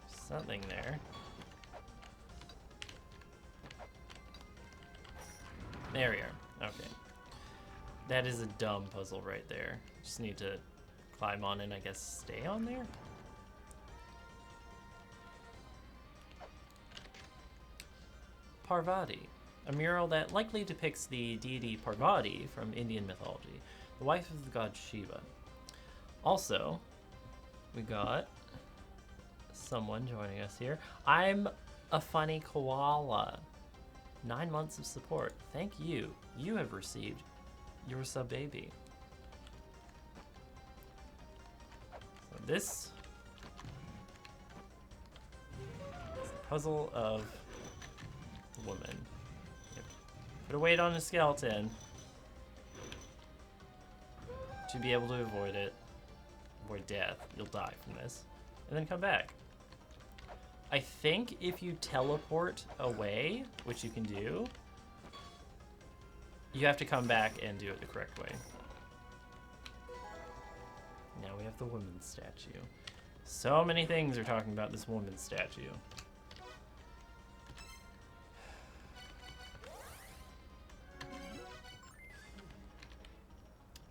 Something there. There we are. Okay. That is a dumb puzzle right there. Just need to climb on and I guess stay on there? Parvati. A mural that likely depicts the deity Parvati from Indian mythology, the wife of the god Shiva. Also, we got someone joining us here. I'm a funny koala. 9 months of support. Thank you. You have received your sub baby. So this is the puzzle of the woman. Yep. Put a weight on a skeleton to be able to avoid it. Avoid death. You'll die from this. And then come back. I think if you teleport away, which you can do, you have to come back and do it the correct way. Now we have the woman's statue. So many things are talking about this woman's statue.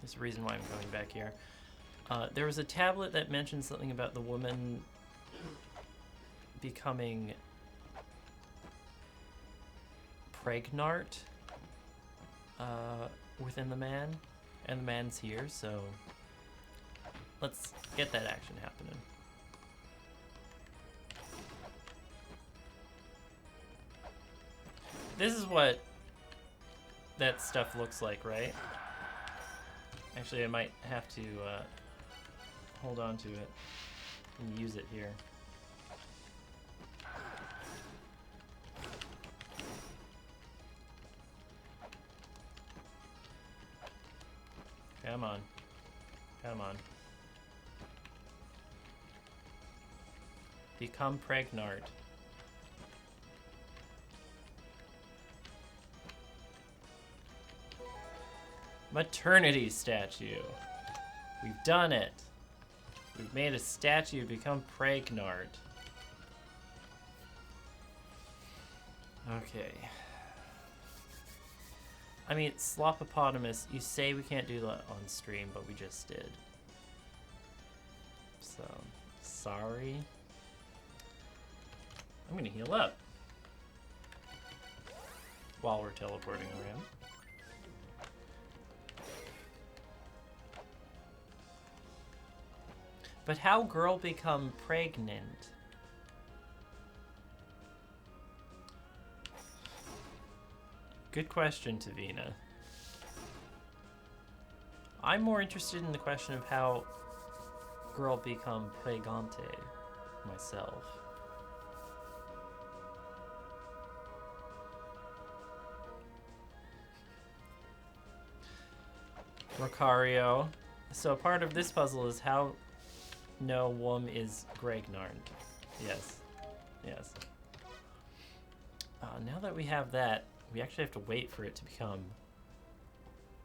There's a reason why I'm going back here. There was a tablet that mentioned something about the woman becoming pregnant within the man, and the man's here, so let's get that action happening. This is what that stuff looks like, right? Actually, I might have to hold on to it and use it here. Come on. Come on. Become pregnant. Maternity statue. We've done it. We've made a statue become pregnant. Okay. I mean, Slopopotamus, you say we can't do that on stream, but we just did. So, sorry. I'm gonna heal up while we're teleporting around. But how girl become pregnant? Good question, Tavina. I'm more interested in the question of how girl become pregante myself. Rocario. So part of this puzzle is how no wom is Gregnarn. Yes. Yes. Now that we have that, we actually have to wait for it to become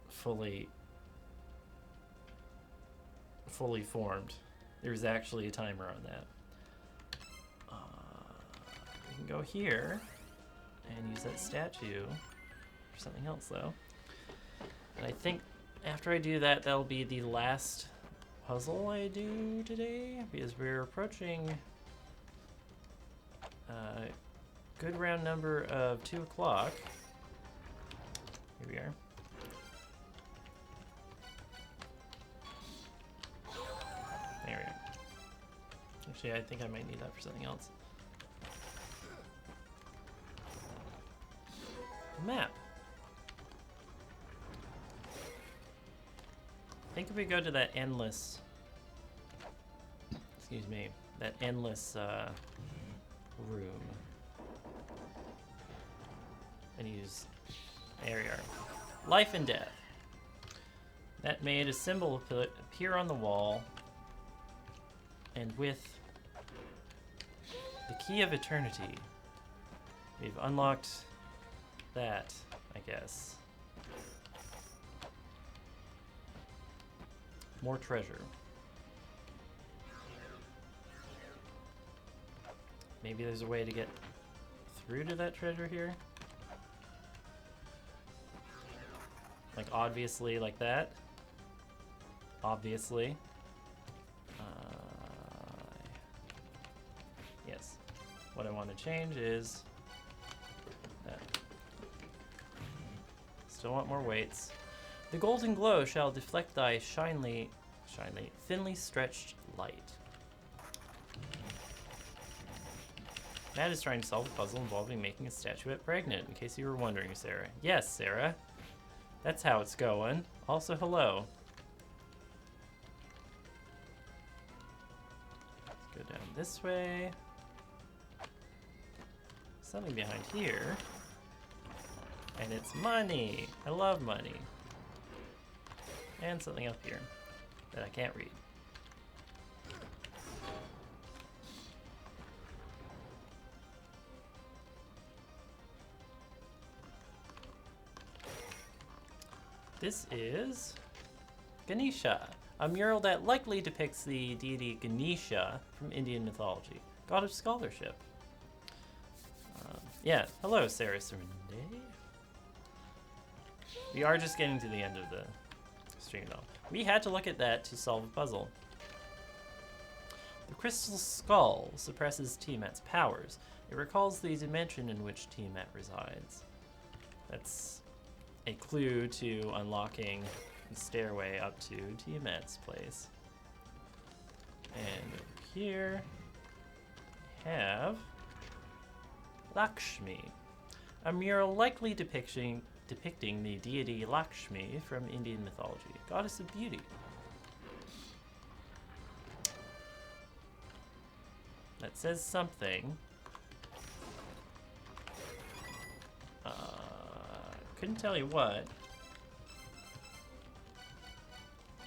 fully formed. There's actually a timer on that. We can go here and use that statue for something else, though. And I think after I do that, that'll be the last puzzle I do today, because we're approaching a good round number of 2 o'clock. Here we are. There we go. Actually, I think I might need that for something else. Map. I think if we go to that endless, that endless room, and use, there we are, life and death. That made a symbol appear on the wall, and with the key of eternity, we've unlocked that, I guess. More treasure. Maybe there's a way to get through to that treasure here? Like, obviously, like that. Obviously. Yes. What I want to change is that. Still want more weights. The golden glow shall deflect thy thinly stretched light. Matt is trying to solve a puzzle involving making a statuette pregnant, in case you were wondering, Sarah. Yes, Sarah. That's how it's going. Also, hello. Let's go down this way. Something behind here. And it's money. I love money. And something up here that I can't read. This is Ganesha, a mural that likely depicts the deity Ganesha from Indian mythology, god of scholarship. Yeah, hello, Sarah Serende. We are just getting to the end of the stream, though. We had to look at that to solve a puzzle. The crystal skull suppresses Tiamat's powers. It recalls the dimension in which Tiamat resides. That's a clue to unlocking the stairway up to Tiamat's place. And over here, we have Lakshmi, a mural likely depicting the deity Lakshmi from Indian mythology, goddess of beauty. That says something. Couldn't tell you what.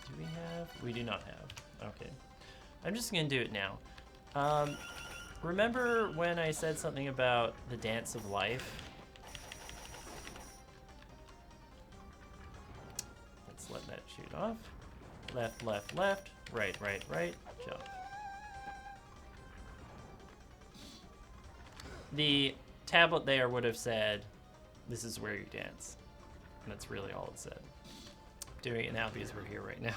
Do we have? We do not have. Okay. I'm just gonna do it now. Remember when I said something about the dance of life? Let's let that shoot off. Left, left, left. Right, right, right. Jump. The tablet there would have said, "This is where you dance." And that's really all it said. I'm doing it now because we're here right now.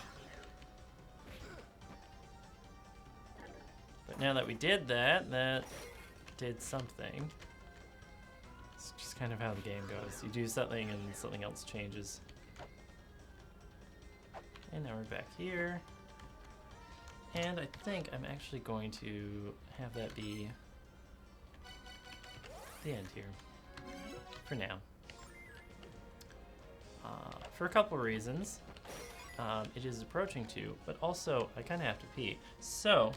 But now that we did that, that did something. It's just kind of how the game goes. You do something and something else changes. And now we're back here. And I think I'm actually going to have that be the end here. For now. For a couple reasons. It is approaching 2, but also I kind of have to pee. So,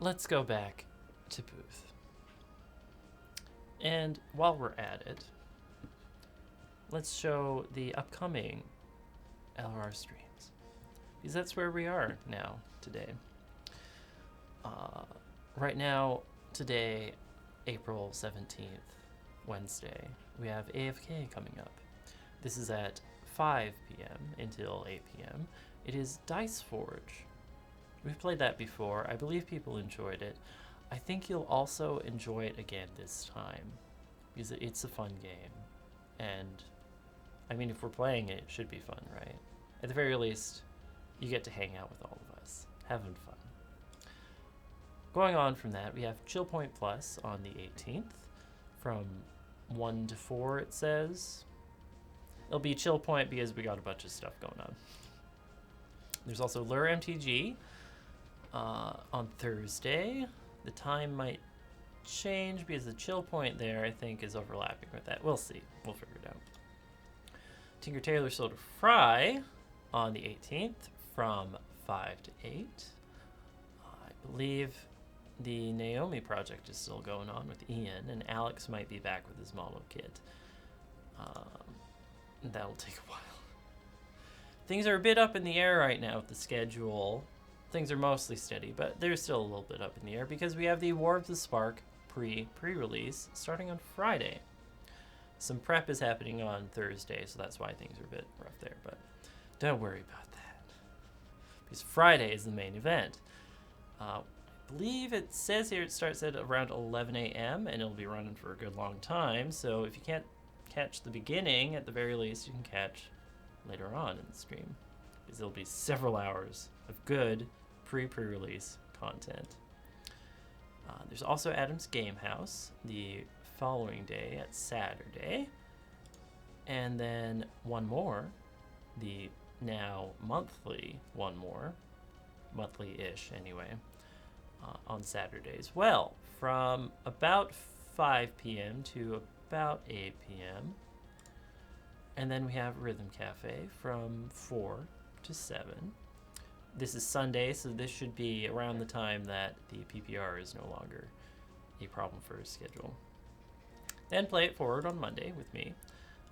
let's go back to Booth. And while we're at it, let's show the upcoming LRR streams. Because that's where we are now, today. Right now, today, April 17th, Wednesday, we have AFK coming up. This is at 5 p.m. until 8 p.m. It is Dice Forge. We've played that before. I believe people enjoyed it. I think you'll also enjoy it again this time, because it's a fun game. And, I mean, if we're playing it, it should be fun, right? At the very least, you get to hang out with all of us, having fun. Going on from that, we have Chill Point Plus on the 18th, from 1 to 4, it says. It'll be Chill Point because we got a bunch of stuff going on. There's also Lure MTG on Thursday. The time might change because the Chill Point there, I think, is overlapping with that. We'll see. We'll figure it out. Tinker Tailor Soldier Fry on the 18th from 5 to 8. I believe the Naomi project is still going on with Ian, and Alex might be back with his model kit. That'll take a while. Things are a bit up in the air right now with the schedule. Things are mostly steady, but they're still a little bit up in the air because we have the War of the Spark pre-release starting on Friday. Some prep is happening on Thursday, so that's why things are a bit rough there, but don't worry about that, because Friday is the main event. I believe it says here it starts at around 11 a.m. and it'll be running for a good long time, so if you can't catch the beginning, at the very least you can catch later on in the stream, because there'll be several hours of good pre-release content. There's also Adam's Game House the following day at Saturday, and then one more, the now monthly one more, monthly-ish anyway, on Saturdays. Well, from about 5 p.m. to about 8 p.m. And then we have Rhythm Cafe from 4 to 7. This is Sunday, so this should be around the time that the PPR is no longer a problem for his schedule. Then Play It Forward on Monday with me.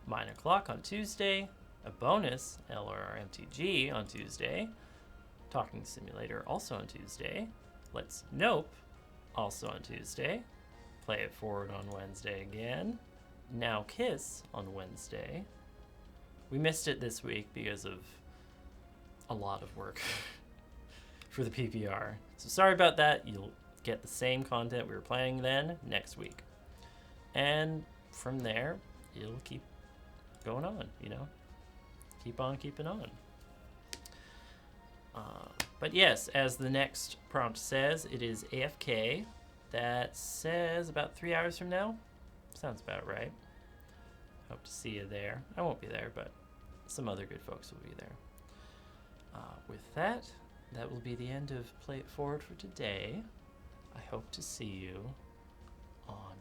9 o'clock on Tuesday. A bonus LRMTG on Tuesday. Talking Simulator also on Tuesday. Let's Nope also on Tuesday. Play It Forward on Wednesday again. Now Kiss on Wednesday. We missed it this week because of a lot of work for the PPR. So sorry about that. You'll get the same content we were playing then next week. And from there, it'll keep going on, you know? Keep on keeping on. But yes, as the next prompt says, it is AFK. That says about 3 hours from now. Sounds about right. Hope to see you there. I won't be there, but some other good folks will be there. With that, that will be the end of Play It Forward for today. I hope to see you on